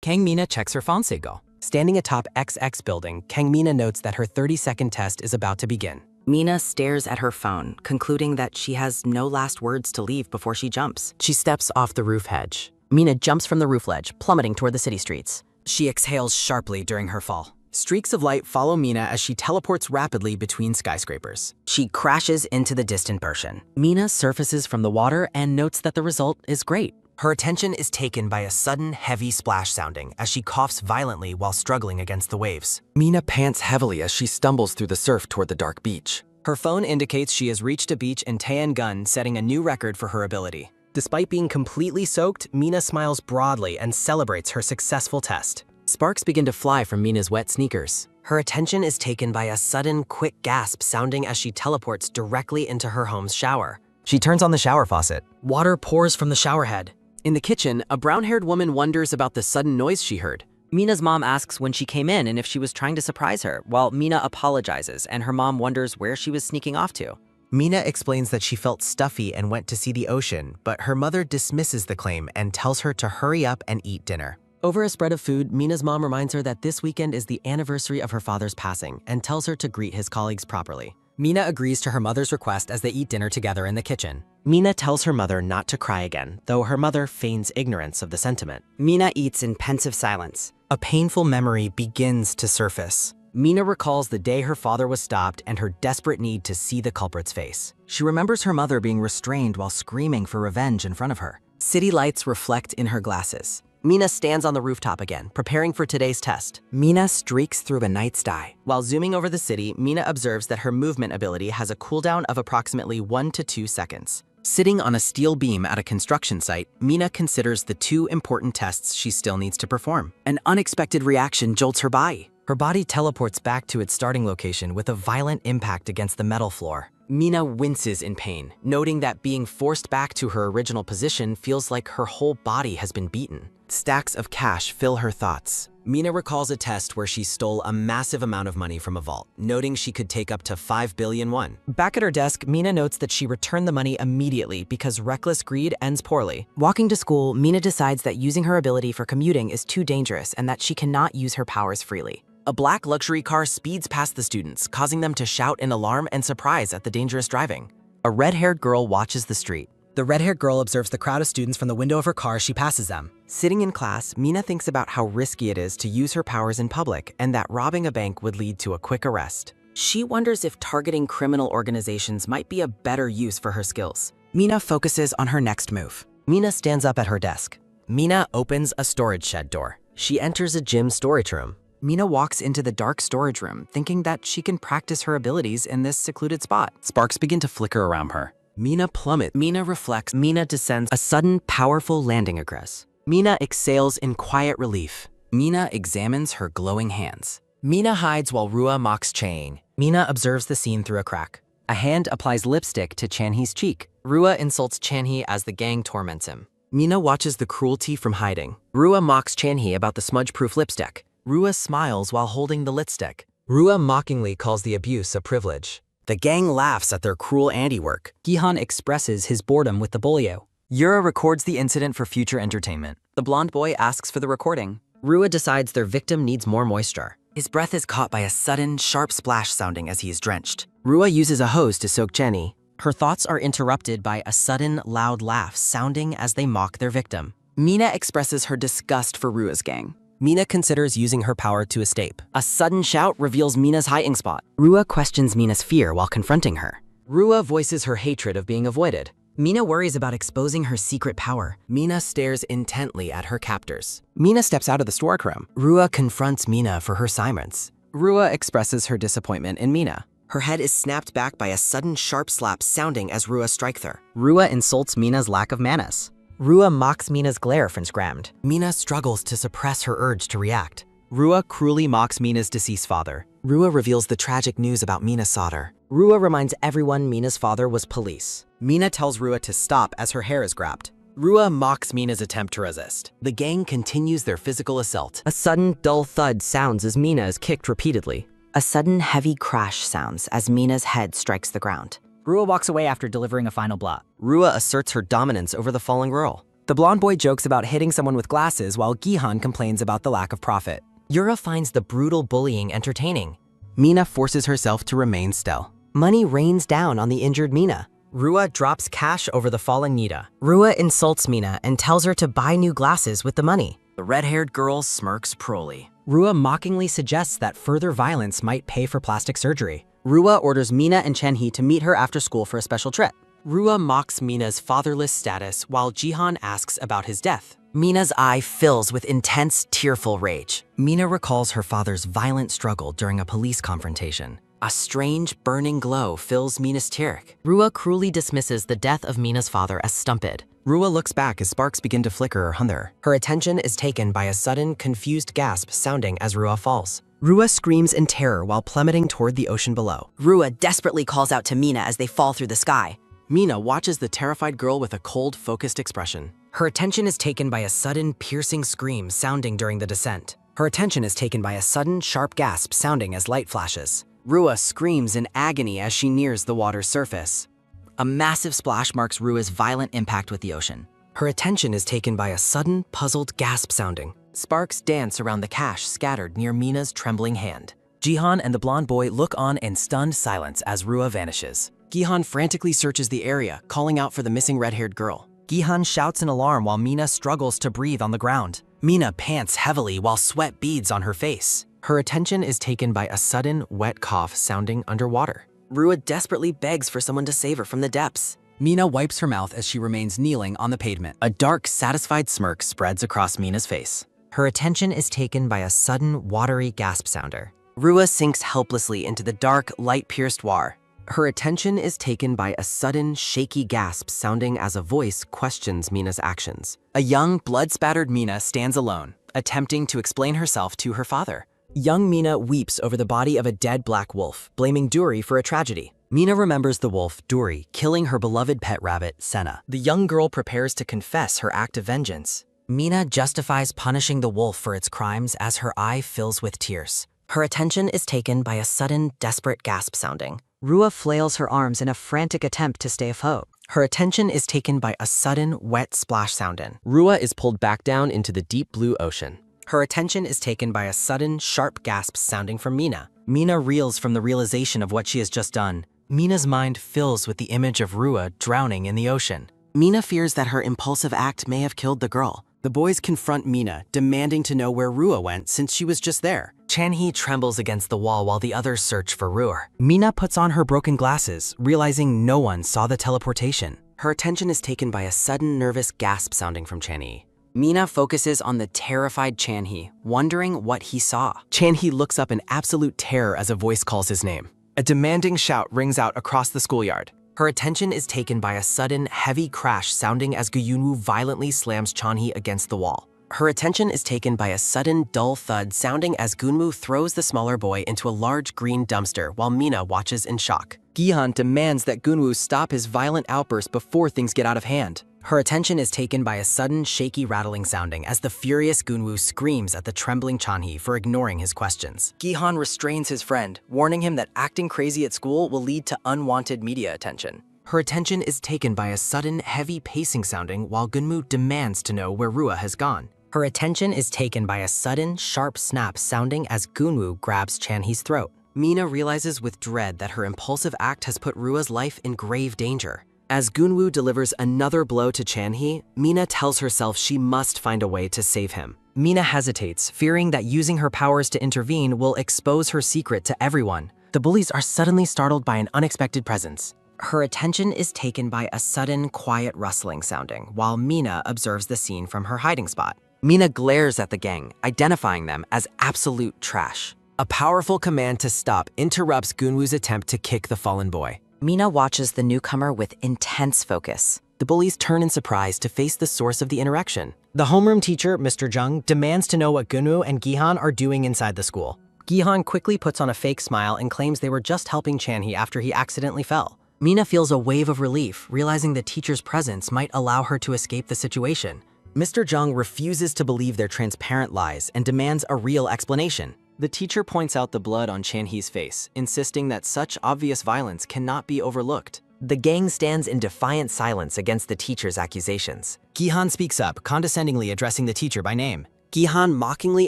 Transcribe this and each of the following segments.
Kangmina checks her phone signal. Standing atop XX building, Kangmina notes that her 30-second test is about to begin. Mina stares at her phone, concluding that she has no last words to leave before she jumps. She steps off the roof hedge. Mina jumps from the roof ledge, plummeting toward the city streets. She exhales sharply during her fall. Streaks of light follow Mina as she teleports rapidly between skyscrapers. She crashes into the distant ocean. Mina surfaces from the water and notes that the result is great. Her attention is taken by a sudden, heavy splash sounding as she coughs violently while struggling against the waves. Mina pants heavily as she stumbles through the surf toward the dark beach. Her phone indicates she has reached a beach in Taeangun, setting a new record for her ability. Despite being completely soaked, Mina smiles broadly and celebrates her successful test. Sparks begin to fly from Mina's wet sneakers. Her attention is taken by a sudden, quick gasp sounding as she teleports directly into her home's shower. She turns on the shower faucet. Water pours from the shower head. In the kitchen, a brown-haired woman wonders about the sudden noise she heard. Mina's mom asks when she came in and if she was trying to surprise her, while Mina apologizes and her mom wonders where she was sneaking off to. Mina explains that she felt stuffy and went to see the ocean, but her mother dismisses the claim and tells her to hurry up and eat dinner. Over a spread of food, Mina's mom reminds her that this weekend is the anniversary of her father's passing and tells her to greet his colleagues properly. Mina agrees to her mother's request as they eat dinner together in the kitchen. Mina tells her mother not to cry again, though her mother feigns ignorance of the sentiment. Mina eats in pensive silence. A painful memory begins to surface. Mina recalls the day her father was stopped and her desperate need to see the culprit's face. She remembers her mother being restrained while screaming for revenge in front of her. City lights reflect in her glasses. Mina stands on the rooftop again, preparing for today's test. Mina streaks through a night sky. While zooming over the city, Mina observes that her movement ability has a cooldown of approximately 1 to 2 seconds. Sitting on a steel beam at a construction site, Mina considers the two important tests she still needs to perform. An unexpected reaction jolts her body. Her body teleports back to its starting location with a violent impact against the metal floor. Mina winces in pain, noting that being forced back to her original position feels like her whole body has been beaten. Stacks of cash fill her thoughts. Mina recalls a test where she stole a massive amount of money from a vault, noting she could take up to 5 billion won. Back at her desk, Mina notes that she returned the money immediately because reckless greed ends poorly. Walking to school, Mina decides that using her ability for commuting is too dangerous and that she cannot use her powers freely. A black luxury car speeds past the students, causing them to shout in alarm and surprise at the dangerous driving. A red-haired girl watches the street. The red-haired girl observes the crowd of students from the window of her car as she passes them. Sitting in class, Mina thinks about how risky it is to use her powers in public and that robbing a bank would lead to a quick arrest. She wonders if targeting criminal organizations might be a better use for her skills. Mina focuses on her next move. Mina stands up at her desk. Mina opens a storage shed door. She enters a gym storage room. Mina walks into the dark storage room, thinking that she can practice her abilities in this secluded spot. Sparks begin to flicker around her. Mina plummets. Mina reflects. Mina descends. A sudden, powerful landing occurs. Mina exhales in quiet relief. Mina examines her glowing hands. Mina hides while Rua mocks Chaeing. Mina observes the scene through a crack. A hand applies lipstick to Chanhee's cheek. Rua insults Chanhee as the gang torments him. Mina watches the cruelty from hiding. Rua mocks Chanhee about the smudge-proof lipstick. Rua smiles while holding the lipstick. Rua mockingly calls the abuse a privilege. The gang laughs at their cruel handiwork. Gihan expresses his boredom with the bolio. Yura records the incident for future entertainment. The blonde boy asks for the recording. Rua decides their victim needs more moisture. His breath is caught by a sudden, sharp splash sounding as he is drenched. Rua uses a hose to soak Jenny. Her thoughts are interrupted by a sudden, loud laugh sounding as they mock their victim. Mina expresses her disgust for Rua's gang. Mina considers using her power to escape. A sudden shout reveals Mina's hiding spot. Rua questions Mina's fear while confronting her. Rua voices her hatred of being avoided. Mina worries about exposing her secret power. Mina stares intently at her captors. Mina steps out of the storeroom. Rua confronts Mina for her silence. Rua expresses her disappointment in Mina. Her head is snapped back by a sudden sharp slap sounding as Rua strikes her. Rua insults Mina's lack of manners. Rua mocks Mina's glare from Scrammed. Mina struggles to suppress her urge to react. Rua cruelly mocks Mina's deceased father. Rua reveals the tragic news about Mina's solder. Rua reminds everyone Mina's father was police. Mina tells Rua to stop as her hair is grabbed. Rua mocks Mina's attempt to resist. The gang continues their physical assault. A sudden, dull thud sounds as Mina is kicked repeatedly. A sudden, heavy crash sounds as Mina's head strikes the ground. Rua walks away after delivering a final blow. Rua asserts her dominance over the falling girl. The blonde boy jokes about hitting someone with glasses while Gihan complains about the lack of profit. Yura finds the brutal bullying entertaining. Mina forces herself to remain still. Money rains down on the injured Mina. Rua drops cash over the fallen Nita. Rua insults Mina and tells her to buy new glasses with the money. The red-haired girl smirks proly. Rua mockingly suggests that further violence might pay for plastic surgery. Rua orders Mina and Chen-hee to meet her after school for a special trip. Rua mocks Mina's fatherless status while Jihan asks about his death. Mina's eye fills with intense, tearful rage. Mina recalls her father's violent struggle during a police confrontation. A strange, burning glow fills Mina's tunic. Rua cruelly dismisses the death of Mina's father as stupid. Rua looks back as sparks begin to flicker around her. Her attention is taken by a sudden, confused gasp sounding as Rua falls. Rua screams in terror while plummeting toward the ocean below. Rua desperately calls out to Mina as they fall through the sky. Mina watches the terrified girl with a cold, focused expression. Her attention is taken by a sudden, piercing scream sounding during the descent. Her attention is taken by a sudden, sharp gasp sounding as light flashes. Rua screams in agony as she nears the water's surface. A massive splash marks Rua's violent impact with the ocean. Her attention is taken by a sudden, puzzled gasp sounding. Sparks dance around the cash scattered near Mina's trembling hand. Jihan and the blonde boy look on in stunned silence as Rua vanishes. Gihan frantically searches the area, calling out for the missing red-haired girl. Gihan shouts in alarm while Mina struggles to breathe on the ground. Mina pants heavily while sweat beads on her face. Her attention is taken by a sudden, wet cough sounding underwater. Rua desperately begs for someone to save her from the depths. Mina wipes her mouth as she remains kneeling on the pavement. A dark, satisfied smirk spreads across Mina's face. Her attention is taken by a sudden, watery gasp sounder. Rua sinks helplessly into the dark, light-pierced water. Her attention is taken by a sudden, shaky gasp sounding as a voice questions Mina's actions. A young, blood-spattered Mina stands alone, attempting to explain herself to her father. Young Mina weeps over the body of a dead black wolf, blaming Duri for a tragedy. Mina remembers the wolf, Duri, killing her beloved pet rabbit, Senna. The young girl prepares to confess her act of vengeance. Mina justifies punishing the wolf for its crimes as her eye fills with tears. Her attention is taken by a sudden, desperate gasp sounding. Rua flails her arms in a frantic attempt to stay afloat. Her attention is taken by a sudden, wet splash sounding. Rua is pulled back down into the deep blue ocean. Her attention is taken by a sudden, sharp gasp sounding from Mina. Mina reels from the realization of what she has just done. Mina's mind fills with the image of Rua drowning in the ocean. Mina fears that her impulsive act may have killed the girl. The boys confront Mina, demanding to know where Rua went since she was just there. Chan-hee trembles against the wall while the others search for Rua. Mina puts on her broken glasses, realizing no one saw the teleportation. Her attention is taken by a sudden, nervous gasp sounding from Chan-hee. Mina focuses on the terrified Chan-hee, wondering what he saw. Chan-hee looks up in absolute terror as a voice calls his name. A demanding shout rings out across the schoolyard. Her attention is taken by a sudden, heavy crash sounding as Gyunwoo violently slams Chan-hee against the wall. Her attention is taken by a sudden, dull thud sounding as Gyunwoo throws the smaller boy into a large green dumpster while Mina watches in shock. Gihan demands that Gyunwoo stop his violent outburst before things get out of hand. Her attention is taken by a sudden, shaky rattling sounding as the furious Gyunwoo screams at the trembling Chan-hee for ignoring his questions. Gihan restrains his friend, warning him that acting crazy at school will lead to unwanted media attention. Her attention is taken by a sudden, heavy pacing sounding while Gyunwoo demands to know where Rua has gone. Her attention is taken by a sudden, sharp snap sounding as Gyunwoo grabs Chan-hee's throat. Mina realizes with dread that her impulsive act has put Rua's life in grave danger. As Gyunwoo delivers another blow to Chan-hee, Mina tells herself she must find a way to save him. Mina hesitates, fearing that using her powers to intervene will expose her secret to everyone. The bullies are suddenly startled by an unexpected presence. Her attention is taken by a sudden, quiet rustling sounding, while Mina observes the scene from her hiding spot. Mina glares at the gang, identifying them as absolute trash. A powerful command to stop interrupts Gyunwoo's attempt to kick the fallen boy. Mina watches the newcomer with intense focus. The bullies turn in surprise to face the source of the interaction. The homeroom teacher, Mr. Jung, demands to know what Gyunwoo and Gihan are doing inside the school. Gihan quickly puts on a fake smile and claims they were just helping Chan-hee after he accidentally fell. Mina feels a wave of relief, realizing the teacher's presence might allow her to escape the situation. Mr. Jung refuses to believe their transparent lies and demands a real explanation. The teacher points out the blood on Chan-hee's face, insisting that such obvious violence cannot be overlooked. The gang stands in defiant silence against the teacher's accusations. Gihan speaks up, condescendingly addressing the teacher by name. Gihan mockingly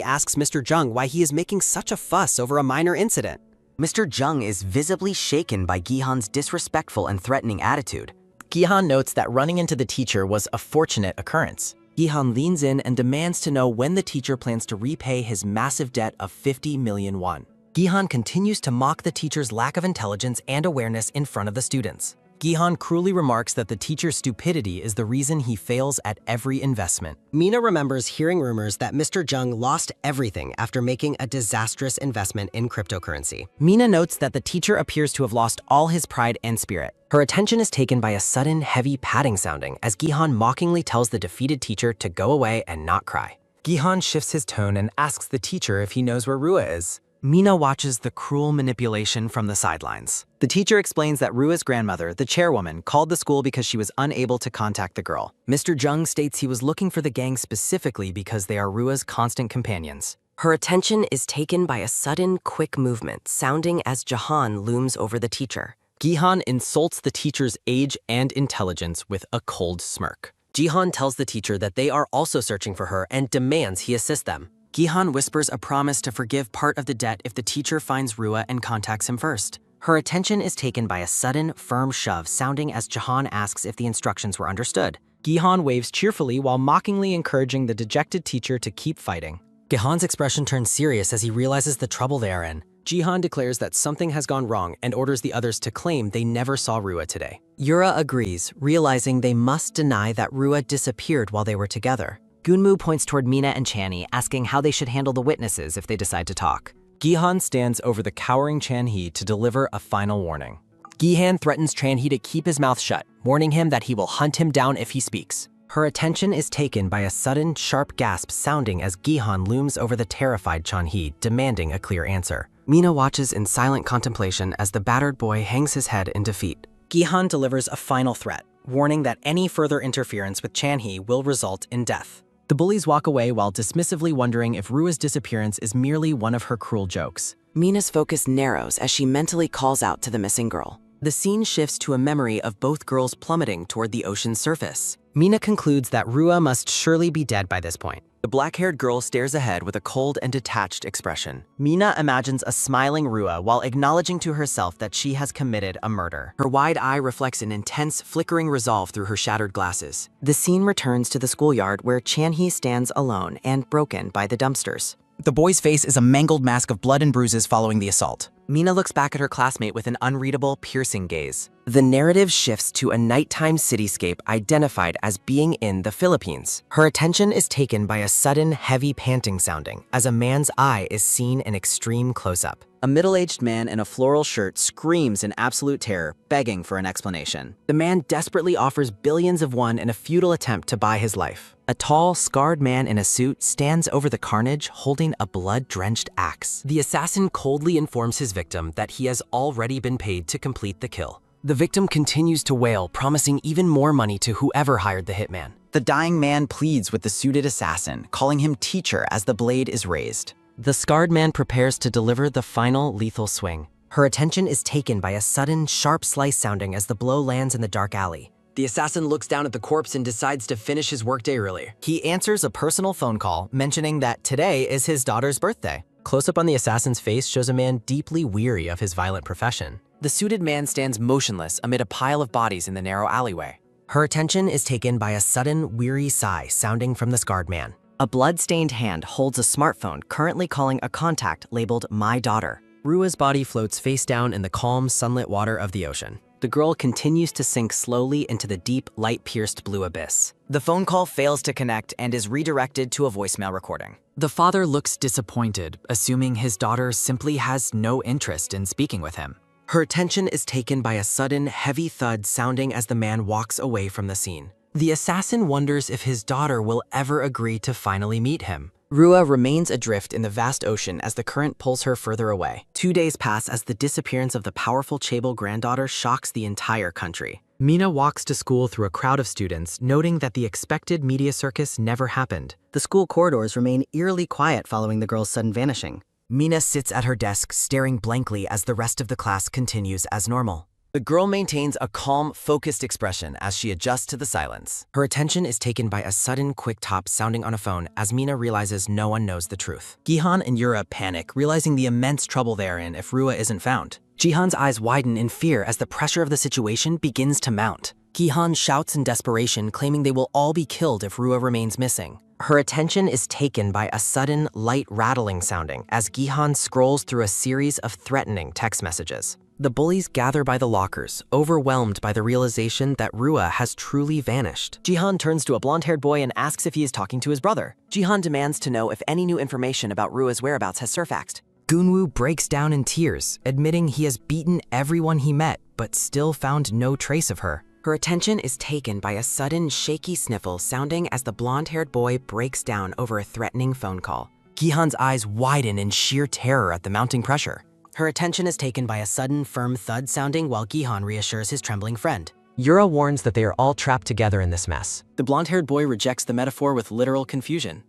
asks Mr. Jung why he is making such a fuss over a minor incident. Mr. Jung is visibly shaken by Gihan's disrespectful and threatening attitude. Gihan notes that running into the teacher was a fortunate occurrence. Gihan leans in and demands to know when the teacher plans to repay his massive debt of 50 million won. Gihan continues to mock the teacher's lack of intelligence and awareness in front of the students. Gihan cruelly remarks that the teacher's stupidity is the reason he fails at every investment. Mina remembers hearing rumors that Mr. Jung lost everything after making a disastrous investment in cryptocurrency. Mina notes that the teacher appears to have lost all his pride and spirit. Her attention is taken by a sudden, heavy padding sounding as Gihan mockingly tells the defeated teacher to go away and not cry. Gihan shifts his tone and asks the teacher if he knows where Rua is. Mina watches the cruel manipulation from the sidelines. The teacher explains that Rua's grandmother, the chairwoman, called the school because she was unable to contact the girl. Mr. Jung states he was looking for the gang specifically because they are Rua's constant companions. Her attention is taken by a sudden, quick movement, sounding as Jahan looms over the teacher. Gihan insults the teacher's age and intelligence with a cold smirk. Jihan tells the teacher that they are also searching for her and demands he assist them. Gihan whispers a promise to forgive part of the debt if the teacher finds Rua and contacts him first. Her attention is taken by a sudden, firm shove sounding as Jahan asks if the instructions were understood. Gihan waves cheerfully while mockingly encouraging the dejected teacher to keep fighting. Gihan's expression turns serious as he realizes the trouble they are in. Jihan declares that something has gone wrong and orders the others to claim they never saw Rua today. Yura agrees, realizing they must deny that Rua disappeared while they were together. Gunmu points toward Mina and Chanhee, asking how they should handle the witnesses if they decide to talk. Gihan stands over the cowering Chanhee to deliver a final warning. Gihan threatens Chanhee to keep his mouth shut, warning him that he will hunt him down if he speaks. Her attention is taken by a sudden, sharp gasp sounding as Gihan looms over the terrified Chanhee, demanding a clear answer. Mina watches in silent contemplation as the battered boy hangs his head in defeat. Gihan delivers a final threat, warning that any further interference with Chanhee will result in death. The bullies walk away while dismissively wondering if Rua's disappearance is merely one of her cruel jokes. Mina's focus narrows as she mentally calls out to the missing girl. The scene shifts to a memory of both girls plummeting toward the ocean's surface. Mina concludes that Rua must surely be dead by this point. The black-haired girl stares ahead with a cold and detached expression. Mina imagines a smiling Rua while acknowledging to herself that she has committed a murder. Her wide eye reflects an intense, flickering resolve through her shattered glasses. The scene returns to the schoolyard where Chanhee stands alone and broken by the dumpsters. The boy's face is a mangled mask of blood and bruises following the assault. Mina looks back at her classmate with an unreadable, piercing gaze. The narrative shifts to a nighttime cityscape identified as being in the Philippines. Her attention is taken by a sudden, heavy panting sounding as a man's eye is seen in extreme close-up. A middle-aged man in a floral shirt screams in absolute terror, begging for an explanation. The man desperately offers billions of won in a futile attempt to buy his life. A tall, scarred man in a suit stands over the carnage holding a blood-drenched axe. The assassin coldly informs his victim that he has already been paid to complete the kill. The victim continues to wail, promising even more money to whoever hired the hitman. The dying man pleads with the suited assassin, calling him teacher as the blade is raised. The scarred man prepares to deliver the final lethal swing. Her attention is taken by a sudden, sharp slice sounding as the blow lands in the dark alley. The assassin looks down at the corpse and decides to finish his workday early. He answers a personal phone call, mentioning that today is his daughter's birthday. Close-up on the assassin's face shows a man deeply weary of his violent profession. The suited man stands motionless amid a pile of bodies in the narrow alleyway. Her attention is taken by a sudden, weary sigh sounding from the scarred man. A blood-stained hand holds a smartphone currently calling a contact labeled My Daughter. Rua's body floats face down in the calm, sunlit water of the ocean. The girl continues to sink slowly into the deep, light-pierced blue abyss. The phone call fails to connect and is redirected to a voicemail recording. The father looks disappointed, assuming his daughter simply has no interest in speaking with him. Her attention is taken by a sudden, heavy thud sounding as the man walks away from the scene. The assassin wonders if his daughter will ever agree to finally meet him. Rua remains adrift in the vast ocean as the current pulls her further away. 2 days pass as the disappearance of the powerful Chaebol granddaughter shocks the entire country. Mina walks to school through a crowd of students, noting that the expected media circus never happened. The school corridors remain eerily quiet following the girl's sudden vanishing. Mina sits at her desk, staring blankly as the rest of the class continues as normal. The girl maintains a calm, focused expression as she adjusts to the silence. Her attention is taken by a sudden quick tap sounding on a phone as Mina realizes no one knows the truth. Gihan and Yura panic, realizing the immense trouble they are in if Rua isn't found. Jihan's eyes widen in fear as the pressure of the situation begins to mount. Gihan shouts in desperation, claiming they will all be killed if Rua remains missing. Her attention is taken by a sudden, light rattling sounding as Gihan scrolls through a series of threatening text messages. The bullies gather by the lockers, overwhelmed by the realization that Rua has truly vanished. Jihan turns to a blonde-haired boy and asks if he is talking to his brother. Jihan demands to know if any new information about Rua's whereabouts has surfaced. Gunwoo breaks down in tears, admitting he has beaten everyone he met, but still found no trace of her. Her attention is taken by a sudden shaky sniffle sounding as the blonde-haired boy breaks down over a threatening phone call. Gihan's eyes widen in sheer terror at the mounting pressure. Her attention is taken by a sudden firm thud sounding while Gihan reassures his trembling friend. Yura warns that they are all trapped together in this mess. The blonde-haired boy rejects the metaphor with literal confusion.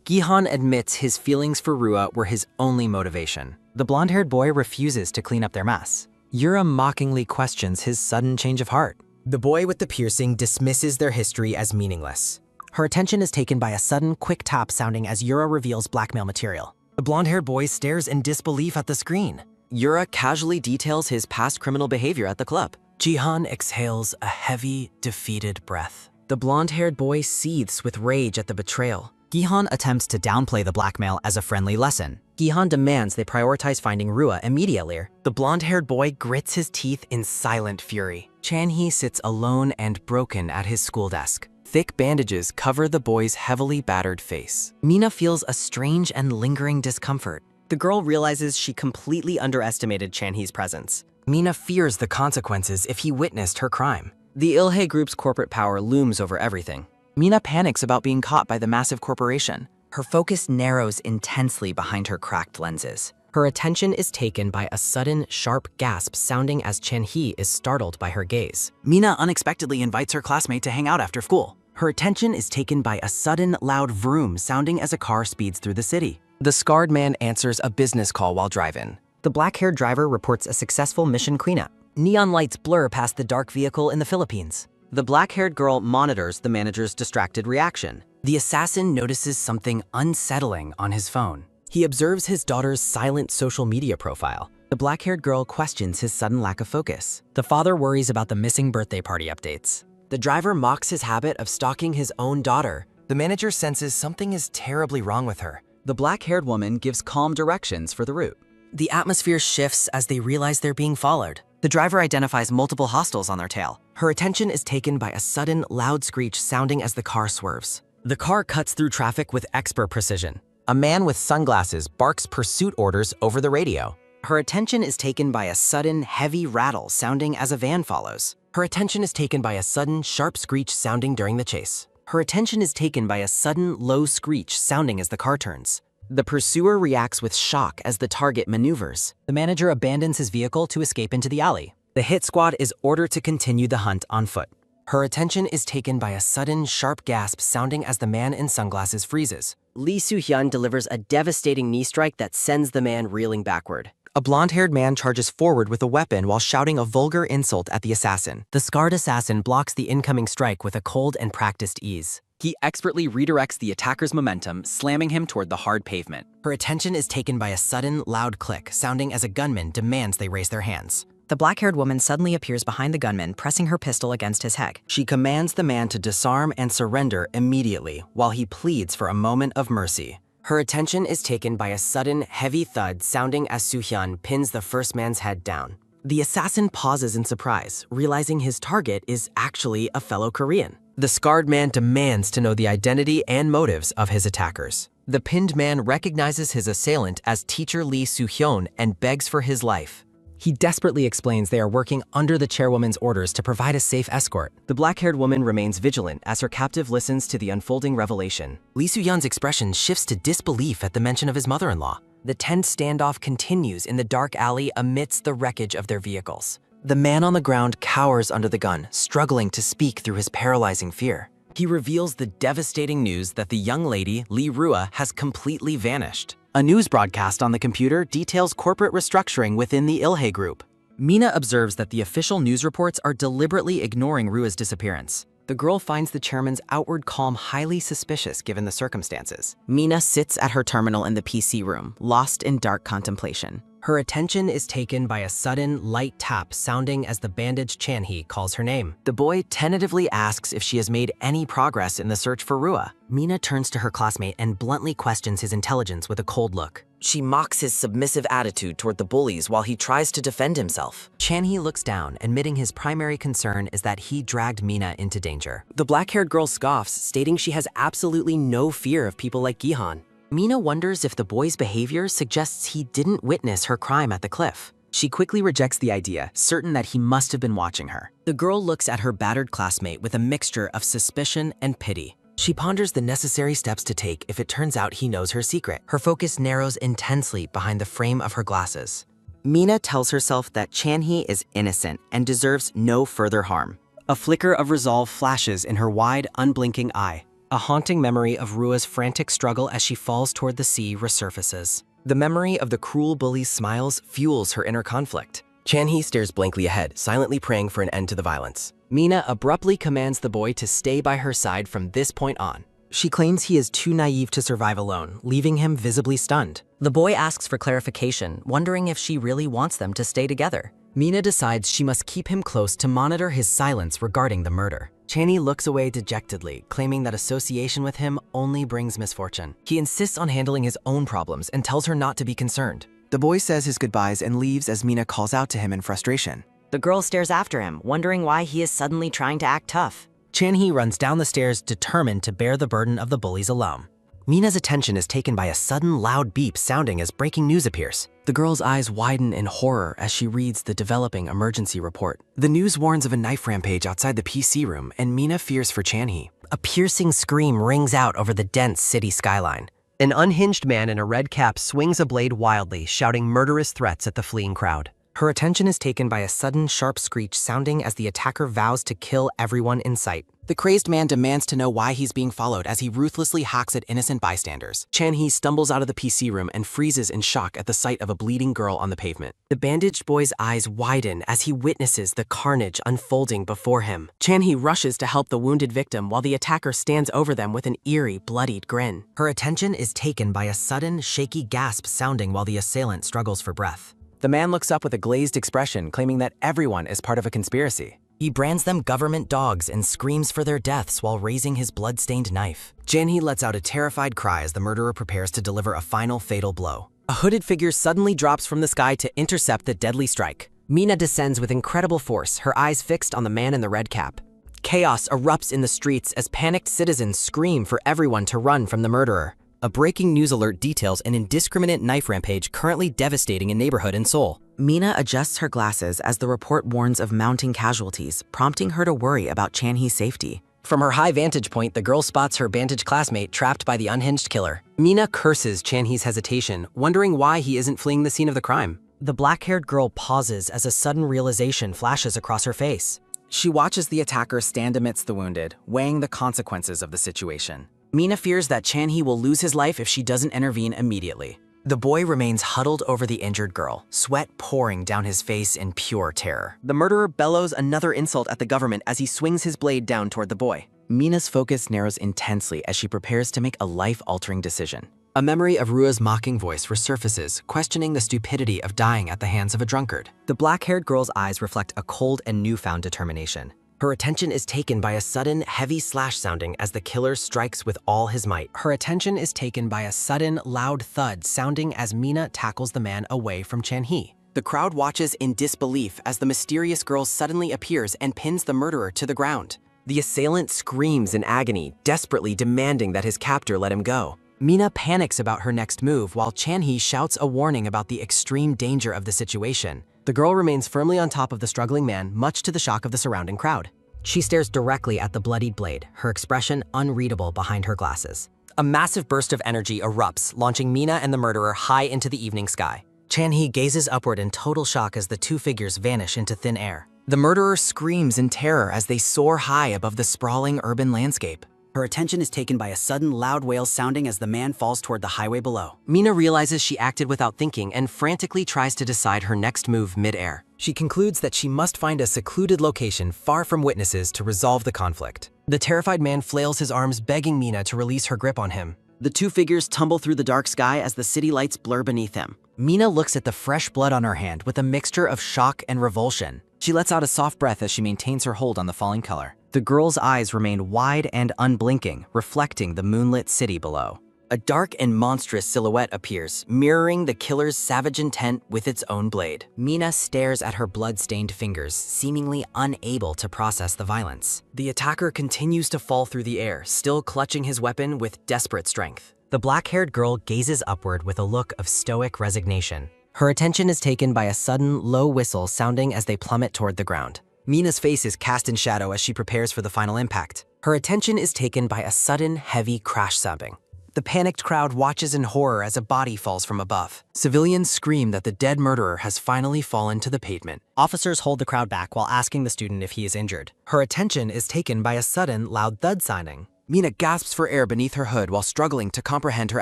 Gihan admits his feelings for Rua were his only motivation. The blonde-haired boy refuses to clean up their mess. Yura mockingly questions his sudden change of heart. The boy with the piercing dismisses their history as meaningless. Her attention is taken by a sudden, quick tap sounding as Yura reveals blackmail material. The blonde-haired boy stares in disbelief at the screen. Yura casually details his past criminal behavior at the club. Jihan exhales a heavy, defeated breath. The blonde-haired boy seethes with rage at the betrayal. Gihan attempts to downplay the blackmail as a friendly lesson. Gihan demands they prioritize finding Rua immediately. The blonde-haired boy grits his teeth in silent fury. Chanhee sits alone and broken at his school desk. Thick bandages cover the boy's heavily battered face. Mina feels a strange and lingering discomfort. The girl realizes she completely underestimated Chanhee's presence. Mina fears the consequences if he witnessed her crime. The Ilhe Group's corporate power looms over everything. Mina panics about being caught by the massive corporation. Her focus narrows intensely behind her cracked lenses. Her attention is taken by a sudden, sharp gasp sounding as Chanhee is startled by her gaze. Mina unexpectedly invites her classmate to hang out after school. Her attention is taken by a sudden, loud vroom sounding as a car speeds through the city. The scarred man answers a business call while driving. The black-haired driver reports a successful mission cleanup. Neon lights blur past the dark vehicle in the Philippines. The black-haired girl monitors the manager's distracted reaction. The assassin notices something unsettling on his phone. He observes his daughter's silent social media profile. The black-haired girl questions his sudden lack of focus. The father worries about the missing birthday party updates. The driver mocks his habit of stalking his own daughter. The manager senses something is terribly wrong with her. The black-haired woman gives calm directions for the route. The atmosphere shifts as they realize they're being followed. The driver identifies multiple hostiles on their tail. Her attention is taken by a sudden, loud screech sounding as the car swerves. The car cuts through traffic with expert precision. A man with sunglasses barks pursuit orders over the radio. Her attention is taken by a sudden, heavy rattle sounding as a van follows. Her attention is taken by a sudden, sharp screech sounding during the chase. Her attention is taken by a sudden, low screech sounding as the car turns. The pursuer reacts with shock as the target maneuvers. The manager abandons his vehicle to escape into the alley. The hit squad is ordered to continue the hunt on foot. Her attention is taken by a sudden, sharp gasp sounding as the man in sunglasses freezes. Lee Soo-hyun delivers a devastating knee strike that sends the man reeling backward. A blonde-haired man charges forward with a weapon while shouting a vulgar insult at the assassin. The scarred assassin blocks the incoming strike with a cold and practiced ease. He expertly redirects the attacker's momentum, slamming him toward the hard pavement. Her attention is taken by a sudden, loud click, sounding as a gunman demands they raise their hands. The black-haired woman suddenly appears behind the gunman, pressing her pistol against his head. She commands the man to disarm and surrender immediately while he pleads for a moment of mercy. Her attention is taken by a sudden, heavy thud sounding as Soo-hyun pins the first man's head down. The assassin pauses in surprise, realizing his target is actually a fellow Korean. The scarred man demands to know the identity and motives of his attackers. The pinned man recognizes his assailant as teacher Lee Soo-hyun and begs for his life. He desperately explains they are working under the chairwoman's orders to provide a safe escort. The black-haired woman remains vigilant as her captive listens to the unfolding revelation. Lee Soo-hyun's expression shifts to disbelief at the mention of his mother-in-law. The tense standoff continues in the dark alley amidst the wreckage of their vehicles. The man on the ground cowers under the gun, struggling to speak through his paralyzing fear. He reveals the devastating news that the young lady, Lee Rua, has completely vanished. A news broadcast on the computer details corporate restructuring within the Ilhe Group. Mina observes that the official news reports are deliberately ignoring Rua's disappearance. The girl finds the chairman's outward calm highly suspicious given the circumstances. Mina sits at her terminal in the PC room, lost in dark contemplation. Her attention is taken by a sudden, light tap sounding as the bandaged Chan-hee calls her name. The boy tentatively asks if she has made any progress in the search for Rua. Mina turns to her classmate and bluntly questions his intelligence with a cold look. She mocks his submissive attitude toward the bullies while he tries to defend himself. Chan-hee looks down, admitting his primary concern is that he dragged Mina into danger. The black-haired girl scoffs, stating she has absolutely no fear of people like Gihan. Mina wonders if the boy's behavior suggests he didn't witness her crime at the cliff. She quickly rejects the idea, certain that he must have been watching her. The girl looks at her battered classmate with a mixture of suspicion and pity. She ponders the necessary steps to take if it turns out he knows her secret. Her focus narrows intensely behind the frame of her glasses. Mina tells herself that Chan-hee is innocent and deserves no further harm. A flicker of resolve flashes in her wide, unblinking eye. A haunting memory of Rua's frantic struggle as she falls toward the sea resurfaces. The memory of the cruel bully's smiles fuels her inner conflict. Chan-hee stares blankly ahead, silently praying for an end to the violence. Mina abruptly commands the boy to stay by her side from this point on. She claims he is too naive to survive alone, leaving him visibly stunned. The boy asks for clarification, wondering if she really wants them to stay together. Mina decides she must keep him close to monitor his silence regarding the murder. Chan-hee looks away dejectedly, claiming that association with him only brings misfortune. He insists on handling his own problems and tells her not to be concerned. The boy says his goodbyes and leaves as Mina calls out to him in frustration. The girl stares after him, wondering why he is suddenly trying to act tough. Chan-hee runs down the stairs, determined to bear the burden of the bullies alone. Mina's attention is taken by a sudden loud beep sounding as breaking news appears. The girl's eyes widen in horror as she reads the developing emergency report. The news warns of a knife rampage outside the PC room, and Mina fears for Chan-hee. A piercing scream rings out over the dense city skyline. An unhinged man in a red cap swings a blade wildly, shouting murderous threats at the fleeing crowd. Her attention is taken by a sudden sharp screech sounding as the attacker vows to kill everyone in sight. The crazed man demands to know why he's being followed as he ruthlessly hacks at innocent bystanders. Chan-hee stumbles out of the PC room and freezes in shock at the sight of a bleeding girl on the pavement. The bandaged boy's eyes widen as he witnesses the carnage unfolding before him. Chan-hee rushes to help the wounded victim while the attacker stands over them with an eerie, bloodied grin. Her attention is taken by a sudden, shaky gasp sounding while the assailant struggles for breath. The man looks up with a glazed expression, claiming that everyone is part of a conspiracy. He brands them government dogs and screams for their deaths while raising his blood-stained knife. Chan-hee lets out a terrified cry as the murderer prepares to deliver a final fatal blow. A hooded figure suddenly drops from the sky to intercept the deadly strike. Mina descends with incredible force, her eyes fixed on the man in the red cap. Chaos erupts in the streets as panicked citizens scream for everyone to run from the murderer. A breaking news alert details an indiscriminate knife rampage currently devastating a neighborhood in Seoul. Mina adjusts her glasses as the report warns of mounting casualties, prompting her to worry about Chan-hee's safety. From her high vantage point, the girl spots her bandaged classmate trapped by the unhinged killer. Mina curses Chan-hee's hesitation, wondering why he isn't fleeing the scene of the crime. The black-haired girl pauses as a sudden realization flashes across her face. She watches the attacker stand amidst the wounded, weighing the consequences of the situation. Mina fears that Chan-hee will lose his life if she doesn't intervene immediately. The boy remains huddled over the injured girl, sweat pouring down his face in pure terror. The murderer bellows another insult at the government as he swings his blade down toward the boy. Mina's focus narrows intensely as she prepares to make a life-altering decision. A memory of Rua's mocking voice resurfaces, questioning the stupidity of dying at the hands of a drunkard. The black-haired girl's eyes reflect a cold and newfound determination. Her attention is taken by a sudden, heavy slash sounding as the killer strikes with all his might. Her attention is taken by a sudden, loud thud sounding as Mina tackles the man away from Chan-hee. The crowd watches in disbelief as the mysterious girl suddenly appears and pins the murderer to the ground. The assailant screams in agony, desperately demanding that his captor let him go. Mina panics about her next move while Chan-hee shouts a warning about the extreme danger of the situation. The girl remains firmly on top of the struggling man, much to the shock of the surrounding crowd. She stares directly at the bloodied blade, her expression unreadable behind her glasses. A massive burst of energy erupts, launching Mina and the murderer high into the evening sky. Chan-hee gazes upward in total shock as the two figures vanish into thin air. The murderer screams in terror as they soar high above the sprawling urban landscape. Her attention is taken by a sudden loud wail sounding as the man falls toward the highway below. Mina realizes she acted without thinking and frantically tries to decide her next move mid-air. She concludes that she must find a secluded location far from witnesses to resolve the conflict. The terrified man flails his arms, begging Mina to release her grip on him. The two figures tumble through the dark sky as the city lights blur beneath him. Mina looks at the fresh blood on her hand with a mixture of shock and revulsion. She lets out a soft breath as she maintains her hold on the falling color. The girl's eyes remain wide and unblinking, reflecting the moonlit city below. A dark and monstrous silhouette appears, mirroring the killer's savage intent with its own blade. Mina stares at her blood-stained fingers, seemingly unable to process the violence. The attacker continues to fall through the air, still clutching his weapon with desperate strength. The black-haired girl gazes upward with a look of stoic resignation. Her attention is taken by a sudden, low whistle sounding as they plummet toward the ground. Mina's face is cast in shadow as she prepares for the final impact. Her attention is taken by a sudden, heavy crash sounding. The panicked crowd watches in horror as a body falls from above. Civilians scream that the dead murderer has finally fallen to the pavement. Officers hold the crowd back while asking the student if he is injured. Her attention is taken by a sudden, loud thud sounding. Mina gasps for air beneath her hood while struggling to comprehend her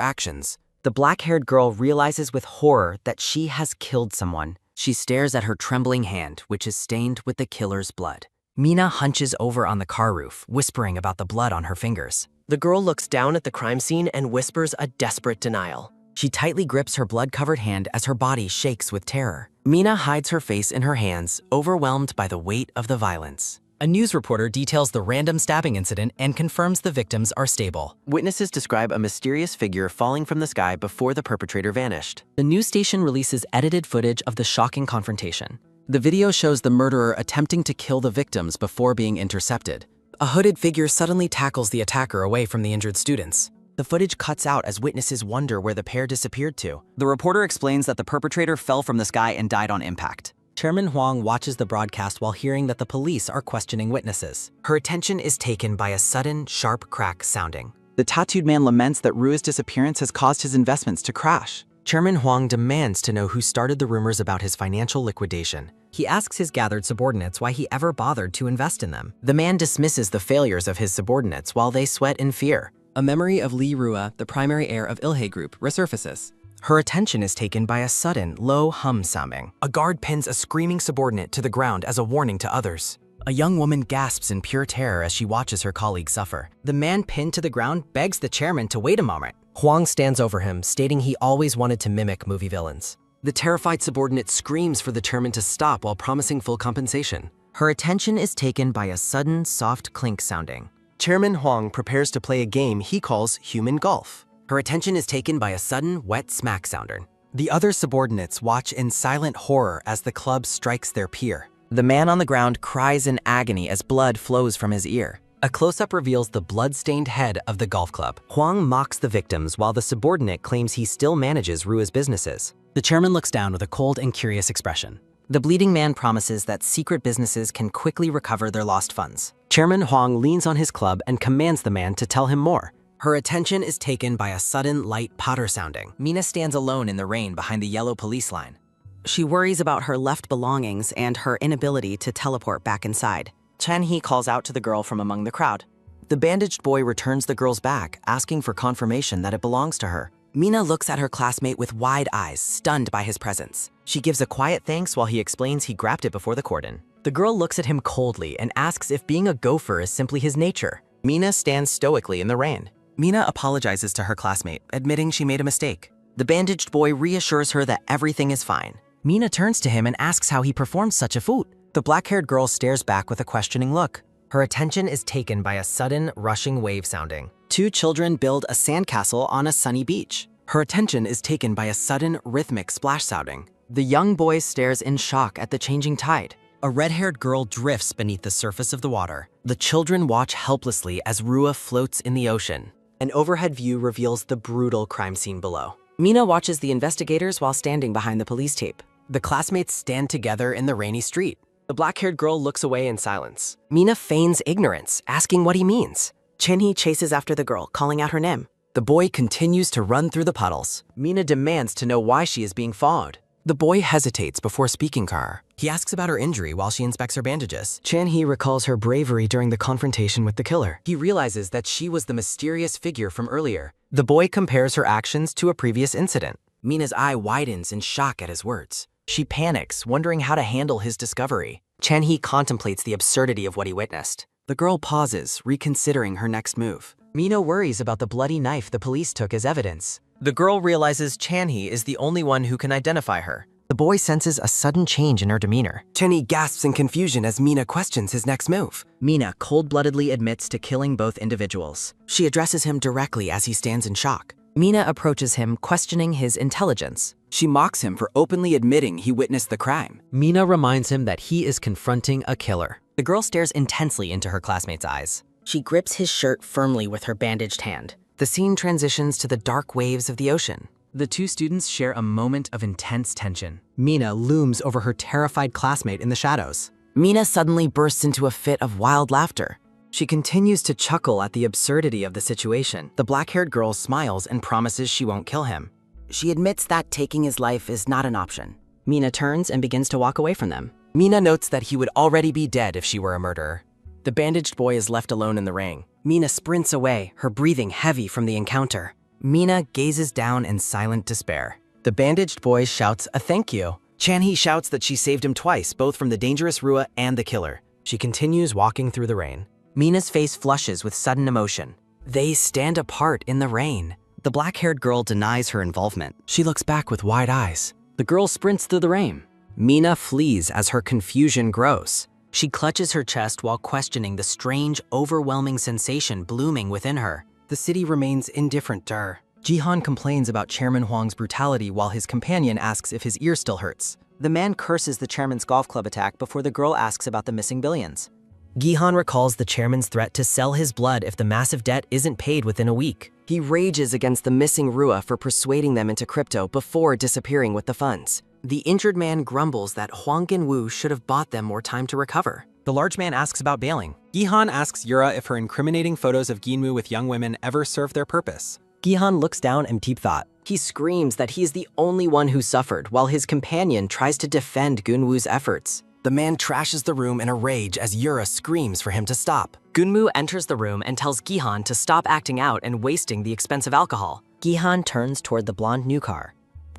actions. The black-haired girl realizes with horror that she has killed someone. She stares at her trembling hand, which is stained with the killer's blood. Mina hunches over on the car roof, whispering about the blood on her fingers. The girl looks down at the crime scene and whispers a desperate denial. She tightly grips her blood-covered hand as her body shakes with terror. Mina hides her face in her hands, overwhelmed by the weight of the violence. A news reporter details the random stabbing incident and confirms the victims are stable. Witnesses describe a mysterious figure falling from the sky before the perpetrator vanished. The news station releases edited footage of the shocking confrontation. The video shows the murderer attempting to kill the victims before being intercepted. A hooded figure suddenly tackles the attacker away from the injured students. The footage cuts out as witnesses wonder where the pair disappeared to. The reporter explains that the perpetrator fell from the sky and died on impact. Chairman Huang watches the broadcast while hearing that the police are questioning witnesses. Her attention is taken by a sudden, sharp crack sounding. The tattooed man laments that Rua's disappearance has caused his investments to crash. Chairman Huang demands to know who started the rumors about his financial liquidation. He asks his gathered subordinates why he ever bothered to invest in them. The man dismisses the failures of his subordinates while they sweat in fear. A memory of Li Rua, the primary heir of Ilhe Group, resurfaces. Her attention is taken by a sudden, low hum sounding. A guard pins a screaming subordinate to the ground as a warning to others. A young woman gasps in pure terror as she watches her colleague suffer. The man pinned to the ground begs the chairman to wait a moment. Huang stands over him, stating he always wanted to mimic movie villains. The terrified subordinate screams for the chairman to stop while promising full compensation. Her attention is taken by a sudden, soft clink sounding. Chairman Huang prepares to play a game he calls human golf. Her attention is taken by a sudden, wet smack sounder. The other subordinates watch in silent horror as the club strikes their peer. The man on the ground cries in agony as blood flows from his ear. A close-up reveals the blood-stained head of the golf club. Huang mocks the victims while the subordinate claims he still manages Rua's businesses. The chairman looks down with a cold and curious expression. The bleeding man promises that secret businesses can quickly recover their lost funds. Chairman Huang leans on his club and commands the man to tell him more. Her attention is taken by a sudden light patter sounding. Mina stands alone in the rain behind the yellow police line. She worries about her left belongings and her inability to teleport back inside. Chen He calls out to the girl from among the crowd. The bandaged boy returns the girl's bag, asking for confirmation that it belongs to her. Mina looks at her classmate with wide eyes, stunned by his presence. She gives a quiet thanks while he explains he grabbed it before the cordon. The girl looks at him coldly and asks if being a gopher is simply his nature. Mina stands stoically in the rain. Mina apologizes to her classmate, admitting she made a mistake. The bandaged boy reassures her that everything is fine. Mina turns to him and asks how he performed such a feat. The black-haired girl stares back with a questioning look. Her attention is taken by a sudden, rushing wave sounding. Two children build a sandcastle on a sunny beach. Her attention is taken by a sudden, rhythmic splash sounding. The young boy stares in shock at the changing tide. A red-haired girl drifts beneath the surface of the water. The children watch helplessly as Rua floats in the ocean. An overhead view reveals the brutal crime scene below. Mina watches the investigators while standing behind the police tape. The classmates stand together in the rainy street. The black-haired girl looks away in silence. Mina feigns ignorance, asking what he means. Chen-hee chases after the girl, calling out her name. The boy continues to run through the puddles. Mina demands to know why she is being followed. The boy hesitates before speaking Kar. He asks about her injury while she inspects her bandages. Chan-hee recalls her bravery during the confrontation with the killer. He realizes that she was the mysterious figure from earlier. The boy compares her actions to a previous incident. Mina's eye widens in shock at his words. She panics, wondering how to handle his discovery. Chan-hee contemplates the absurdity of what he witnessed. The girl pauses, reconsidering her next move. Mina worries about the bloody knife the police took as evidence. The girl realizes Chan-hee is the only one who can identify her. The boy senses a sudden change in her demeanor. Chan-hee gasps in confusion as Mina questions his next move. Mina cold-bloodedly admits to killing both individuals. She addresses him directly as he stands in shock. Mina approaches him, questioning his intelligence. She mocks him for openly admitting he witnessed the crime. Mina reminds him that he is confronting a killer. The girl stares intensely into her classmate's eyes. She grips his shirt firmly with her bandaged hand. The scene transitions to the dark waves of the ocean. The two students share a moment of intense tension. Mina looms over her terrified classmate in the shadows. Mina suddenly bursts into a fit of wild laughter. She continues to chuckle at the absurdity of the situation. The black-haired girl smiles and promises she won't kill him. She admits that taking his life is not an option. Mina turns and begins to walk away from them. Mina notes that he would already be dead if she were a murderer. The bandaged boy is left alone in the ring. Mina sprints away, her breathing heavy from the encounter. Mina gazes down in silent despair. The bandaged boy shouts a thank you. Chan-hee shouts that she saved him twice, both from the dangerous Rua and the killer. She continues walking through the rain. Mina's face flushes with sudden emotion. They stand apart in the rain. The black-haired girl denies her involvement. She looks back with wide eyes. The girl sprints through the rain. Mina flees as her confusion grows. She clutches her chest while questioning the strange, overwhelming sensation blooming within her. The city remains indifferent to her. Jihan complains about Chairman Huang's brutality while his companion asks if his ear still hurts. The man curses the chairman's golf club attack before the girl asks about the missing billions. Gihan recalls the chairman's threat to sell his blood if the massive debt isn't paid within a week. He rages against the missing Rua for persuading them into crypto before disappearing with the funds. The injured man grumbles that Huang Genwu should have bought them more time to recover. The large man asks about bailing. Gihan asks Yura if her incriminating photos of Ginwu with young women ever serve their purpose. Gihan looks down in deep thought. He screams that he is the only one who suffered, while his companion tries to defend Gunwu's efforts. The man trashes the room in a rage as Yura screams for him to stop. Gunwu enters the room and tells Gihan to stop acting out and wasting the expensive alcohol. Gihan turns toward the blonde newcomer.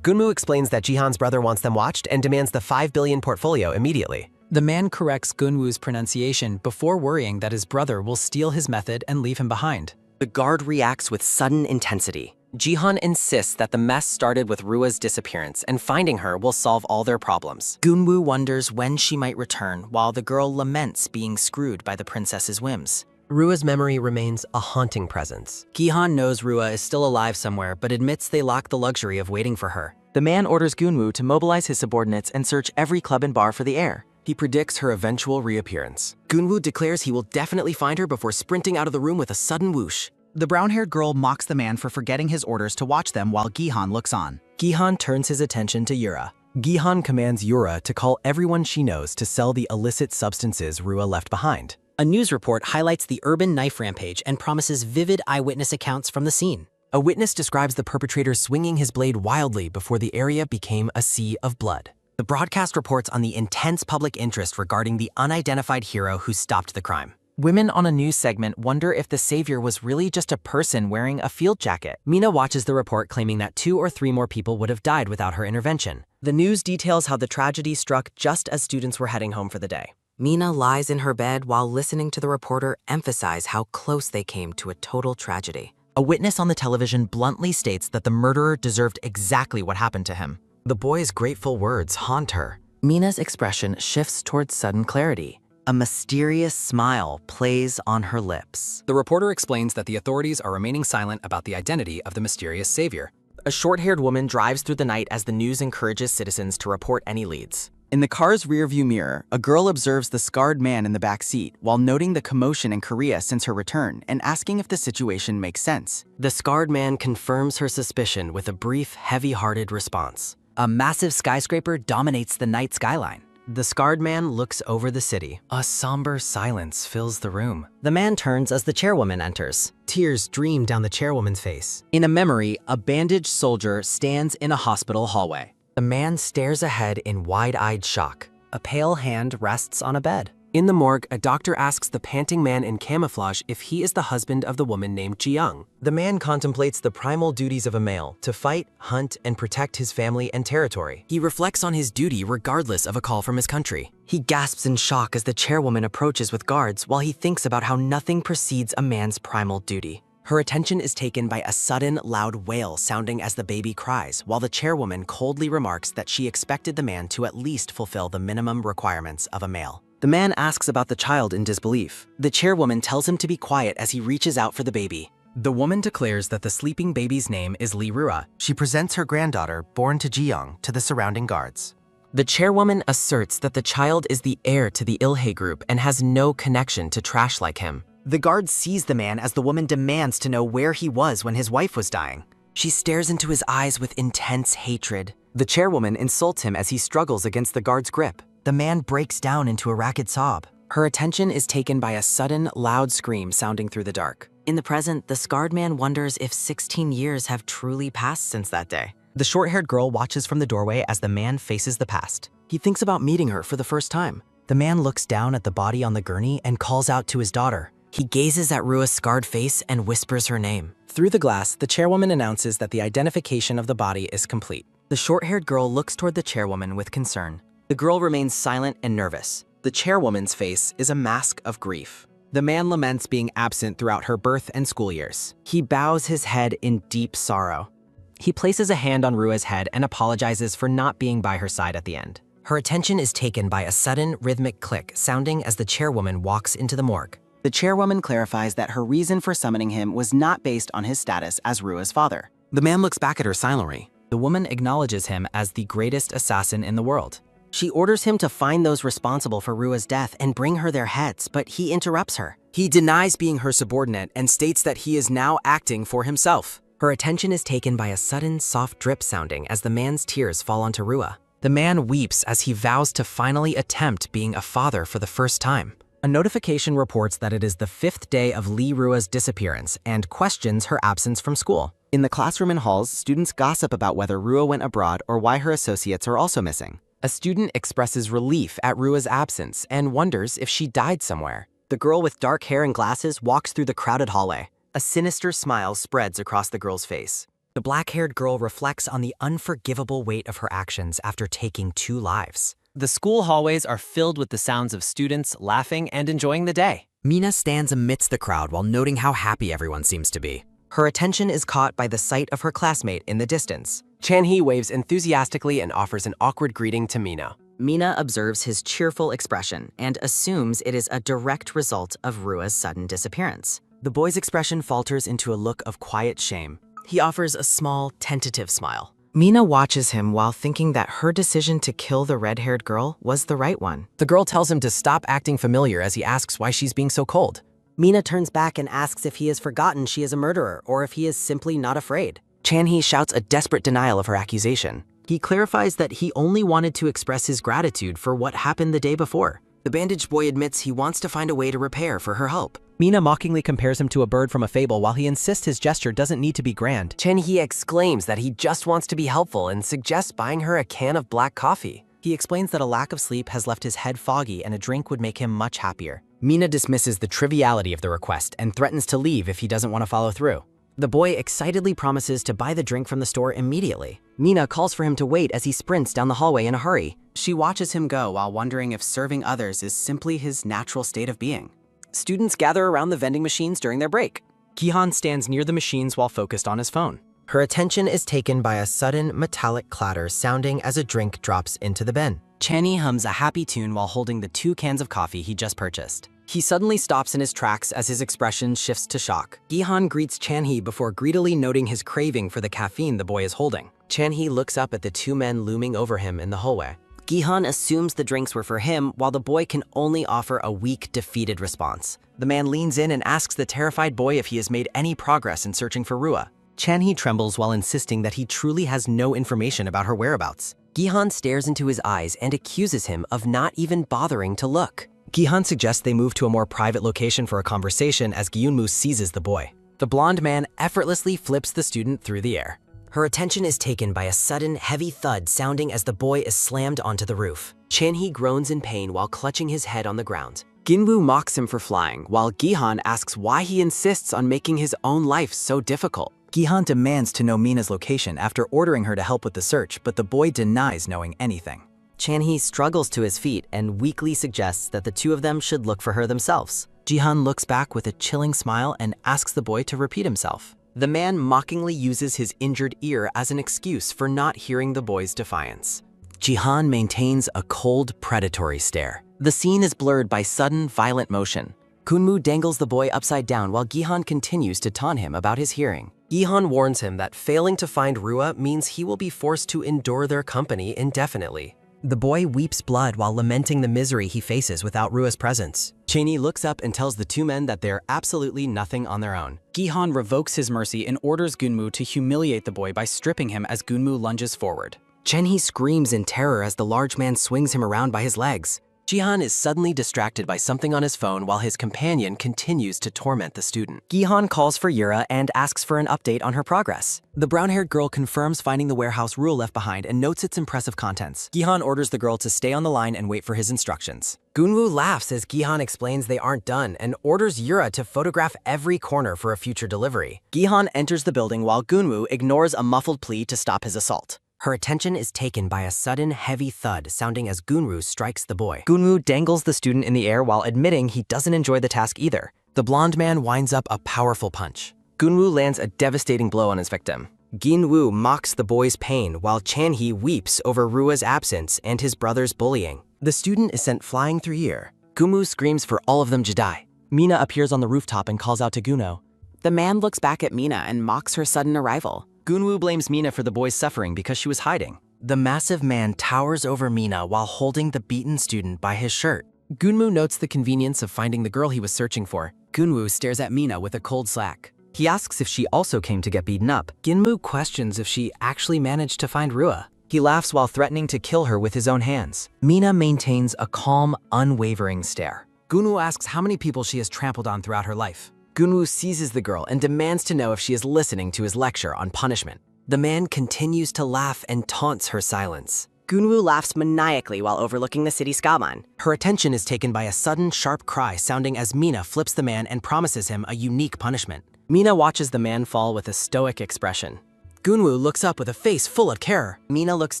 Gunwu explains that Jihan's brother wants them watched and demands the 5 billion portfolio immediately. The man corrects Gunwu's pronunciation before worrying that his brother will steal his method and leave him behind. The guard reacts with sudden intensity. Jihan insists that the mess started with Rua's disappearance and finding her will solve all their problems. Gunwu wonders when she might return while the girl laments being screwed by the princess's whims. Rua's memory remains a haunting presence. Gihan knows Rua is still alive somewhere, but admits they lack the luxury of waiting for her. The man orders Gunwu to mobilize his subordinates and search every club and bar for the heir. He predicts her eventual reappearance. Gunwu declares he will definitely find her before sprinting out of the room with a sudden whoosh. The brown-haired girl mocks the man for forgetting his orders to watch them while Gihan looks on. Gihan turns his attention to Yura. Gihan commands Yura to call everyone she knows to sell the illicit substances Rua left behind. A news report highlights the urban knife rampage and promises vivid eyewitness accounts from the scene. A witness describes the perpetrator swinging his blade wildly before the area became a sea of blood. The broadcast reports on the intense public interest regarding the unidentified hero who stopped the crime. Women on a news segment wonder if the savior was really just a person wearing a field jacket. Mina watches the report claiming that 2 or 3 more people would have died without her intervention. The news details how the tragedy struck just as students were heading home for the day. Mina lies in her bed while listening to the reporter emphasize how close they came to a total tragedy. A witness on the television bluntly states that the murderer deserved exactly what happened to him. The boy's grateful words haunt her. Mina's expression shifts towards sudden clarity. A mysterious smile plays on her lips. The reporter explains that the authorities are remaining silent about the identity of the mysterious savior. A short-haired woman drives through the night as the news encourages citizens to report any leads. In the car's rearview mirror, a girl observes the scarred man in the back seat while noting the commotion in Korea since her return and asking if the situation makes sense. The scarred man confirms her suspicion with a brief, heavy-hearted response. A massive skyscraper dominates the night skyline. The scarred man looks over the city. A somber silence fills the room. The man turns as the chairwoman enters. Tears stream down the chairwoman's face. In a memory, a bandaged soldier stands in a hospital hallway. The man stares ahead in wide-eyed shock. A pale hand rests on a bed. In the morgue, a doctor asks the panting man in camouflage if he is the husband of the woman named Jiyoung. The man contemplates the primal duties of a male to fight, hunt, and protect his family and territory. He reflects on his duty regardless of a call from his country. He gasps in shock as the chairwoman approaches with guards while he thinks about how nothing precedes a man's primal duty. Her attention is taken by a sudden, loud wail sounding as the baby cries, while the chairwoman coldly remarks that she expected the man to at least fulfill the minimum requirements of a male. The man asks about the child in disbelief. The chairwoman tells him to be quiet as he reaches out for the baby. The woman declares that the sleeping baby's name is Lee Rua. She presents her granddaughter, born to Jiyoung, to the surrounding guards. The chairwoman asserts that the child is the heir to the Ilhe group and has no connection to trash like him. The guard sees the man as the woman demands to know where he was when his wife was dying. She stares into his eyes with intense hatred. The chairwoman insults him as he struggles against the guard's grip. The man breaks down into a ragged sob. Her attention is taken by a sudden, loud scream sounding through the dark. In the present, the scarred man wonders if 16 years have truly passed since that day. The short-haired girl watches from the doorway as the man faces the past. He thinks about meeting her for the first time. The man looks down at the body on the gurney and calls out to his daughter. He gazes at Rua's scarred face and whispers her name. Through the glass, the chairwoman announces that the identification of the body is complete. The short-haired girl looks toward the chairwoman with concern. The girl remains silent and nervous. The chairwoman's face is a mask of grief. The man laments being absent throughout her birth and school years. He bows his head in deep sorrow. He places a hand on Rua's head and apologizes for not being by her side at the end. Her attention is taken by a sudden, rhythmic click sounding as the chairwoman walks into the morgue. The chairwoman clarifies that her reason for summoning him was not based on his status as Rua's father. The man looks back at her silently. The woman acknowledges him as the greatest assassin in the world. She orders him to find those responsible for Rua's death and bring her their heads, but he interrupts her. He denies being her subordinate and states that he is now acting for himself. Her attention is taken by a sudden, soft drip sounding as the man's tears fall onto Rua. The man weeps as he vows to finally attempt being a father for the first time. A notification reports that it is the 5th day of Lee Rua's disappearance and questions her absence from school. In the classroom and halls, students gossip about whether Rua went abroad or why her associates are also missing. A student expresses relief at Rua's absence and wonders if she died somewhere. The girl with dark hair and glasses walks through the crowded hallway. A sinister smile spreads across the girl's face. The black-haired girl reflects on the unforgivable weight of her actions after taking 2 lives. The school hallways are filled with the sounds of students laughing and enjoying the day. Mina stands amidst the crowd while noting how happy everyone seems to be. Her attention is caught by the sight of her classmate in the distance. Chan-hee waves enthusiastically and offers an awkward greeting to Mina. Mina observes his cheerful expression and assumes it is a direct result of Rua's sudden disappearance. The boy's expression falters into a look of quiet shame. He offers a small, tentative smile. Mina watches him while thinking that her decision to kill the red-haired girl was the right one. The girl tells him to stop acting familiar as he asks why she's being so cold. Mina turns back and asks if he has forgotten she is a murderer or if he is simply not afraid. Chan-hee shouts a desperate denial of her accusation. He clarifies that he only wanted to express his gratitude for what happened the day before. The bandaged boy admits he wants to find a way to repair for her help. Mina mockingly compares him to a bird from a fable while he insists his gesture doesn't need to be grand. Chan-hee exclaims that he just wants to be helpful and suggests buying her a can of black coffee. He explains that a lack of sleep has left his head foggy and a drink would make him much happier. Mina dismisses the triviality of the request and threatens to leave if he doesn't want to follow through. The boy excitedly promises to buy the drink from the store immediately. Mina calls for him to wait as he sprints down the hallway in a hurry. She watches him go while wondering if serving others is simply his natural state of being. Students gather around the vending machines during their break. Ki-han stands near the machines while focused on his phone. Her attention is taken by a sudden metallic clatter sounding as a drink drops into the bin. Chan-hee hums a happy tune while holding the 2 cans of coffee he just purchased. He suddenly stops in his tracks as his expression shifts to shock. Gi-han greets Chan-hee before greedily noting his craving for the caffeine the boy is holding. Chan-hee looks up at the 2 men looming over him in the hallway. Gi-han assumes the drinks were for him while the boy can only offer a weak, defeated response. The man leans in and asks the terrified boy if he has made any progress in searching for Rua. Chan-hee trembles while insisting that he truly has no information about her whereabouts. Gi-han stares into his eyes and accuses him of not even bothering to look. Gi-han suggests they move to a more private location for a conversation as Gyunmoo seizes the boy. The blonde man effortlessly flips the student through the air. Her attention is taken by a sudden, heavy thud sounding as the boy is slammed onto the roof. Chanhee groans in pain while clutching his head on the ground. Ginwoo mocks him for flying, while Gihan asks why he insists on making his own life so difficult. Gihan demands to know Mina's location after ordering her to help with the search, but the boy denies knowing anything. Chanhee struggles to his feet and weakly suggests that the two of them should look for her themselves. Jihan looks back with a chilling smile and asks the boy to repeat himself. The man mockingly uses his injured ear as an excuse for not hearing the boy's defiance. Jihan maintains a cold, predatory stare. The scene is blurred by sudden, violent motion. Kunmu dangles the boy upside down while Gihan continues to taunt him about his hearing. Gihan warns him that failing to find Rua means he will be forced to endure their company indefinitely. The boy weeps blood while lamenting the misery he faces without Rua's presence. Chanhee looks up and tells the two men that they're absolutely nothing on their own. Gihan revokes his mercy and orders Gunmu to humiliate the boy by stripping him as Gunmu lunges forward. Chanhee screams in terror as the large man swings him around by his legs. Jihan is suddenly distracted by something on his phone while his companion continues to torment the student. Gihan calls for Yura and asks for an update on her progress. The brown-haired girl confirms finding the warehouse rule left behind and notes its impressive contents. Gihan orders the girl to stay on the line and wait for his instructions. Gunwoo laughs as Gihan explains they aren't done and orders Yura to photograph every corner for a future delivery. Gihan enters the building while Gunwoo ignores a muffled plea to stop his assault. Her attention is taken by a sudden, heavy thud sounding as Gunwoo strikes the boy. Gunwoo dangles the student in the air while admitting he doesn't enjoy the task either. The blonde man winds up a powerful punch. Gunwoo lands a devastating blow on his victim. Ginwoo mocks the boy's pain while Chanhee weeps over Rua's absence and his brother's bullying. The student is sent flying through air. Gunwoo screams for all of them to die. Mina appears on the rooftop and calls out to Guno. The man looks back at Mina and mocks her sudden arrival. Gunwoo blames Mina for the boy's suffering because she was hiding. The massive man towers over Mina while holding the beaten student by his shirt. Gunwoo notes the convenience of finding the girl he was searching for. Gunwoo stares at Mina with a cold slack. He asks if she also came to get beaten up. Ginmu questions if she actually managed to find Rua. He laughs while threatening to kill her with his own hands. Mina maintains a calm, unwavering stare. Gunwoo asks how many people she has trampled on throughout her life. Gunwoo seizes the girl and demands to know if she is listening to his lecture on punishment. The man continues to laugh and taunts her silence. Gunwoo laughs maniacally while overlooking the city skyline. Her attention is taken by a sudden, sharp cry sounding as Mina flips the man and promises him a unique punishment. Mina watches the man fall with a stoic expression. Gunwoo looks up with a face full of terror. Mina looks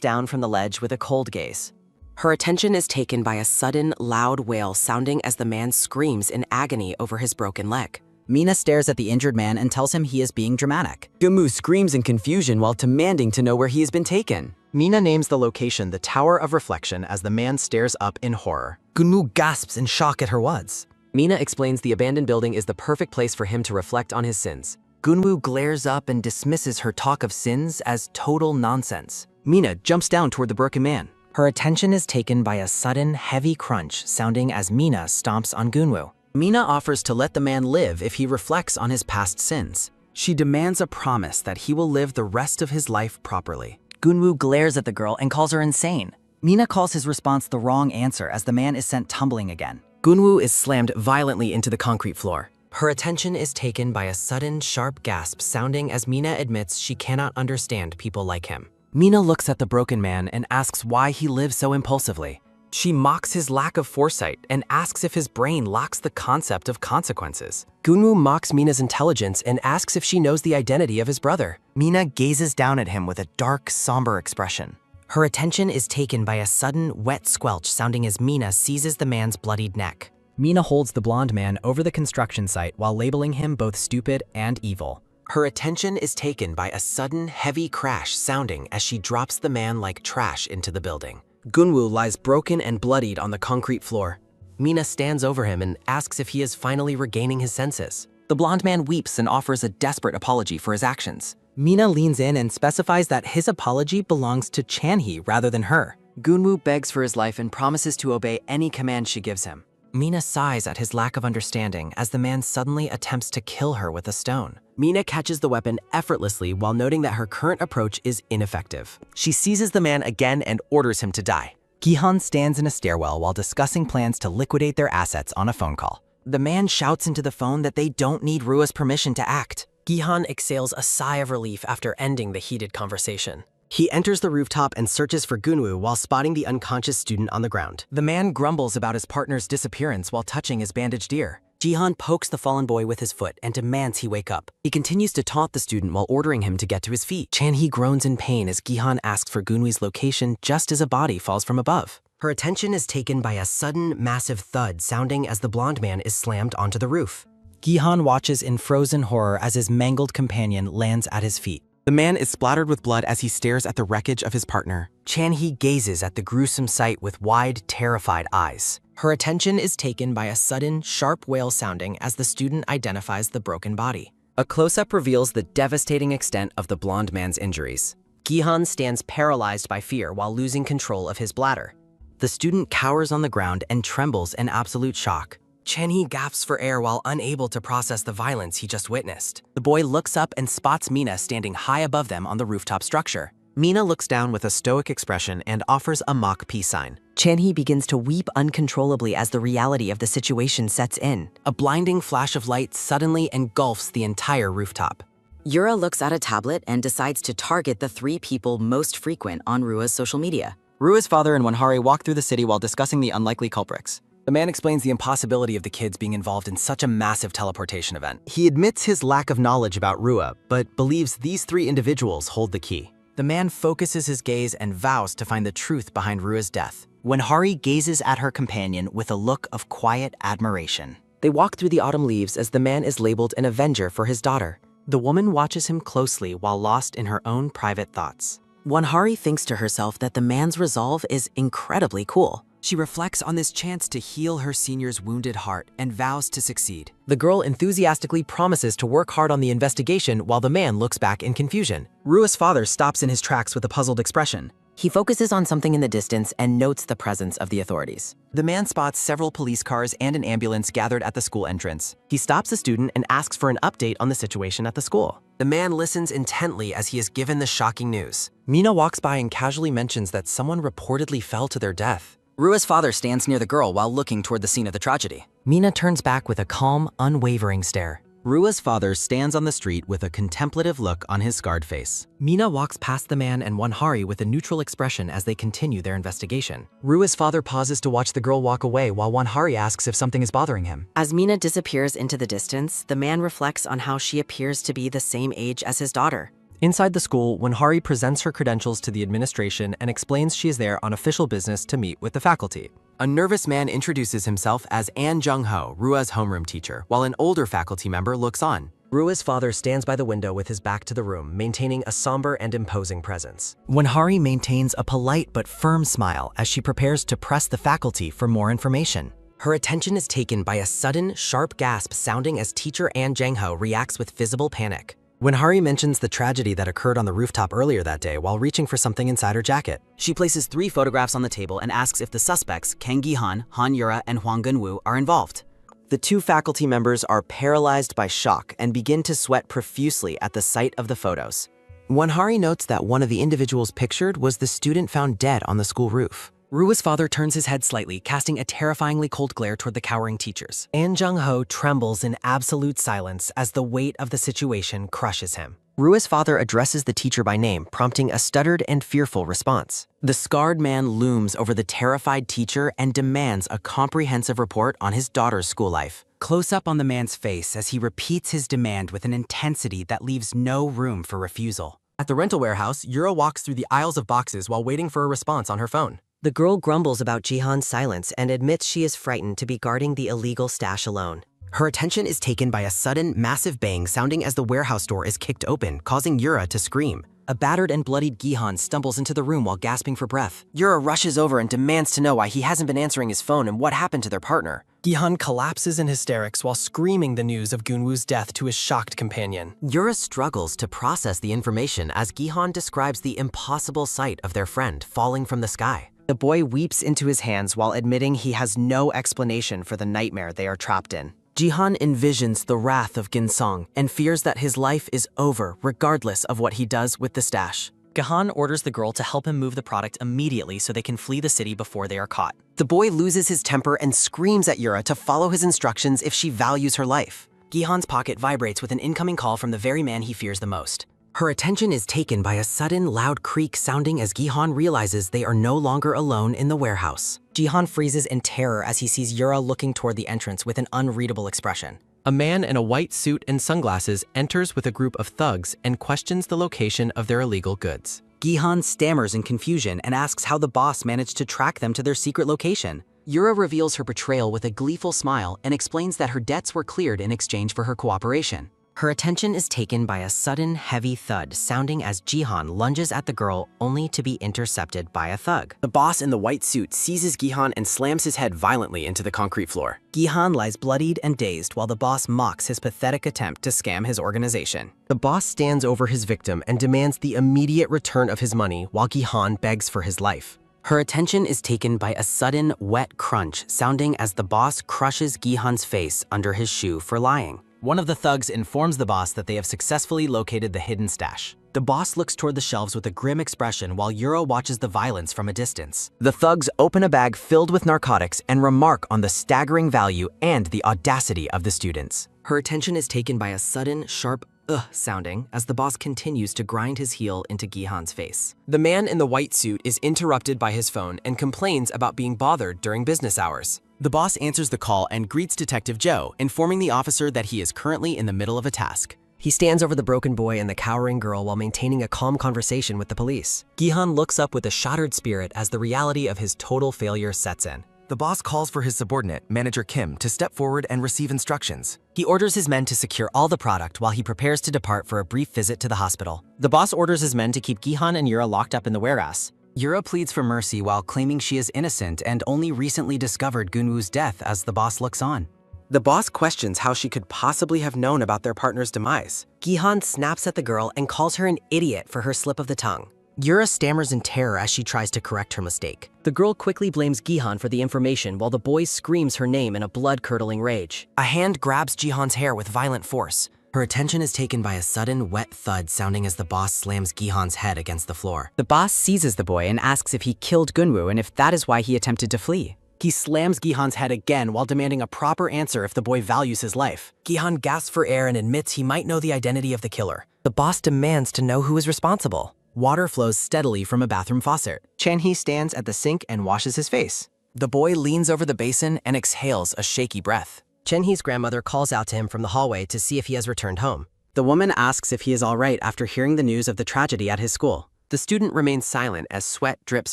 down from the ledge with a cold gaze. Her attention is taken by a sudden, loud wail sounding as the man screams in agony over his broken leg. Mina stares at the injured man and tells him he is being dramatic. Gunwoo screams in confusion while demanding to know where he has been taken. Mina names the location the Tower of Reflection as the man stares up in horror. Gunwoo gasps in shock at her words. Mina explains the abandoned building is the perfect place for him to reflect on his sins. Gunwoo glares up and dismisses her talk of sins as total nonsense. Mina jumps down toward the broken man. Her attention is taken by a sudden, heavy crunch sounding as Mina stomps on Gunwoo. Mina offers to let the man live if he reflects on his past sins. She demands a promise that he will live the rest of his life properly. Gunwoo glares at the girl and calls her insane. Mina calls his response the wrong answer as the man is sent tumbling again. Gunwoo is slammed violently into the concrete floor. Her attention is taken by a sudden, sharp gasp sounding as Mina admits she cannot understand people like him. Mina looks at the broken man and asks why he lives so impulsively. She mocks his lack of foresight and asks if his brain lacks the concept of consequences. Gunwoo mocks Mina's intelligence and asks if she knows the identity of his brother. Mina gazes down at him with a dark, somber expression. Her attention is taken by a sudden, wet squelch sounding as Mina seizes the man's bloodied neck. Mina holds the blonde man over the construction site while labeling him both stupid and evil. Her attention is taken by a sudden, heavy crash sounding as she drops the man like trash into the building. Gunwoo lies broken and bloodied on the concrete floor. Mina stands over him and asks if he is finally regaining his senses. The blonde man weeps and offers a desperate apology for his actions. Mina leans in and specifies that his apology belongs to Chanhee rather than her. Gunwoo begs for his life and promises to obey any command she gives him. Mina sighs at his lack of understanding as the man suddenly attempts to kill her with a stone. Mina catches the weapon effortlessly while noting that her current approach is ineffective. She seizes the man again and orders him to die. Gihan stands in a stairwell while discussing plans to liquidate their assets on a phone call. The man shouts into the phone that they don't need Rua's permission to act. Gihan exhales a sigh of relief after ending the heated conversation. He enters the rooftop and searches for Gunwoo while spotting the unconscious student on the ground. The man grumbles about his partner's disappearance while touching his bandaged ear. Jihan pokes the fallen boy with his foot and demands he wake up. He continues to taunt the student while ordering him to get to his feet. Chan-hee groans in pain as Gihan asks for Gunwee's location just as a body falls from above. Her attention is taken by a sudden, massive thud sounding as the blonde man is slammed onto the roof. Gihan watches in frozen horror as his mangled companion lands at his feet. The man is splattered with blood as he stares at the wreckage of his partner. Chan-hee gazes at the gruesome sight with wide, terrified eyes. Her attention is taken by a sudden, sharp wail sounding as the student identifies the broken body. A close-up reveals the devastating extent of the blonde man's injuries. Gihan stands paralyzed by fear while losing control of his bladder. The student cowers on the ground and trembles in absolute shock. Chan-hee gasps for air while unable to process the violence he just witnessed. The boy looks up and spots Mina standing high above them on the rooftop structure. Mina looks down with a stoic expression and offers a mock peace sign. Chan-hee begins to weep uncontrollably as the reality of the situation sets in. A blinding flash of light suddenly engulfs the entire rooftop. Yura looks at a tablet and decides to target the 3 people most frequent on Rua's social media. Rua's father and Wanhari walk through the city while discussing the unlikely culprits. The man explains the impossibility of the kids being involved in such a massive teleportation event. He admits his lack of knowledge about Rua, but believes these 3 individuals hold the key. The man focuses his gaze and vows to find the truth behind Rua's death. Wanhari gazes at her companion with a look of quiet admiration. They walk through the autumn leaves as the man is labeled an avenger for his daughter. The woman watches him closely while lost in her own private thoughts. Wanhari thinks to herself that the man's resolve is incredibly cool. She reflects on this chance to heal her senior's wounded heart and vows to succeed. The girl enthusiastically promises to work hard on the investigation while the man looks back in confusion. Rua's father stops in his tracks with a puzzled expression. He focuses on something in the distance and notes the presence of the authorities. The man spots several police cars and an ambulance gathered at the school entrance. He stops the student and asks for an update on the situation at the school. The man listens intently as he is given the shocking news. Mina walks by and casually mentions that someone reportedly fell to their death. Rua's father stands near the girl while looking toward the scene of the tragedy. Mina turns back with a calm, unwavering stare. Rua's father stands on the street with a contemplative look on his scarred face. Mina walks past the man and Wanhari with a neutral expression as they continue their investigation. Rua's father pauses to watch the girl walk away while Wanhari asks if something is bothering him. As Mina disappears into the distance, the man reflects on how she appears to be the same age as his daughter. Inside the school, Wanhari presents her credentials to the administration and explains she is there on official business to meet with the faculty. A nervous man introduces himself as An Jung-ho, Rua's homeroom teacher, while an older faculty member looks on. Rua's father stands by the window with his back to the room, maintaining a somber and imposing presence. Wanhari maintains a polite but firm smile as she prepares to press the faculty for more information. Her attention is taken by a sudden, sharp gasp sounding as teacher An Jang-ho reacts with visible panic. Wanhari mentions the tragedy that occurred on the rooftop earlier that day while reaching for something inside her jacket. She places 3 photographs on the table and asks if the suspects, Kang Gi-han, Han Yura, and Hwang Gun-woo, are involved. The 2 faculty members are paralyzed by shock and begin to sweat profusely at the sight of the photos. Wanhari notes that one of the individuals pictured was the student found dead on the school roof. Rua's father turns his head slightly, casting a terrifyingly cold glare toward the cowering teachers. An Jung-ho trembles in absolute silence as the weight of the situation crushes him. Rua's father addresses the teacher by name, prompting a stuttered and fearful response. The scarred man looms over the terrified teacher and demands a comprehensive report on his daughter's school life. Close up on the man's face as he repeats his demand with an intensity that leaves no room for refusal. At the rental warehouse, Yura walks through the aisles of boxes while waiting for a response on her phone. The girl grumbles about Jihan's silence and admits she is frightened to be guarding the illegal stash alone. Her attention is taken by a sudden, massive bang sounding as the warehouse door is kicked open, causing Yura to scream. A battered and bloodied Gihan stumbles into the room while gasping for breath. Yura rushes over and demands to know why he hasn't been answering his phone and what happened to their partner. Gihan collapses in hysterics while screaming the news of Gunwoo's death to his shocked companion. Yura struggles to process the information as Gihan describes the impossible sight of their friend falling from the sky. The boy weeps into his hands while admitting he has no explanation for the nightmare they are trapped in. Jihan envisions the wrath of Ginsong and fears that his life is over regardless of what he does with the stash. Gihan orders the girl to help him move the product immediately so they can flee the city before they are caught. The boy loses his temper and screams at Yura to follow his instructions if she values her life. Gi-han's pocket vibrates with an incoming call from the very man he fears the most. Her attention is taken by a sudden, loud creak sounding as Gi-han realizes they are no longer alone in the warehouse. Gi-han freezes in terror as he sees Yura looking toward the entrance with an unreadable expression. A man in a white suit and sunglasses enters with a group of thugs and questions the location of their illegal goods. Gi-han stammers in confusion and asks how the boss managed to track them to their secret location. Yura reveals her betrayal with a gleeful smile and explains that her debts were cleared in exchange for her cooperation. Her attention is taken by a sudden, heavy thud sounding as Gi-han lunges at the girl only to be intercepted by a thug. The boss in the white suit seizes Gi-han and slams his head violently into the concrete floor. Gi-han lies bloodied and dazed while the boss mocks his pathetic attempt to scam his organization. The boss stands over his victim and demands the immediate return of his money while Gi-han begs for his life. Her attention is taken by a sudden, wet crunch sounding as the boss crushes Gi-han's face under his shoe for lying. One of the thugs informs the boss that they have successfully located the hidden stash. The boss looks toward the shelves with a grim expression while Yura watches the violence from a distance. The thugs open a bag filled with narcotics and remark on the staggering value and the audacity of the students. Her attention is taken by a sudden, sharp sounding as the boss continues to grind his heel into Gi-han's face. The man in the white suit is interrupted by his phone and complains about being bothered during business hours. The boss answers the call and greets Detective Joe, informing the officer that he is currently in the middle of a task. He stands over the broken boy and the cowering girl while maintaining a calm conversation with the police. Gi-han looks up with a shattered spirit as the reality of his total failure sets in. The boss calls for his subordinate, Manager Kim, to step forward and receive instructions. He orders his men to secure all the product while he prepares to depart for a brief visit to the hospital. The boss orders his men to keep Gi-han and Yura locked up in the warehouse. Yura pleads for mercy while claiming she is innocent and only recently discovered Gunwoo's death as the boss looks on. The boss questions how she could possibly have known about their partner's demise. Gi-han snaps at the girl and calls her an idiot for her slip of the tongue. Yura stammers in terror as she tries to correct her mistake. The girl quickly blames Gi-han for the information while the boy screams her name in a blood-curdling rage. A hand grabs Gi-han's hair with violent force. Her attention is taken by a sudden, wet thud sounding as the boss slams Gi-han's head against the floor. The boss seizes the boy and asks if he killed Gunwoo and if that is why he attempted to flee. He slams Gi-han's head again while demanding a proper answer if the boy values his life. Gi-han gasps for air and admits he might know the identity of the killer. The boss demands to know who is responsible. Water flows steadily from a bathroom faucet. Chan-hee stands at the sink and washes his face. The boy leans over the basin and exhales a shaky breath. Chen-hee's grandmother calls out to him from the hallway to see if he has returned home. The woman asks if he is all right after hearing the news of the tragedy at his school. The student remains silent as sweat drips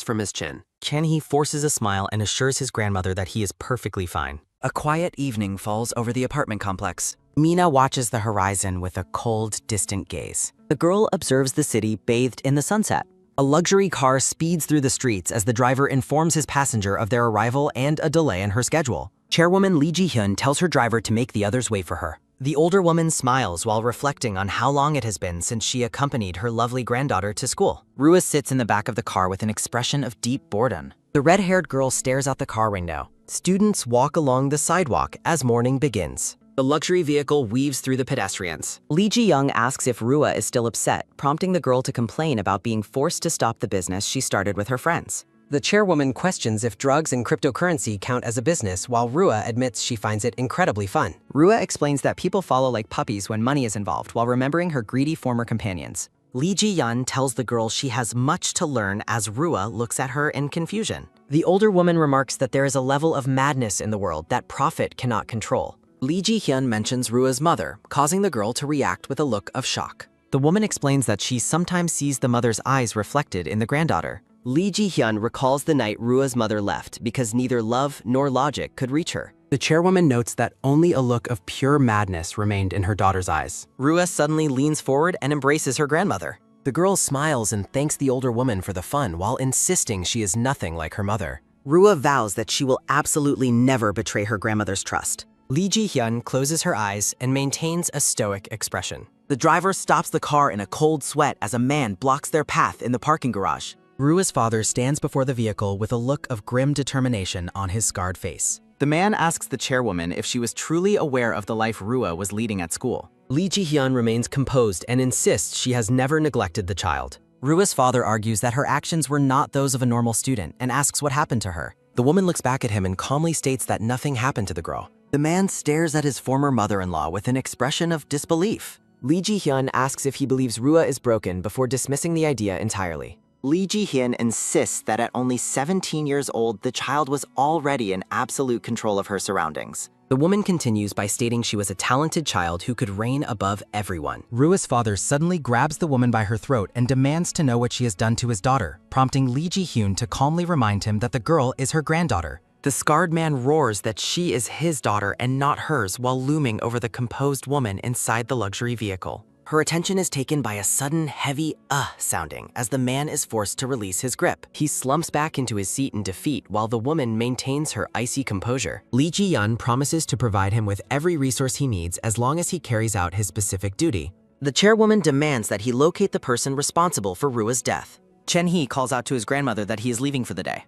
from his chin. Chan-hee forces a smile and assures his grandmother that he is perfectly fine. A quiet evening falls over the apartment complex. Mina watches the horizon with a cold, distant gaze. The girl observes the city bathed in the sunset. A luxury car speeds through the streets as the driver informs his passenger of their arrival and a delay in her schedule. Chairwoman Lee Ji-hyun tells her driver to make the others wait for her. The older woman smiles while reflecting on how long it has been since she accompanied her lovely granddaughter to school. Rua sits in the back of the car with an expression of deep boredom. The red-haired girl stares out the car window. Students walk along the sidewalk as morning begins. The luxury vehicle weaves through the pedestrians. Lee Ji-young asks if Rua is still upset, prompting the girl to complain about being forced to stop the business she started with her friends. The chairwoman questions if drugs and cryptocurrency count as a business, while Rua admits she finds it incredibly fun. Rua explains that people follow like puppies when money is involved, while remembering her greedy former companions. Lee Ji-hyun tells the girl she has much to learn as Rua looks at her in confusion. The older woman remarks that there is a level of madness in the world that profit cannot control. Lee Ji-hyun mentions Rua's mother, causing the girl to react with a look of shock. The woman explains that she sometimes sees the mother's eyes reflected in the granddaughter. Lee Ji-hyun recalls the night Rua's mother left because neither love nor logic could reach her. The chairwoman notes that only a look of pure madness remained in her daughter's eyes. Rua suddenly leans forward and embraces her grandmother. The girl smiles and thanks the older woman for the fun while insisting she is nothing like her mother. Rua vows that she will absolutely never betray her grandmother's trust. Lee Ji-hyun closes her eyes and maintains a stoic expression. The driver stops the car in a cold sweat as a man blocks their path in the parking garage. Rua's father stands before the vehicle with a look of grim determination on his scarred face. The man asks the chairwoman if she was truly aware of the life Rua was leading at school. Lee Ji-hyun remains composed and insists she has never neglected the child. Rua's father argues that her actions were not those of a normal student and asks what happened to her. The woman looks back at him and calmly states that nothing happened to the girl. The man stares at his former mother-in-law with an expression of disbelief. Lee Ji-hyun asks if he believes Rua is broken before dismissing the idea entirely. Lee Ji-hyun insists that at only 17 years old, the child was already in absolute control of her surroundings. The woman continues by stating she was a talented child who could reign above everyone. Rua's father suddenly grabs the woman by her throat and demands to know what she has done to his daughter, prompting Lee Ji-hyun to calmly remind him that the girl is her granddaughter. The scarred man roars that she is his daughter and not hers while looming over the composed woman inside the luxury vehicle. Her attention is taken by a sudden, heavy sounding as the man is forced to release his grip. He slumps back into his seat in defeat while the woman maintains her icy composure. Lee Ji-hyun promises to provide him with every resource he needs as long as he carries out his specific duty. The chairwoman demands that he locate the person responsible for Rua's death. Chen He calls out to his grandmother that he is leaving for the day.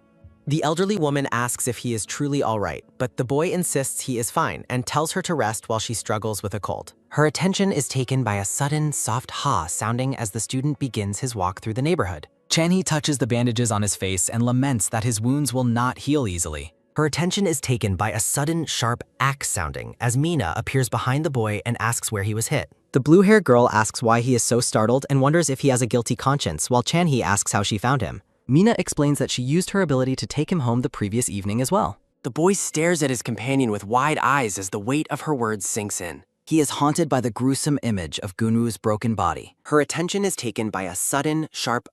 The elderly woman asks if he is truly all right, but the boy insists he is fine and tells her to rest while she struggles with a cold. Her attention is taken by a sudden, soft ha sounding as the student begins his walk through the neighborhood. Chan-hee touches the bandages on his face and laments that his wounds will not heal easily. Her attention is taken by a sudden, sharp axe sounding as Mina appears behind the boy and asks where he was hit. The blue-haired girl asks why he is so startled and wonders if he has a guilty conscience, while Chan-hee asks how she found him. Mina explains that she used her ability to take him home the previous evening as well. The boy stares at his companion with wide eyes as the weight of her words sinks in. He is haunted by the gruesome image of Gunwoo's broken body. Her attention is taken by a sudden, sharp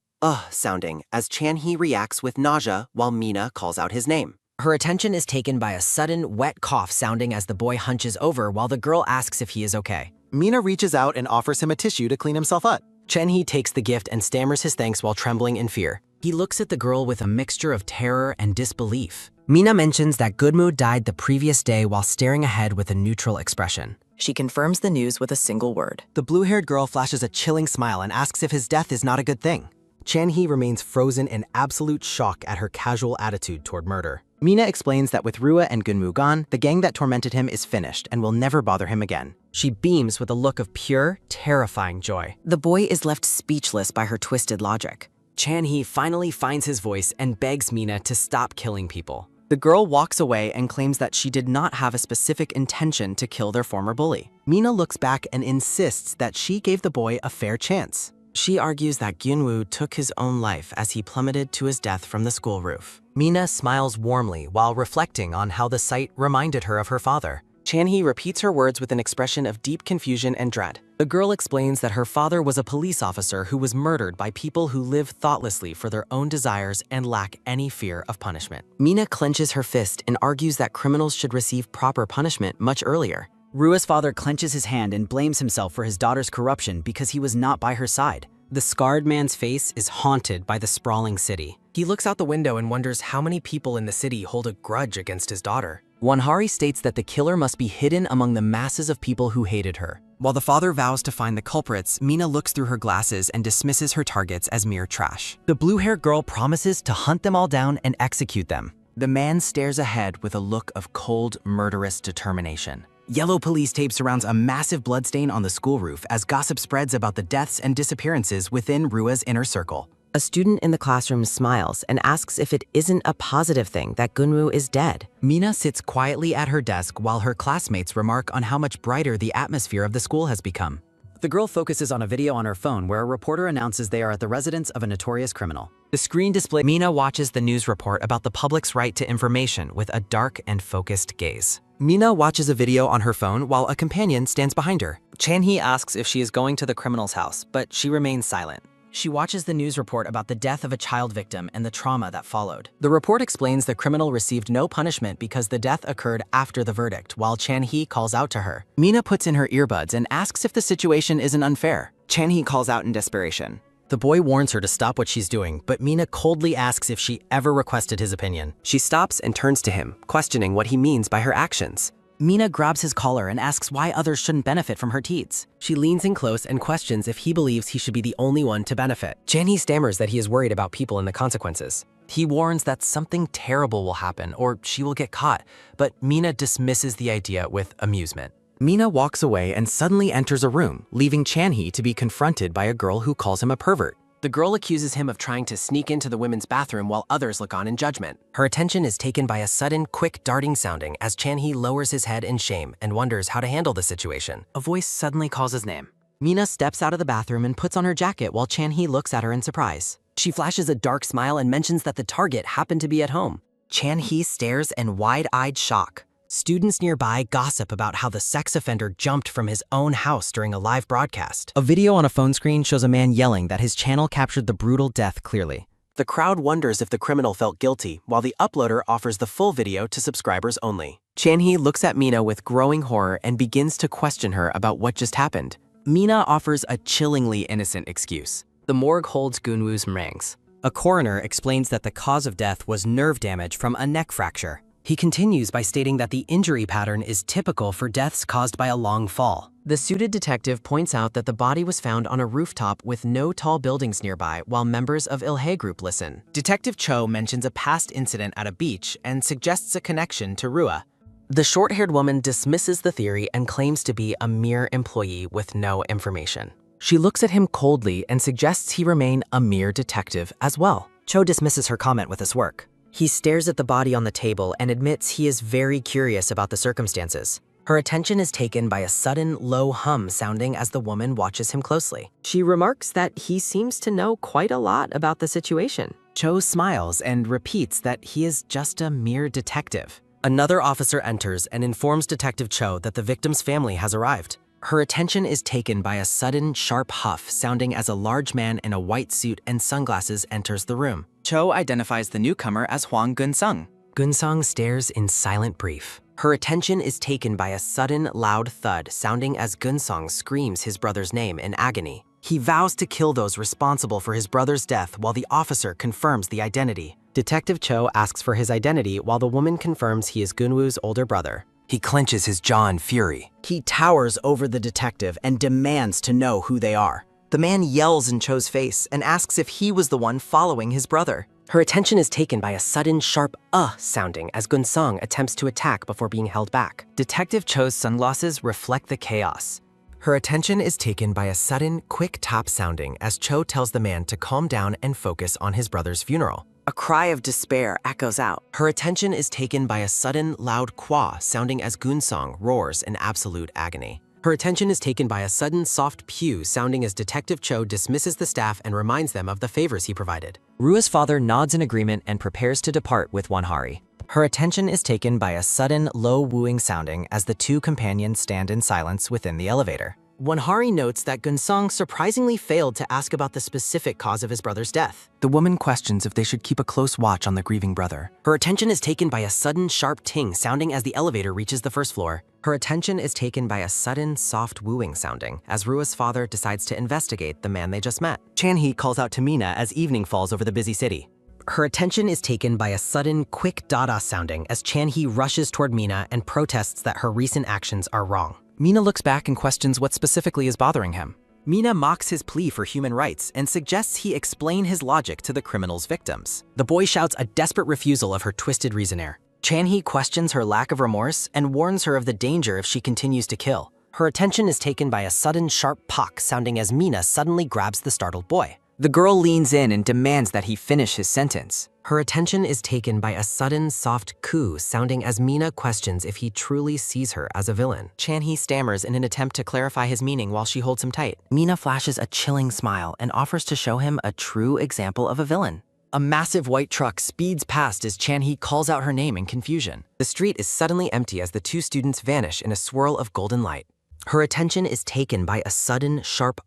sounding as Chan-hee reacts with nausea while Mina calls out his name. Her attention is taken by a sudden, wet cough sounding as the boy hunches over while the girl asks if he is okay. Mina reaches out and offers him a tissue to clean himself up. Chan-hee takes the gift and stammers his thanks while trembling in fear. He looks at the girl with a mixture of terror and disbelief. Mina mentions that Gunwoo died the previous day while staring ahead with a neutral expression. She confirms the news with a single word. The blue-haired girl flashes a chilling smile and asks if his death is not a good thing. Chan-hee remains frozen in absolute shock at her casual attitude toward murder. Mina explains that with Rua and Gunwoo gone, the gang that tormented him is finished and will never bother him again. She beams with a look of pure, terrifying joy. The boy is left speechless by her twisted logic. Chan-hee finally finds his voice and begs Mina to stop killing people. The girl walks away and claims that she did not have a specific intention to kill their former bully. Mina looks back and insists that she gave the boy a fair chance. She argues that Gunwoo took his own life as he plummeted to his death from the school roof. Mina smiles warmly while reflecting on how the sight reminded her of her father. Chan-hee repeats her words with an expression of deep confusion and dread. The girl explains that her father was a police officer who was murdered by people who live thoughtlessly for their own desires and lack any fear of punishment. Mina clenches her fist and argues that criminals should receive proper punishment much earlier. Rua's father clenches his hand and blames himself for his daughter's corruption because he was not by her side. The scarred man's face is haunted by the sprawling city. He looks out the window and wonders how many people in the city hold a grudge against his daughter. Wanhari states that the killer must be hidden among the masses of people who hated her. While the father vows to find the culprits, Mina looks through her glasses and dismisses her targets as mere trash. The blue-haired girl promises to hunt them all down and execute them. The man stares ahead with a look of cold, murderous determination. Yellow police tape surrounds a massive bloodstain on the school roof as gossip spreads about the deaths and disappearances within Rua's inner circle. A student in the classroom smiles and asks if it isn't a positive thing that Gunwoo is dead. Mina sits quietly at her desk while her classmates remark on how much brighter the atmosphere of the school has become. The girl focuses on a video on her phone where a reporter announces they are at the residence of a notorious criminal. The screen displays Mina watches the news report about the public's right to information with a dark and focused gaze. Mina watches a video on her phone while a companion stands behind her. Chan-hee asks if she is going to the criminal's house, but she remains silent. She watches the news report about the death of a child victim and the trauma that followed. The report explains the criminal received no punishment because the death occurred after the verdict, while Chan-hee calls out to her. Mina puts in her earbuds and asks if the situation isn't unfair. Chan-hee calls out in desperation. The boy warns her to stop what she's doing, but Mina coldly asks if she ever requested his opinion. She stops and turns to him, questioning what he means by her actions. Mina grabs his collar and asks why others shouldn't benefit from her deeds. She leans in close and questions if he believes he should be the only one to benefit. Chan-hee stammers that he is worried about people and the consequences. He warns that something terrible will happen or she will get caught, but Mina dismisses the idea with amusement. Mina walks away and suddenly enters a room, leaving Chan-hee to be confronted by a girl who calls him a pervert. The girl accuses him of trying to sneak into the women's bathroom while others look on in judgment. Her attention is taken by a sudden, quick darting sounding as Chan-hee lowers his head in shame and wonders how to handle the situation. A voice suddenly calls his name. Mina steps out of the bathroom and puts on her jacket while Chan-hee looks at her in surprise. She flashes a dark smile and mentions that the target happened to be at home. Chan-hee stares in wide-eyed shock. Students nearby gossip about how the sex offender jumped from his own house during a live broadcast. A video on a phone screen shows a man yelling that his channel captured the brutal death clearly. The crowd wonders if the criminal felt guilty, while the uploader offers the full video to subscribers only. Chan-hee looks at Mina with growing horror and begins to question her about what just happened. Mina offers a chillingly innocent excuse. The morgue holds Gunwoo's meringues. A coroner explains that the cause of death was nerve damage from a neck fracture. He continues by stating that the injury pattern is typical for deaths caused by a long fall. The suited detective points out that the body was found on a rooftop with no tall buildings nearby while members of Il-hae group listen. Detective Cho mentions a past incident at a beach and suggests a connection to Rua. The short-haired woman dismisses the theory and claims to be a mere employee with no information. She looks at him coldly and suggests he remain a mere detective as well. Cho dismisses her comment with a smirk. He stares at the body on the table and admits he is very curious about the circumstances. Her attention is taken by a sudden low hum sounding as the woman watches him closely. She remarks that he seems to know quite a lot about the situation. Cho smiles and repeats that he is just a mere detective. Another officer enters and informs Detective Cho that the victim's family has arrived. Her attention is taken by a sudden, sharp huff sounding as a large man in a white suit and sunglasses enters the room. Cho identifies the newcomer as Hwang Gun-sung. Gun-sung stares in silent grief. Her attention is taken by a sudden, loud thud sounding as Gun-sung screams his brother's name in agony. He vows to kill those responsible for his brother's death while the officer confirms the identity. Detective Cho asks for his identity while the woman confirms he is Gunwoo's older brother. He clenches his jaw in fury. He towers over the detective and demands to know who they are. The man yells in Cho's face and asks if he was the one following his brother. Her attention is taken by a sudden sharp sounding as Gun-sung attempts to attack before being held back. Detective Cho's sunglasses reflect the chaos. Her attention is taken by a sudden, quick tap sounding as Cho tells the man to calm down and focus on his brother's funeral. A cry of despair echoes out. Her attention is taken by a sudden, loud qua sounding as Gun-sung roars in absolute agony. Her attention is taken by a sudden, soft pew sounding as Detective Cho dismisses the staff and reminds them of the favors he provided. Rua's father nods in agreement and prepares to depart with Wonhari. Her attention is taken by a sudden, low wooing sounding as the two companions stand in silence within the elevator. Wonhari notes that Gun-sung surprisingly failed to ask about the specific cause of his brother's death. The woman questions if they should keep a close watch on the grieving brother. Her attention is taken by a sudden, sharp ting sounding as the elevator reaches the first floor. Her attention is taken by a sudden, soft wooing sounding as Rua's father decides to investigate the man they just met. Chan-hee calls out to Mina as evening falls over the busy city. Her attention is taken by a sudden, quick dada sounding as Chan-hee rushes toward Mina and protests that her recent actions are wrong. Mina looks back and questions what specifically is bothering him. Mina mocks his plea for human rights and suggests he explain his logic to the criminal's victims. The boy shouts a desperate refusal of her twisted reasoner. Chan-hee questions her lack of remorse and warns her of the danger if she continues to kill. Her attention is taken by a sudden sharp pock sounding as Mina suddenly grabs the startled boy. The girl leans in and demands that he finish his sentence. Her attention is taken by a sudden soft coo sounding as Mina questions if he truly sees her as a villain. Chan-hee stammers in an attempt to clarify his meaning while she holds him tight. Mina flashes a chilling smile and offers to show him a true example of a villain. A massive white truck speeds past as Chan-hee calls out her name in confusion. The street is suddenly empty as the two students vanish in a swirl of golden light. Her attention is taken by a sudden, sharp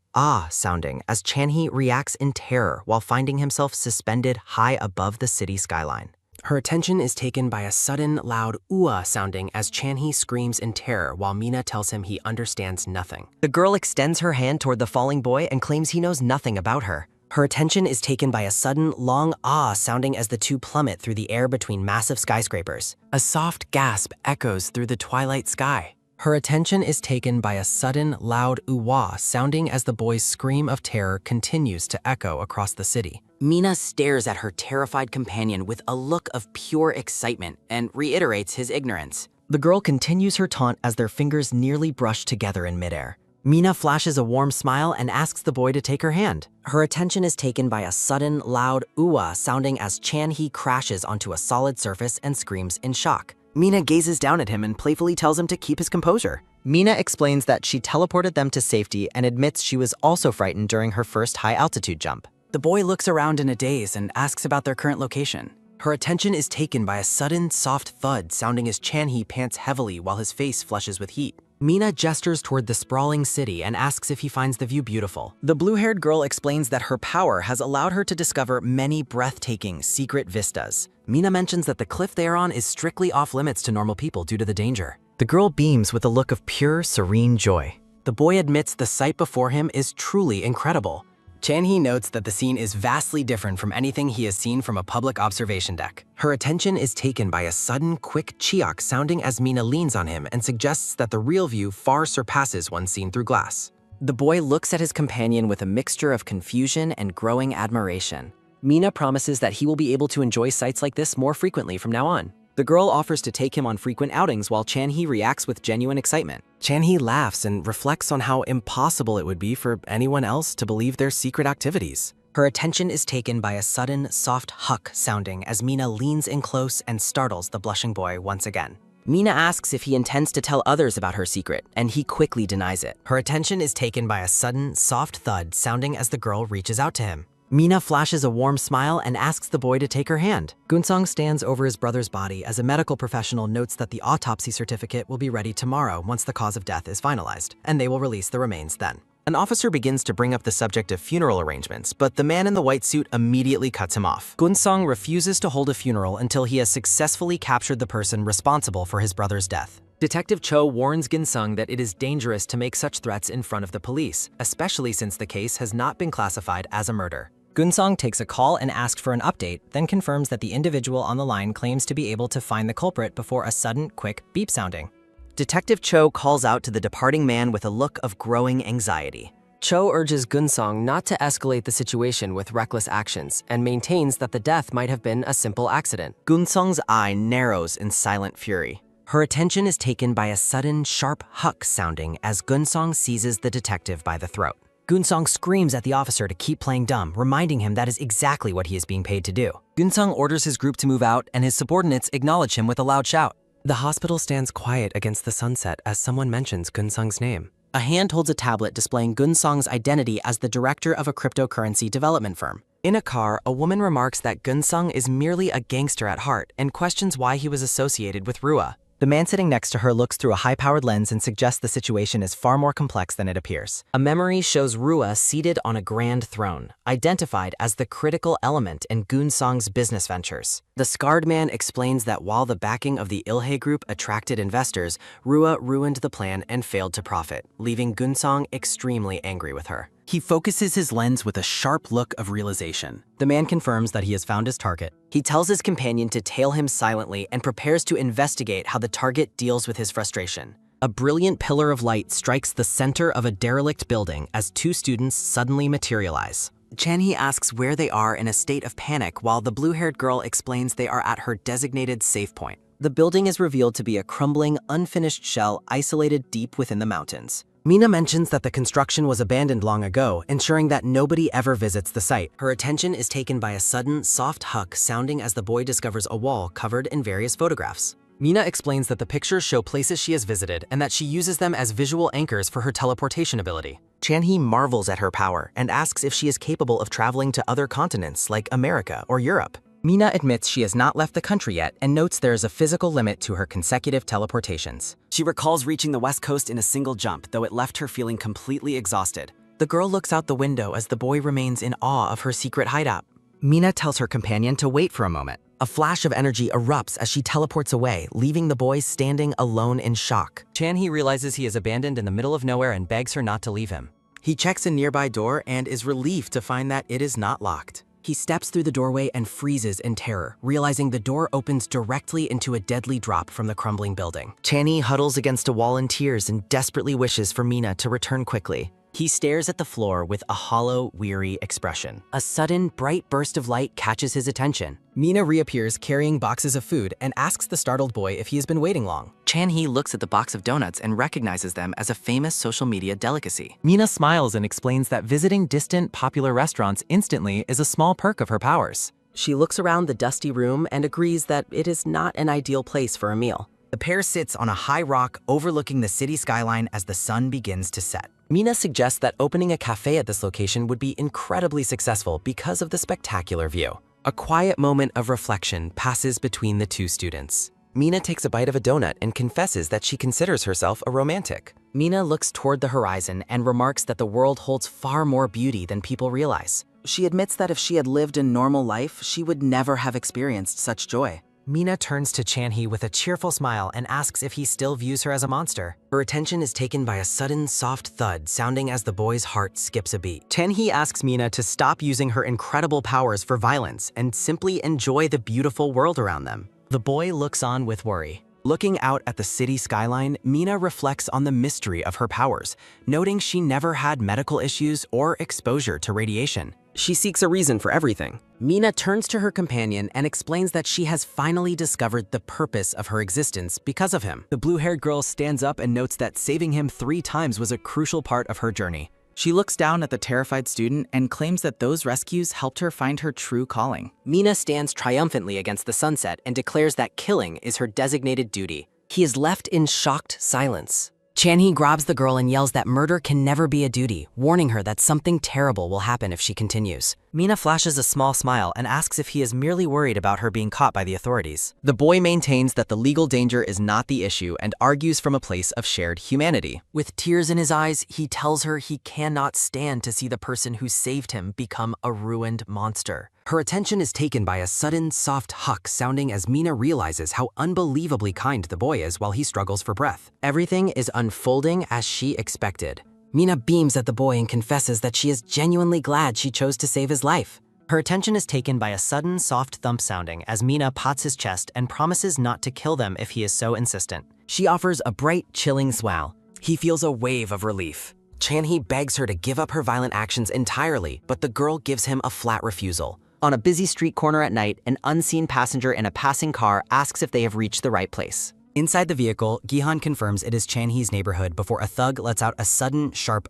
sounding as Chan-hee reacts in terror while finding himself suspended high above the city skyline. Her attention is taken by a sudden, loud sounding as Chan-hee screams in terror while Mina tells him he understands nothing. The girl extends her hand toward the falling boy and claims he knows nothing about her. Her attention is taken by a sudden, long sounding as the two plummet through the air between massive skyscrapers. A soft gasp echoes through the twilight sky. Her attention is taken by a sudden, loud ooh-wah sounding as the boy's scream of terror continues to echo across the city. Mina stares at her terrified companion with a look of pure excitement and reiterates his ignorance. The girl continues her taunt as their fingers nearly brush together in midair. Mina flashes a warm smile and asks the boy to take her hand. Her attention is taken by a sudden, loud ooh-ah sounding as Chan-hee crashes onto a solid surface and screams in shock. Mina gazes down at him and playfully tells him to keep his composure. Mina explains that she teleported them to safety and admits she was also frightened during her first high-altitude jump. The boy looks around in a daze and asks about their current location. Her attention is taken by a sudden, soft thud sounding as Chan-hee pants heavily while his face flushes with heat. Mina gestures toward the sprawling city and asks if he finds the view beautiful. The blue-haired girl explains that her power has allowed her to discover many breathtaking, secret vistas. Mina mentions that the cliff they are on is strictly off-limits to normal people due to the danger. The girl beams with a look of pure, serene joy. The boy admits the sight before him is truly incredible. Chan-hee notes that the scene is vastly different from anything he has seen from a public observation deck. Her attention is taken by a sudden, quick chiak sounding as Mina leans on him and suggests that the real view far surpasses one seen through glass. The boy looks at his companion with a mixture of confusion and growing admiration. Mina promises that he will be able to enjoy sights like this more frequently from now on. The girl offers to take him on frequent outings while Chan-hee reacts with genuine excitement. Chan-hee laughs and reflects on how impossible it would be for anyone else to believe their secret activities. Her attention is taken by a sudden, soft huck sounding as Mina leans in close and startles the blushing boy once again. Mina asks if he intends to tell others about her secret, and he quickly denies it. Her attention is taken by a sudden, soft thud sounding as the girl reaches out to him. Mina flashes a warm smile and asks the boy to take her hand. Gunsong stands over his brother's body as a medical professional notes that the autopsy certificate will be ready tomorrow once the cause of death is finalized, and they will release the remains then. An officer begins to bring up the subject of funeral arrangements, but the man in the white suit immediately cuts him off. Gunsong refuses to hold a funeral until he has successfully captured the person responsible for his brother's death. Detective Cho warns Ginsung that it is dangerous to make such threats in front of the police, especially since the case has not been classified as a murder. Gunsong takes a call and asks for an update, then confirms that the individual on the line claims to be able to find the culprit before a sudden, quick beep sounding. Detective Cho calls out to the departing man with a look of growing anxiety. Cho urges Gunsong not to escalate the situation with reckless actions and maintains that the death might have been a simple accident. Gunsong's eye narrows in silent fury. Her attention is taken by a sudden, sharp huck sounding as Gunsong seizes the detective by the throat. Gunsong screams at the officer to keep playing dumb, reminding him that is exactly what he is being paid to do. Gunsong orders his group to move out, and his subordinates acknowledge him with a loud shout. The hospital stands quiet against the sunset as someone mentions Gunsung's name. A hand holds a tablet displaying Gunsong's identity as the director of a cryptocurrency development firm. In a car, a woman remarks that Gunsung is merely a gangster at heart and questions why he was associated with Rua. The man sitting next to her looks through a high-powered lens and suggests the situation is far more complex than it appears. A memory shows Rua seated on a grand throne, identified as the critical element in Gunsong's business ventures. The scarred man explains that while the backing of the Ilhe Group attracted investors, Rua ruined the plan and failed to profit, leaving Gunsong extremely angry with her. He focuses his lens with a sharp look of realization. The man confirms that he has found his target. He tells his companion to tail him silently and prepares to investigate how the target deals with his frustration. A brilliant pillar of light strikes the center of a derelict building as two students suddenly materialize. Chan-hee asks where they are in a state of panic while the blue-haired girl explains they are at her designated safe point. The building is revealed to be a crumbling, unfinished shell isolated deep within the mountains. Mina mentions that the construction was abandoned long ago, ensuring that nobody ever visits the site. Her attention is taken by a sudden, soft huck sounding as the boy discovers a wall covered in various photographs. Mina explains that the pictures show places she has visited and that she uses them as visual anchors for her teleportation ability. Chan-hee marvels at her power and asks if she is capable of traveling to other continents like America or Europe. Mina admits she has not left the country yet and notes there is a physical limit to her consecutive teleportations. She recalls reaching the West Coast in a single jump, though it left her feeling completely exhausted. The girl looks out the window as the boy remains in awe of her secret hideout. Mina tells her companion to wait for a moment. A flash of energy erupts as she teleports away, leaving the boy standing alone in shock. Chan-hee realizes he is abandoned in the middle of nowhere and begs her not to leave him. He checks a nearby door and is relieved to find that it is not locked. He steps through the doorway and freezes in terror, realizing the door opens directly into a deadly drop from the crumbling building. Chan-hee huddles against a wall in tears and desperately wishes for Mina to return quickly. He stares at the floor with a hollow, weary expression. A sudden, bright burst of light catches his attention. Mina reappears carrying boxes of food and asks the startled boy if he has been waiting long. Chan-hee looks at the box of donuts and recognizes them as a famous social media delicacy. Mina smiles and explains that visiting distant, popular restaurants instantly is a small perk of her powers. She looks around the dusty room and agrees that it is not an ideal place for a meal. The pair sits on a high rock overlooking the city skyline as the sun begins to set. Mina suggests that opening a cafe at this location would be incredibly successful because of the spectacular view. A quiet moment of reflection passes between the two students. Mina takes a bite of a donut and confesses that she considers herself a romantic. Mina looks toward the horizon and remarks that the world holds far more beauty than people realize. She admits that if she had lived a normal life, she would never have experienced such joy. Mina turns to Chan-hee with a cheerful smile and asks if he still views her as a monster. Her attention is taken by a sudden soft thud sounding as the boy's heart skips a beat. Chan-hee asks Mina to stop using her incredible powers for violence and simply enjoy the beautiful world around them. The boy looks on with worry. Looking out at the city skyline, Mina reflects on the mystery of her powers, noting she never had medical issues or exposure to radiation. She seeks a reason for everything. Mina turns to her companion and explains that she has finally discovered the purpose of her existence because of him. The blue-haired girl stands up and notes that saving him 3 times was a crucial part of her journey. She looks down at the terrified student and claims that those rescues helped her find her true calling. Mina stands triumphantly against the sunset and declares that killing is her designated duty. He is left in shocked silence. Chan-hee grabs the girl and yells that murder can never be a duty, warning her that something terrible will happen if she continues. Mina flashes a small smile and asks if he is merely worried about her being caught by the authorities. The boy maintains that the legal danger is not the issue and argues from a place of shared humanity. With tears in his eyes, he tells her he cannot stand to see the person who saved him become a ruined monster. Her attention is taken by a sudden, soft huck sounding as Mina realizes how unbelievably kind the boy is while he struggles for breath. Everything is unfolding as she expected. Mina beams at the boy and confesses that she is genuinely glad she chose to save his life. Her attention is taken by a sudden, soft thump sounding as Mina pats his chest and promises not to kill them if he is so insistent. She offers a bright, chilling smile. He feels a wave of relief. Chan-hee begs her to give up her violent actions entirely, but the girl gives him a flat refusal. On a busy street corner at night, an unseen passenger in a passing car asks if they have reached the right place. Inside the vehicle, Gi-han confirms it is Chan-hee's neighborhood before a thug lets out a sudden, sharp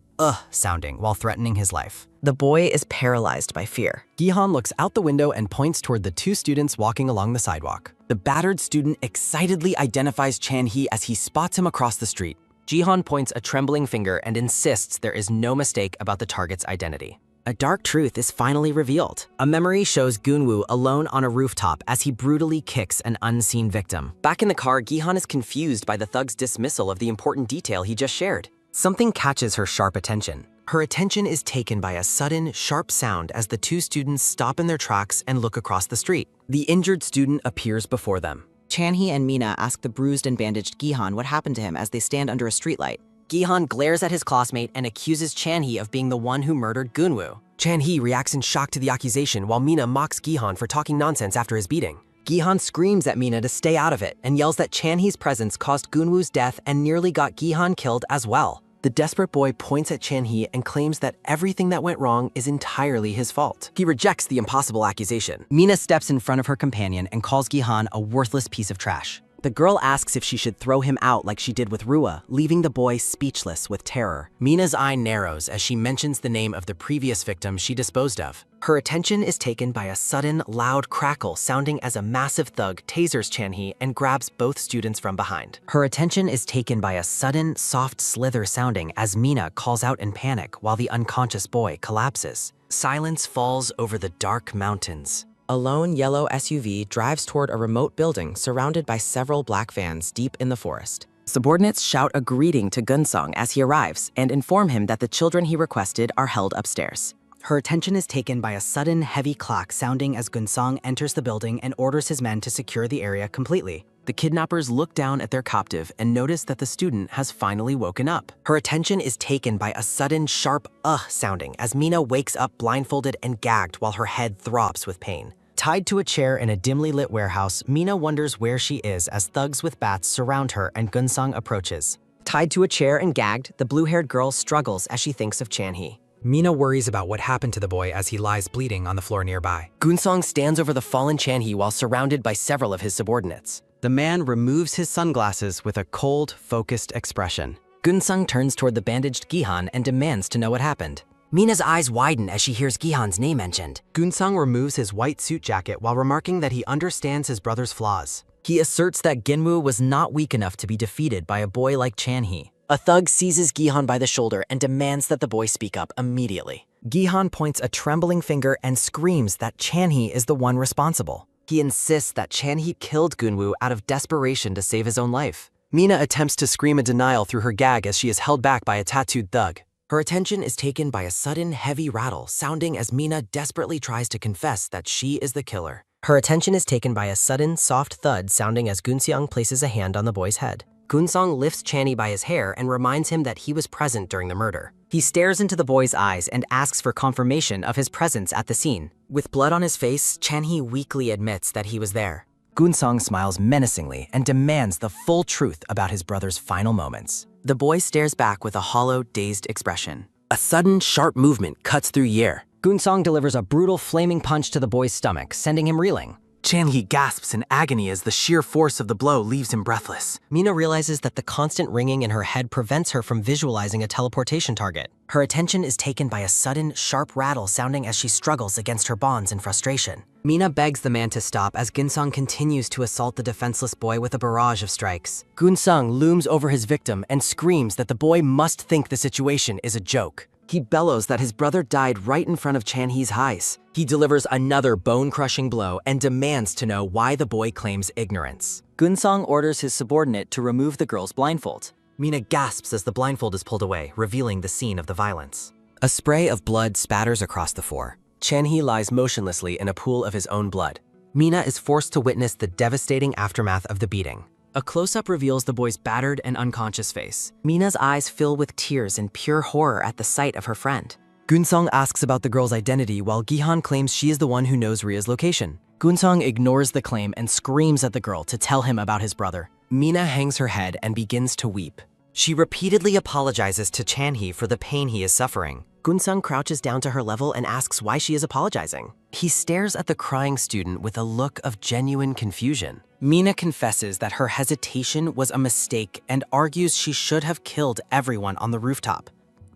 sounding while threatening his life. The boy is paralyzed by fear. Gi-han looks out the window and points toward the 2 students walking along the sidewalk. The battered student excitedly identifies Chan-hee as he spots him across the street. Gi-han points a trembling finger and insists there is no mistake about the target's identity. A dark truth is finally revealed. A memory shows Gunwoo alone on a rooftop as he brutally kicks an unseen victim. Back in the car, Gi-han is confused by the thug's dismissal of the important detail he just shared. Something catches her sharp attention. Her attention is taken by a sudden, sharp sound as the 2 students stop in their tracks and look across the street. The injured student appears before them. Chan-hee and Mina ask the bruised and bandaged Gi-han what happened to him as they stand under a streetlight. Gi-han glares at his classmate and accuses Chan-hee of being the one who murdered Gunwoo. Chan-hee reacts in shock to the accusation while Mina mocks Gi-han for talking nonsense after his beating. Gi-han screams at Mina to stay out of it and yells that Chan-hee's presence caused Gunwoo's death and nearly got Gi-han killed as well. The desperate boy points at Chan-hee and claims that everything that went wrong is entirely his fault. He rejects the impossible accusation. Mina steps in front of her companion and calls Gi-han a worthless piece of trash. The girl asks if she should throw him out like she did with Rua, leaving the boy speechless with terror. Mina's eye narrows as she mentions the name of the previous victim she disposed of. Her attention is taken by a sudden, loud crackle sounding as a massive thug tasers Chan-hee and grabs both students from behind. Her attention is taken by a sudden, soft slither sounding as Mina calls out in panic while the unconscious boy collapses. Silence falls over the dark mountains. A lone yellow SUV drives toward a remote building surrounded by several black vans deep in the forest. Subordinates shout a greeting to Gunsong as he arrives and inform him that the children he requested are held upstairs. Her attention is taken by a sudden, heavy clock sounding as Gunsong enters the building and orders his men to secure the area completely. The kidnappers look down at their captive and notice that the student has finally woken up. Her attention is taken by a sudden, sharp sounding as Mina wakes up blindfolded and gagged while her head throbs with pain. Tied to a chair in a dimly lit warehouse, Mina wonders where she is as thugs with bats surround her and Gunsong approaches. Tied to a chair and gagged, the blue-haired girl struggles as she thinks of Chan-hee. Mina worries about what happened to the boy as he lies bleeding on the floor nearby. Gunsong stands over the fallen Chan-hee while surrounded by several of his subordinates. The man removes his sunglasses with a cold, focused expression. Gunsong turns toward the bandaged Gihan and demands to know what happened. Mina's eyes widen as she hears Gihan's name mentioned. Gunsong removes his white suit jacket while remarking that he understands his brother's flaws. He asserts that Ginwoo was not weak enough to be defeated by a boy like Chan-hee. A thug seizes Gihan by the shoulder and demands that the boy speak up immediately. Gihan points a trembling finger and screams that Chan-hee is the one responsible. He insists that Chan-hee killed Ginwoo out of desperation to save his own life. Mina attempts to scream a denial through her gag as she is held back by a tattooed thug. Her attention is taken by a sudden, heavy rattle, sounding as Mina desperately tries to confess that she is the killer. Her attention is taken by a sudden, soft thud sounding as Gunseong places a hand on the boy's head. Gunsong lifts Chan-hee by his hair and reminds him that he was present during the murder. He stares into the boy's eyes and asks for confirmation of his presence at the scene. With blood on his face, Chan-hee weakly admits that he was there. Gunsong smiles menacingly and demands the full truth about his brother's final moments. The boy stares back with a hollow, dazed expression. A sudden, sharp movement cuts through air. Gunsong delivers a brutal flaming punch to the boy's stomach, sending him reeling. Chan-hee gasps in agony as the sheer force of the blow leaves him breathless. Mina realizes that the constant ringing in her head prevents her from visualizing a teleportation target. Her attention is taken by a sudden, sharp rattle sounding as she struggles against her bonds in frustration. Mina begs the man to stop as Gunsong continues to assault the defenseless boy with a barrage of strikes. Gunsong looms over his victim and screams that the boy must think the situation is a joke. He bellows that his brother died right in front of Chan-hee's eyes. He delivers another bone-crushing blow and demands to know why the boy claims ignorance. Gunsong orders his subordinate to remove the girl's blindfold. Mina gasps as the blindfold is pulled away, revealing the scene of the violence. A spray of blood spatters across the floor. Chan-hee lies motionlessly in a pool of his own blood. Mina is forced to witness the devastating aftermath of the beating. A close-up reveals the boy's battered and unconscious face. Mina's eyes fill with tears in pure horror at the sight of her friend. Gunsong asks about the girl's identity while Gihan claims she is the one who knows Rhea's location. Gunsong ignores the claim and screams at the girl to tell him about his brother. Mina hangs her head and begins to weep. She repeatedly apologizes to Chan-hee for the pain he is suffering. Gunsong crouches down to her level and asks why she is apologizing. He stares at the crying student with a look of genuine confusion. Mina confesses that her hesitation was a mistake and argues she should have killed everyone on the rooftop.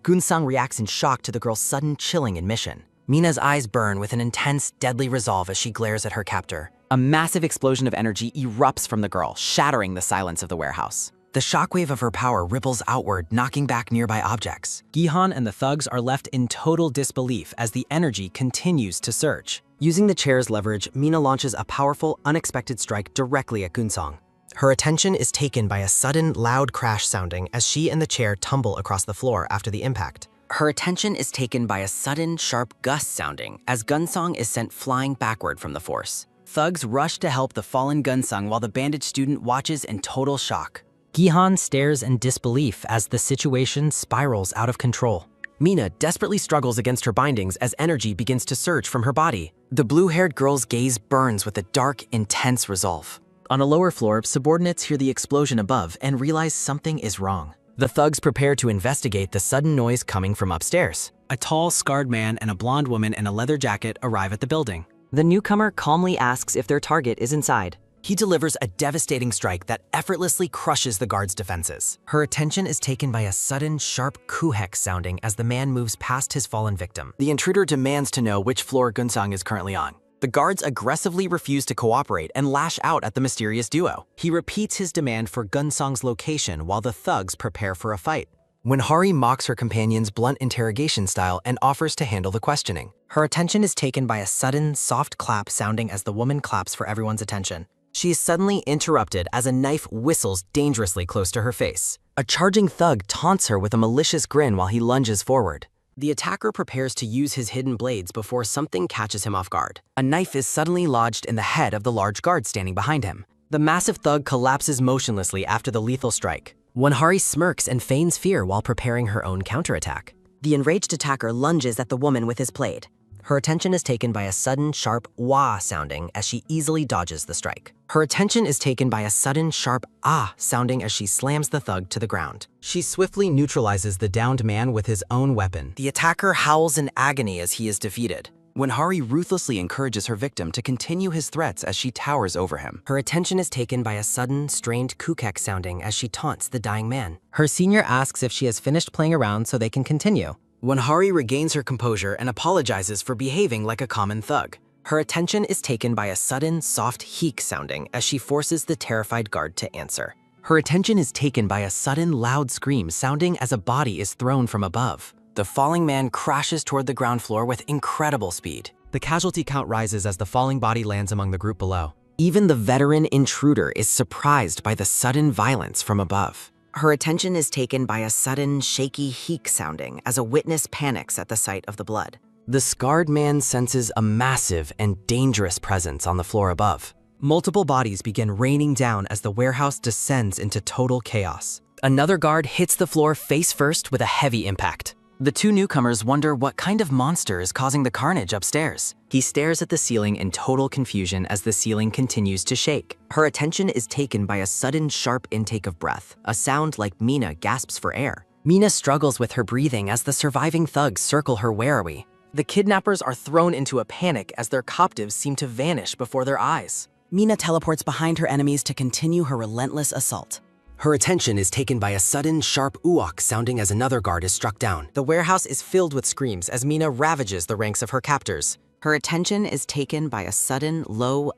Gunsong reacts in shock to the girl's sudden, chilling admission. Mina's eyes burn with an intense, deadly resolve as she glares at her captor. A massive explosion of energy erupts from the girl, shattering the silence of the warehouse. The shockwave of her power ripples outward, knocking back nearby objects. Gihan and the thugs are left in total disbelief as the energy continues to surge. Using the chair's leverage, Mina launches a powerful, unexpected strike directly at Gunsong. Her attention is taken by a sudden, loud crash sounding as she and the chair tumble across the floor after the impact. Her attention is taken by a sudden, sharp gust sounding as Gunsong is sent flying backward from the force. Thugs rush to help the fallen Gunsong while the bandaged student watches in total shock. Gihan stares in disbelief as the situation spirals out of control. Mina desperately struggles against her bindings as energy begins to surge from her body. The blue-haired girl's gaze burns with a dark, intense resolve. On a lower floor, subordinates hear the explosion above and realize something is wrong. The thugs prepare to investigate the sudden noise coming from upstairs. A tall, scarred man and a blonde woman in a leather jacket arrive at the building. The newcomer calmly asks if their target is inside. He delivers a devastating strike that effortlessly crushes the guard's defenses. Her attention is taken by a sudden, sharp kuhek sounding as the man moves past his fallen victim. The intruder demands to know which floor Gunsong is currently on. The guards aggressively refuse to cooperate and lash out at the mysterious duo. He repeats his demand for Gunsong's location while the thugs prepare for a fight. When Hari mocks her companion's blunt interrogation style and offers to handle the questioning. Her attention is taken by a sudden, soft clap sounding as the woman claps for everyone's attention. She is suddenly interrupted as a knife whistles dangerously close to her face. A charging thug taunts her with a malicious grin while he lunges forward. The attacker prepares to use his hidden blades before something catches him off guard. A knife is suddenly lodged in the head of the large guard standing behind him. The massive thug collapses motionlessly after the lethal strike. Wanhari smirks and feigns fear while preparing her own counterattack. The enraged attacker lunges at the woman with his blade. Her attention is taken by a sudden, sharp wah sounding as she easily dodges the strike. Her attention is taken by a sudden, sharp ah sounding as she slams the thug to the ground. She swiftly neutralizes the downed man with his own weapon. The attacker howls in agony as he is defeated. When Hari ruthlessly encourages her victim to continue his threats as she towers over him. Her attention is taken by a sudden, strained kukek sounding as she taunts the dying man. Her senior asks if she has finished playing around so they can continue. When Hari regains her composure and apologizes for behaving like a common thug. Her attention is taken by a sudden, soft heek sounding as she forces the terrified guard to answer. Her attention is taken by a sudden, loud scream sounding as a body is thrown from above. The falling man crashes toward the ground floor with incredible speed. The casualty count rises as the falling body lands among the group below. Even the veteran intruder is surprised by the sudden violence from above. Her attention is taken by a sudden, shaky heek sounding as a witness panics at the sight of the blood. The scarred man senses a massive and dangerous presence on the floor above. Multiple bodies begin raining down as the warehouse descends into total chaos. Another guard hits the floor face first with a heavy impact. The two newcomers wonder what kind of monster is causing the carnage upstairs. He stares at the ceiling in total confusion as the ceiling continues to shake. Her attention is taken by a sudden sharp intake of breath, a sound like Mina gasps for air. Mina struggles with her breathing as the surviving thugs circle her warily. The kidnappers are thrown into a panic as their captives seem to vanish before their eyes. Mina teleports behind her enemies to continue her relentless assault. Her attention is taken by a sudden, sharp uok sounding as another guard is struck down. The warehouse is filled with screams as Mina ravages the ranks of her captors. Her attention is taken by a sudden, low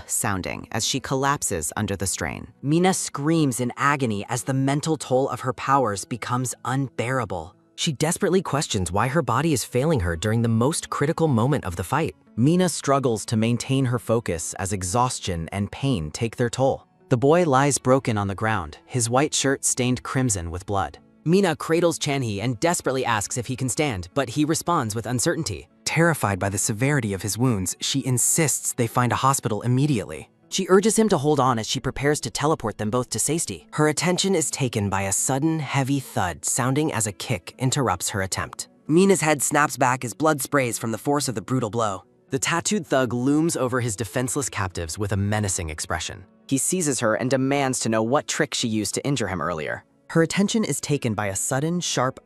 sounding as she collapses under the strain. Mina screams in agony as the mental toll of her powers becomes unbearable. She desperately questions why her body is failing her during the most critical moment of the fight. Mina struggles to maintain her focus as exhaustion and pain take their toll. The boy lies broken on the ground, his white shirt stained crimson with blood. Mina cradles Chanhee and desperately asks if he can stand, but he responds with uncertainty. Terrified by the severity of his wounds, she insists they find a hospital immediately. She urges him to hold on as she prepares to teleport them both to safety. Her attention is taken by a sudden, heavy thud sounding as a kick interrupts her attempt. Mina's head snaps back as blood sprays from the force of the brutal blow. The tattooed thug looms over his defenseless captives with a menacing expression. He seizes her and demands to know what trick she used to injure him earlier. Her attention is taken by a sudden, sharp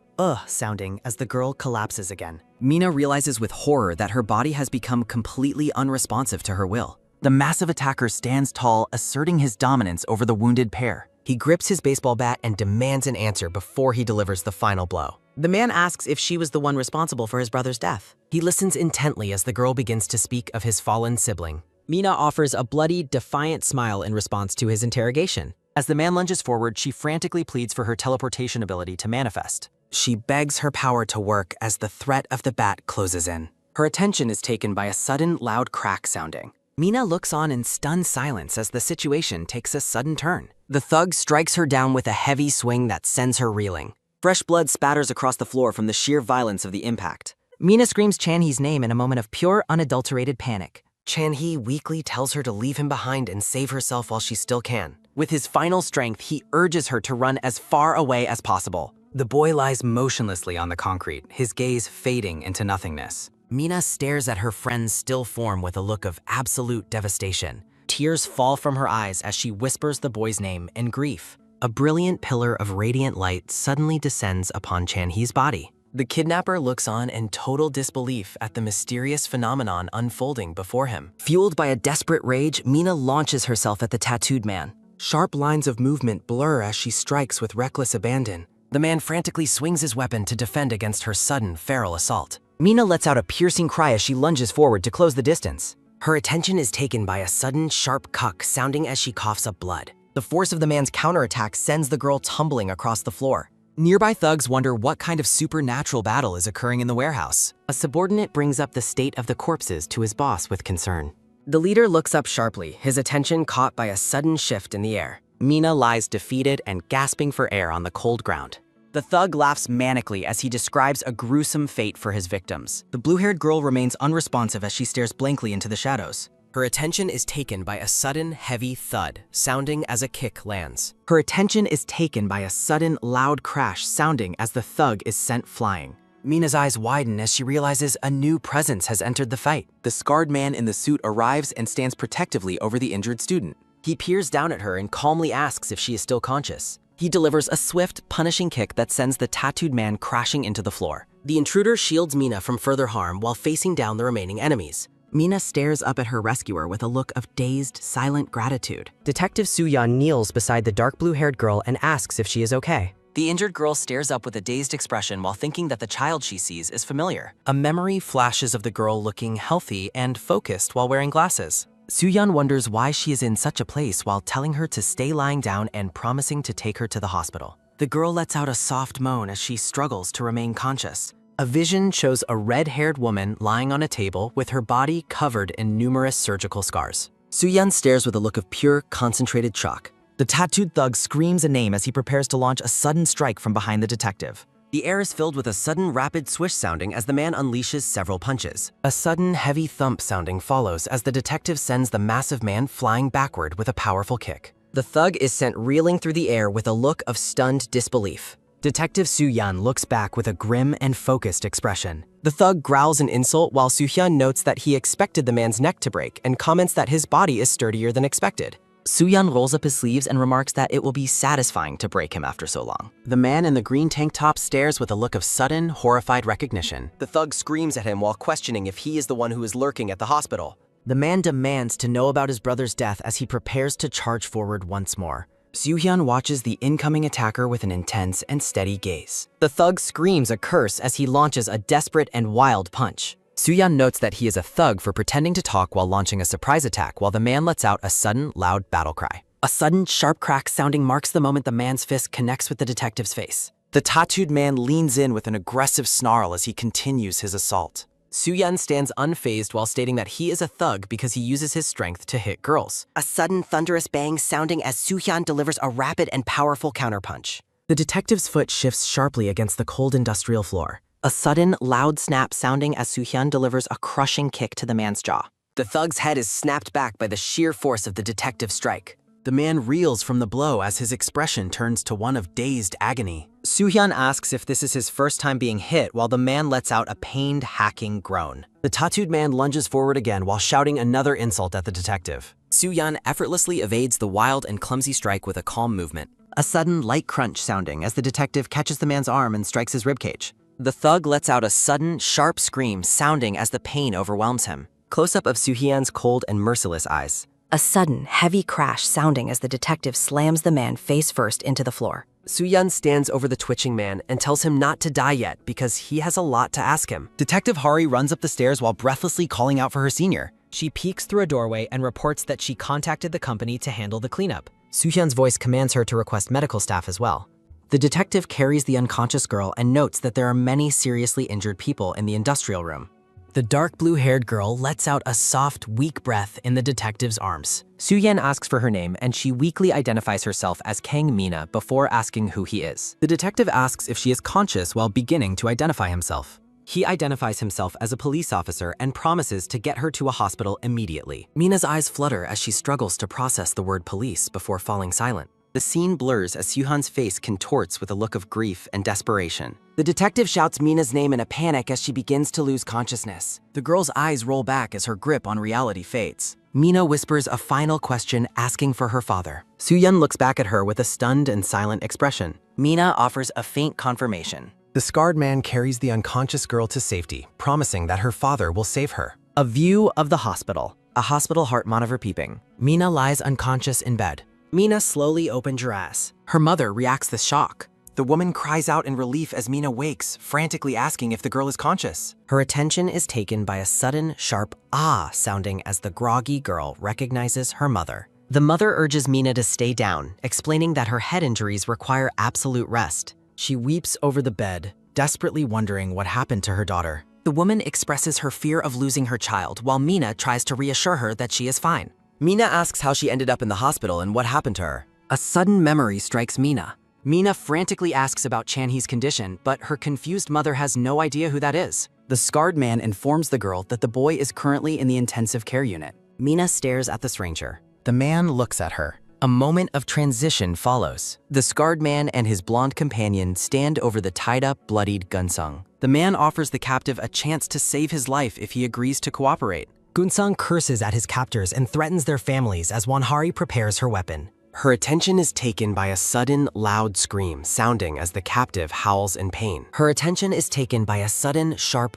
sounding as the girl collapses again. Mina realizes with horror that her body has become completely unresponsive to her will. The massive attacker stands tall, asserting his dominance over the wounded pair. He grips his baseball bat and demands an answer before he delivers the final blow. The man asks if she was the one responsible for his brother's death. He listens intently as the girl begins to speak of his fallen sibling. Mina offers a bloody, defiant smile in response to his interrogation. As the man lunges forward, she frantically pleads for her teleportation ability to manifest. She begs her power to work as the threat of the bat closes in. Her attention is taken by a sudden, loud crack sounding. Mina looks on in stunned silence as the situation takes a sudden turn. The thug strikes her down with a heavy swing that sends her reeling. Fresh blood spatters across the floor from the sheer violence of the impact. Mina screams Chanhee's name in a moment of pure, unadulterated panic. Chanhee weakly tells her to leave him behind and save herself while she still can. With his final strength, he urges her to run as far away as possible. The boy lies motionlessly on the concrete, his gaze fading into nothingness. Mina stares at her friend's still form with a look of absolute devastation. Tears fall from her eyes as she whispers the boy's name in grief. A brilliant pillar of radiant light suddenly descends upon Chanhee's body. The kidnapper looks on in total disbelief at the mysterious phenomenon unfolding before him. Fueled by a desperate rage, Mina launches herself at the tattooed man. Sharp lines of movement blur as she strikes with reckless abandon. The man frantically swings his weapon to defend against her sudden, feral assault. Mina lets out a piercing cry as she lunges forward to close the distance. Her attention is taken by a sudden, sharp cuck sounding as she coughs up blood. The force of the man's counterattack sends the girl tumbling across the floor. Nearby thugs wonder what kind of supernatural battle is occurring in the warehouse. A subordinate brings up the state of the corpses to his boss with concern. The leader looks up sharply, his attention caught by a sudden shift in the air. Mina lies defeated and gasping for air on the cold ground. The thug laughs manically as he describes a gruesome fate for his victims. The blue-haired girl remains unresponsive as she stares blankly into the shadows. Her attention is taken by a sudden, heavy thud, sounding as a kick lands. Her attention is taken by a sudden, loud crash sounding as the thug is sent flying. Mina's eyes widen as she realizes a new presence has entered the fight. The scarred man in the suit arrives and stands protectively over the injured student. He peers down at her and calmly asks if she is still conscious. He delivers a swift, punishing kick that sends the tattooed man crashing into the floor. The intruder shields Mina from further harm while facing down the remaining enemies. Mina stares up at her rescuer with a look of dazed, silent gratitude. Detective Soo-yeon kneels beside the dark blue-haired girl and asks if she is okay. The injured girl stares up with a dazed expression while thinking that the child she sees is familiar. A memory flashes of the girl looking healthy and focused while wearing glasses. Soo-yeon wonders why she is in such a place while telling her to stay lying down and promising to take her to the hospital. The girl lets out a soft moan as she struggles to remain conscious. A vision shows a red-haired woman lying on a table with her body covered in numerous surgical scars. Soo-yeon stares with a look of pure, concentrated shock. The tattooed thug screams a name as he prepares to launch a sudden strike from behind the detective. The air is filled with a sudden rapid swish sounding as the man unleashes several punches. A sudden heavy thump sounding follows as the detective sends the massive man flying backward with a powerful kick. The thug is sent reeling through the air with a look of stunned disbelief. Detective Soo-yeon looks back with a grim and focused expression. The thug growls an insult while Soo-hyun notes that he expected the man's neck to break and comments that his body is sturdier than expected. Soo-yeon rolls up his sleeves and remarks that it will be satisfying to break him after so long. The man in the green tank top stares with a look of sudden, horrified recognition. The thug screams at him while questioning if he is the one who is lurking at the hospital. The man demands to know about his brother's death as he prepares to charge forward once more. Soo-hyun watches the incoming attacker with an intense and steady gaze. The thug screams a curse as he launches a desperate and wild punch. Soo-yeon notes that he is a thug for pretending to talk while launching a surprise attack while the man lets out a sudden, loud battle cry. A sudden, sharp crack sounding marks the moment the man's fist connects with the detective's face. The tattooed man leans in with an aggressive snarl as he continues his assault. Soo-yeon stands unfazed while stating that he is a thug because he uses his strength to hit girls. A sudden thunderous bang sounding as Soo-hyun delivers a rapid and powerful counterpunch. The detective's foot shifts sharply against the cold industrial floor. A sudden, loud snap sounding as Soo-hyun delivers a crushing kick to the man's jaw. The thug's head is snapped back by the sheer force of the detective's strike. The man reels from the blow as his expression turns to one of dazed agony. Soo-hyun asks if this is his first time being hit while the man lets out a pained, hacking groan. The tattooed man lunges forward again while shouting another insult at the detective. Soo-hyun effortlessly evades the wild and clumsy strike with a calm movement. A sudden, light crunch sounding as the detective catches the man's arm and strikes his ribcage. The thug lets out a sudden, sharp scream sounding as the pain overwhelms him. Close-up of Soo-hyun's cold and merciless eyes. A sudden, heavy crash sounding as the detective slams the man face first into the floor. Soo-hyun stands over the twitching man and tells him not to die yet because he has a lot to ask him. Detective Hari runs up the stairs while breathlessly calling out for her senior. She peeks through a doorway and reports that she contacted the company to handle the cleanup. Soo-hyun's voice commands her to request medical staff as well. The detective carries the unconscious girl and notes that there are many seriously injured people in the industrial room. The dark blue-haired girl lets out a soft, weak breath in the detective's arms. Soo-yeon asks for her name and she weakly identifies herself as Kang Mina before asking who he is. The detective asks if she is conscious while beginning to identify himself. He identifies himself as a police officer and promises to get her to a hospital immediately. Mina's eyes flutter as she struggles to process the word police before falling silent. The scene blurs as Soo-hyun's face contorts with a look of grief and desperation. The detective shouts Mina's name in a panic as she begins to lose consciousness. The girl's eyes roll back as her grip on reality fades. Mina whispers a final question asking for her father. Soo-yeon looks back at her with a stunned and silent expression. Mina offers a faint confirmation. The scarred man carries the unconscious girl to safety, promising that her father will save her. A view of the hospital. A hospital heart monitor peeping. Mina lies unconscious in bed. Mina slowly opens her ass. Her mother reacts with shock. The woman cries out in relief as Mina wakes, frantically asking if the girl is conscious. Her attention is taken by a sudden, sharp ah sounding as the groggy girl recognizes her mother. The mother urges Mina to stay down, explaining that her head injuries require absolute rest. She weeps over the bed, desperately wondering what happened to her daughter. The woman expresses her fear of losing her child while Mina tries to reassure her that she is fine. Mina asks how she ended up in the hospital and what happened to her. A sudden memory strikes Mina. Mina frantically asks about Chan-hee's condition, but her confused mother has no idea who that is. The scarred man informs the girl that the boy is currently in the intensive care unit. Mina stares at the stranger. The man looks at her. A moment of transition follows. The scarred man and his blonde companion stand over the tied-up, bloodied Gunsung. The man offers the captive a chance to save his life if he agrees to cooperate. Gunsung curses at his captors and threatens their families as Wanhari prepares her weapon. Her attention is taken by a sudden, loud scream sounding as the captive howls in pain. Her attention is taken by a sudden, sharp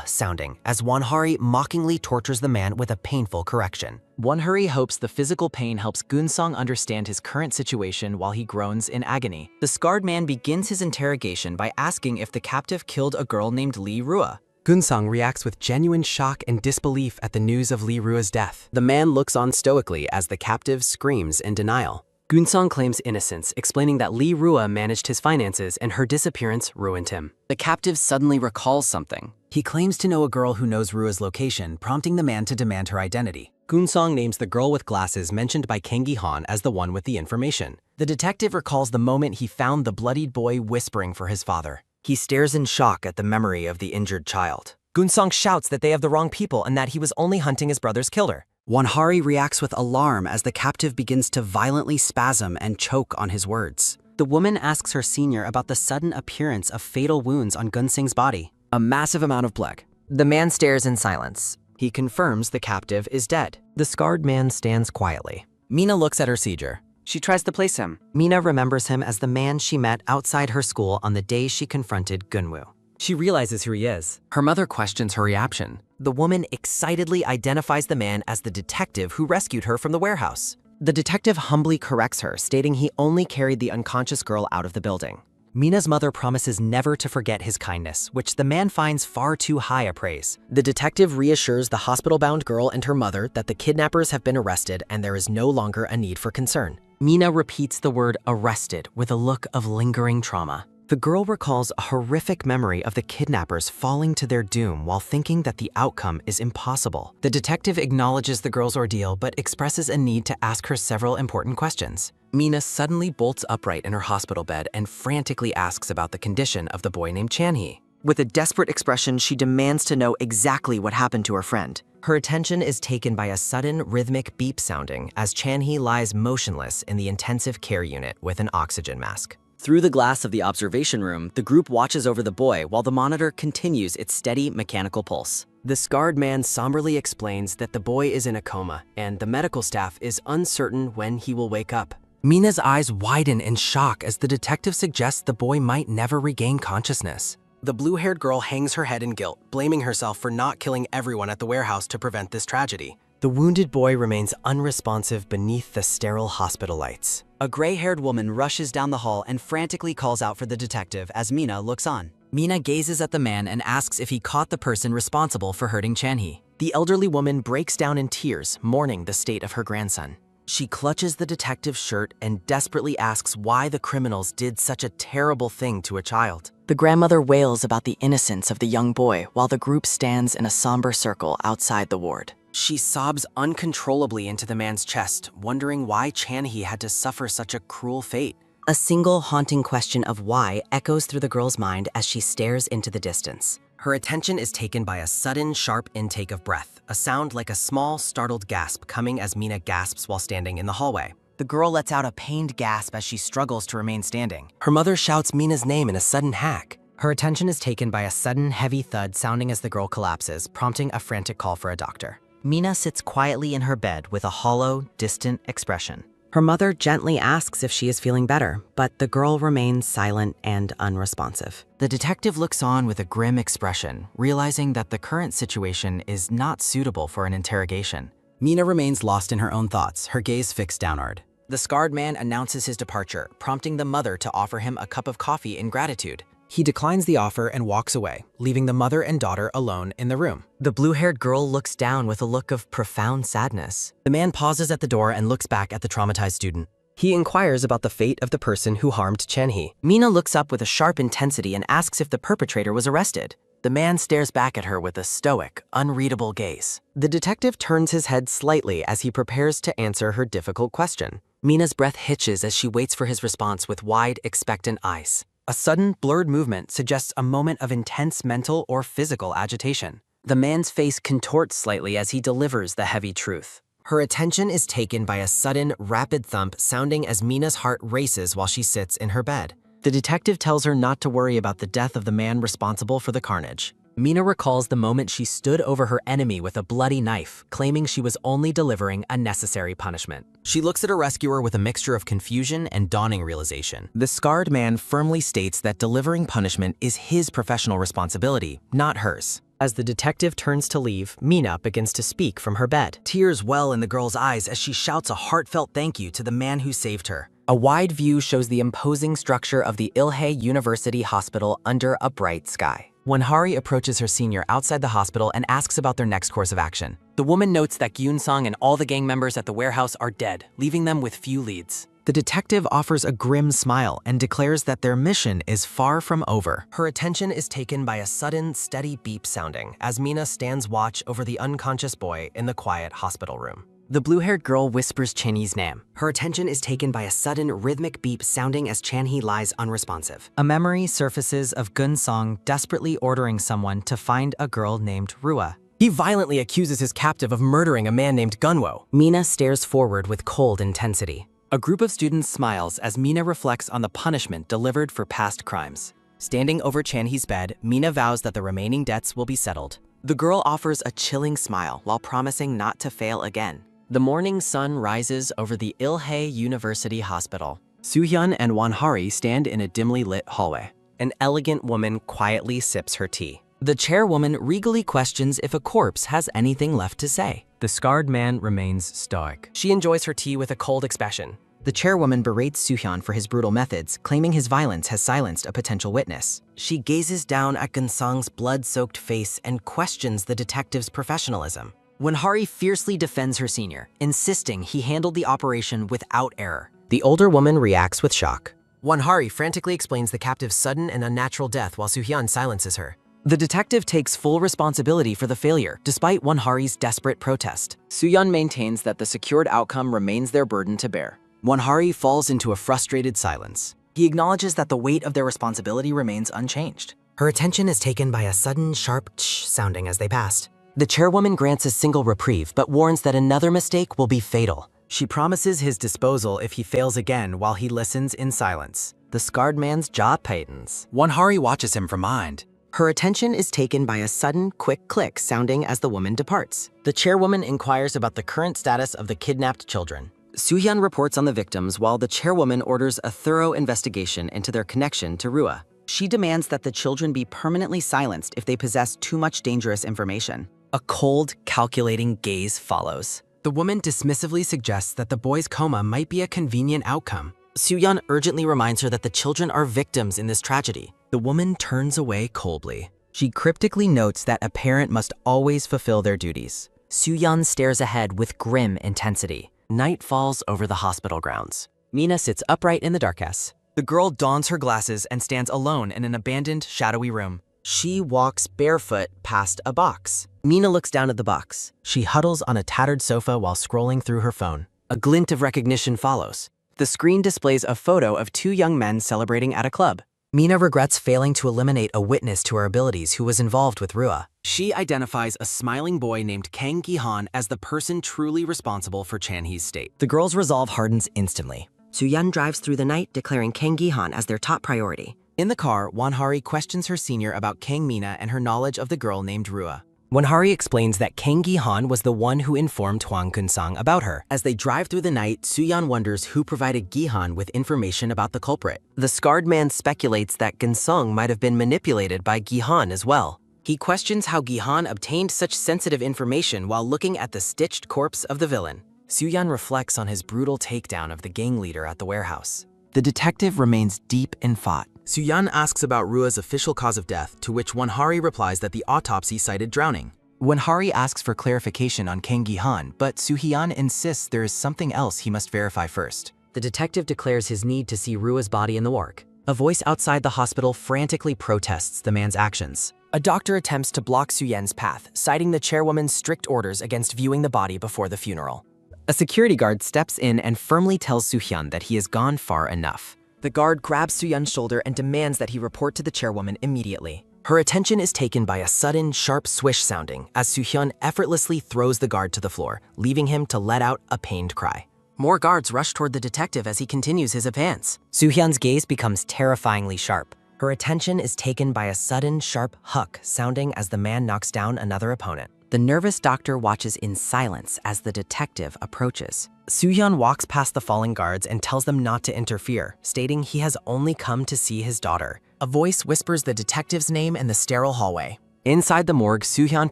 sounding as Wanhari mockingly tortures the man with a painful correction. Wanhari hopes the physical pain helps Gunsung understand his current situation while he groans in agony. The scarred man begins his interrogation by asking if the captive killed a girl named Lee Rua. Gunsung reacts with genuine shock and disbelief at the news of Lee Rua's death. The man looks on stoically as the captive screams in denial. Gunsung claims innocence, explaining that Lee Rua managed his finances and her disappearance ruined him. The captive suddenly recalls something. He claims to know a girl who knows Rua's location, prompting the man to demand her identity. Gunsung names the girl with glasses mentioned by Kengi Han as the one with the information. The detective recalls the moment he found the bloodied boy whispering for his father. He stares in shock at the memory of the injured child. Gunsung shouts that they have the wrong people and that he was only hunting his brother's killer. Wanhari reacts with alarm as the captive begins to violently spasm and choke on his words. The woman asks her senior about the sudden appearance of fatal wounds on Gunsung's body. A massive amount of blood. The man stares in silence. He confirms the captive is dead. The scarred man stands quietly. Mina looks at her seizure. She tries to place him. Mina remembers him as the man she met outside her school on the day she confronted Gunwoo. She realizes who he is. Her mother questions her reaction. The woman excitedly identifies the man as the detective who rescued her from the warehouse. The detective humbly corrects her, stating he only carried the unconscious girl out of the building. Mina's mother promises never to forget his kindness, which the man finds far too high a praise. The detective reassures the hospital-bound girl and her mother that the kidnappers have been arrested and there is no longer a need for concern. Mina repeats the word arrested with a look of lingering trauma. The girl recalls a horrific memory of the kidnappers falling to their doom while thinking that the outcome is impossible. The detective acknowledges the girl's ordeal but expresses a need to ask her several important questions. Mina suddenly bolts upright in her hospital bed and frantically asks about the condition of the boy named Chanhee. With a desperate expression, she demands to know exactly what happened to her friend. Her attention is taken by a sudden rhythmic beep sounding as Chanhee lies motionless in the intensive care unit with an oxygen mask. Through the glass of the observation room, the group watches over the boy while the monitor continues its steady mechanical pulse. The scarred man somberly explains that the boy is in a coma and the medical staff is uncertain when he will wake up. Mina's eyes widen in shock as the detective suggests the boy might never regain consciousness. The blue-haired girl hangs her head in guilt, blaming herself for not killing everyone at the warehouse to prevent this tragedy. The wounded boy remains unresponsive beneath the sterile hospital lights. A gray-haired woman rushes down the hall and frantically calls out for the detective as Mina looks on. Mina gazes at the man and asks if he caught the person responsible for hurting Chanhee. The elderly woman breaks down in tears, mourning the state of her grandson. She clutches the detective's shirt and desperately asks why the criminals did such a terrible thing to a child. The grandmother wails about the innocence of the young boy while the group stands in a somber circle outside the ward. She sobs uncontrollably into the man's chest, wondering why Chanhee had to suffer such a cruel fate. A single haunting question of why echoes through the girl's mind as she stares into the distance. Her attention is taken by a sudden, sharp intake of breath, a sound like a small, startled gasp coming as Mina gasps while standing in the hallway. The girl lets out a pained gasp as she struggles to remain standing. Her mother shouts Mina's name in a sudden hack. Her attention is taken by a sudden, heavy thud sounding as the girl collapses, prompting a frantic call for a doctor. Mina sits quietly in her bed with a hollow, distant expression. Her mother gently asks if she is feeling better, but the girl remains silent and unresponsive. The detective looks on with a grim expression, realizing that the current situation is not suitable for an interrogation. Mina remains lost in her own thoughts, her gaze fixed downward. The scarred man announces his departure, prompting the mother to offer him a cup of coffee in gratitude. He declines the offer and walks away, leaving the mother and daughter alone in the room. The blue-haired girl looks down with a look of profound sadness. The man pauses at the door and looks back at the traumatized student. He inquires about the fate of the person who harmed Chanhee. Mina looks up with a sharp intensity and asks if the perpetrator was arrested. The man stares back at her with a stoic, unreadable gaze. The detective turns his head slightly as he prepares to answer her difficult question. Mina's breath hitches as she waits for his response with wide, expectant eyes. A sudden, blurred movement suggests a moment of intense mental or physical agitation. The man's face contorts slightly as he delivers the heavy truth. Her attention is taken by a sudden, rapid thump sounding as Mina's heart races while she sits in her bed. The detective tells her not to worry about the death of the man responsible for the carnage. Mina recalls the moment she stood over her enemy with a bloody knife, claiming she was only delivering a necessary punishment. She looks at her rescuer with a mixture of confusion and dawning realization. The scarred man firmly states that delivering punishment is his professional responsibility, not hers. As the detective turns to leave, Mina begins to speak from her bed. Tears well in the girl's eyes as she shouts a heartfelt thank you to the man who saved her. A wide view shows the imposing structure of the Ilhe University Hospital under a bright sky. When Hari approaches her senior outside the hospital and asks about their next course of action, the woman notes that Gyun-sung and all the gang members at the warehouse are dead, leaving them with few leads. The detective offers a grim smile and declares that their mission is far from over. Her attention is taken by a sudden, steady beep sounding as Mina stands watch over the unconscious boy in the quiet hospital room. The blue-haired girl whispers Chan-hee's name. Her attention is taken by a sudden rhythmic beep sounding as Chan-hee lies unresponsive. A memory surfaces of Gun-song desperately ordering someone to find a girl named Rua. He violently accuses his captive of murdering a man named Gunwo. Mina stares forward with cold intensity. A group of students smiles as Mina reflects on the punishment delivered for past crimes. Standing over Chan-hee's bed, Mina vows that the remaining debts will be settled. The girl offers a chilling smile while promising not to fail again. The morning sun rises over the Ilhe University Hospital. Soo-hyun and Won-hari stand in a dimly lit hallway. An elegant woman quietly sips her tea. The chairwoman regally questions if a corpse has anything left to say. The scarred man remains stoic. She enjoys her tea with a cold expression. The chairwoman berates Soo-hyun for his brutal methods, claiming his violence has silenced a potential witness. She gazes down at Gun-sung's blood-soaked face and questions the detective's professionalism. When Hari fiercely defends her senior, insisting he handled the operation without error, the older woman reacts with shock. Hari frantically explains the captive's sudden and unnatural death while Soo-hyun silences her. The detective takes full responsibility for the failure, despite Hari's desperate protest. Soo-hyun maintains that the secured outcome remains their burden to bear. Hari falls into a frustrated silence. He acknowledges that the weight of their responsibility remains unchanged. Her attention is taken by a sudden, sharp tsh sounding as they passed. The chairwoman grants a single reprieve, but warns that another mistake will be fatal. She promises his disposal if he fails again while he listens in silence. The scarred man's jaw tightens. Hari watches him from behind. Her attention is taken by a sudden, quick click sounding as the woman departs. The chairwoman inquires about the current status of the kidnapped children. Soo-hyun reports on the victims while the chairwoman orders a thorough investigation into their connection to Rua. She demands that the children be permanently silenced if they possess too much dangerous information. A cold, calculating gaze follows. The woman dismissively suggests that the boy's coma might be a convenient outcome. Soo-hyun urgently reminds her that the children are victims in this tragedy. The woman turns away coldly. She cryptically notes that a parent must always fulfill their duties. Soo-hyun stares ahead with grim intensity. Night falls over the hospital grounds. Mina sits upright in the darkness. The girl dons her glasses and stands alone in an abandoned, shadowy room. She walks barefoot past a box. Mina looks down at the box. She huddles on a tattered sofa while scrolling through her phone. A glint of recognition follows. The screen displays a photo of two young men celebrating at a club. Mina regrets failing to eliminate a witness to her abilities who was involved with Rua. She identifies a smiling boy named Kang Gi-han as the person truly responsible for Chan-hee's state. The girl's resolve hardens instantly. Soo-hyun drives through the night, declaring Kang Gi-han as their top priority. In the car, Won-hari questions her senior about Kang Mina and her knowledge of the girl named Rua. Won-hari explains that Kang Gi-han was the one who informed Hwang Kun-sang about her. As they drive through the night, Soo-hyun wonders who provided Gi-han with information about the culprit. The scarred man speculates that Gun-sung might have been manipulated by Gi-han as well. He questions how Gi-han obtained such sensitive information while looking at the stitched corpse of the villain. Soo-hyun reflects on his brutal takedown of the gang leader at the warehouse. The detective remains deep in thought. Soo-hyun asks about Rua's official cause of death, to which Won-hari replies that the autopsy cited drowning. Won-hari asks for clarification on Kang Gi-han, but Soo-hyun insists there is something else he must verify first. The detective declares his need to see Rua's body in the morgue. A voice outside the hospital frantically protests the man's actions. A doctor attempts to block Soo-hyun's path, citing the chairwoman's strict orders against viewing the body before the funeral. A security guard steps in and firmly tells Soo-hyun that he has gone far enough. The guard grabs Soo-hyun's shoulder and demands that he report to the chairwoman immediately. Her attention is taken by a sudden, sharp swish sounding as Soo-hyun effortlessly throws the guard to the floor, leaving him to let out a pained cry. More guards rush toward the detective as he continues his advance. Soo-hyun's gaze becomes terrifyingly sharp. Her attention is taken by a sudden, sharp huck sounding as the man knocks down another opponent. The nervous doctor watches in silence as the detective approaches. Soo-hyun walks past the falling guards and tells them not to interfere, stating he has only come to see his daughter. A voice whispers the detective's name in the sterile hallway. Inside the morgue, Soo-hyun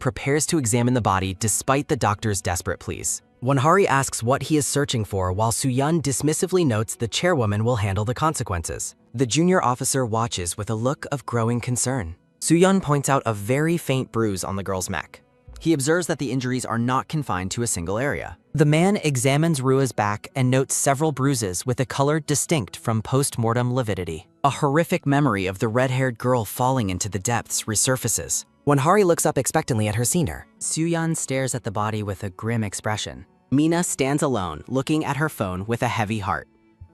prepares to examine the body despite the doctor's desperate pleas. Wonhari asks what he is searching for while Soo-hyun dismissively notes the chairwoman will handle the consequences. The junior officer watches with a look of growing concern. Soo-hyun points out a very faint bruise on the girl's neck. He observes that the injuries are not confined to a single area. The man examines Rua's back and notes several bruises with a color distinct from post-mortem lividity. A horrific memory of the red-haired girl falling into the depths resurfaces. Wonhari looks up expectantly at her senior. Soo-hyun stares at the body with a grim expression. Mina stands alone, looking at her phone with a heavy heart.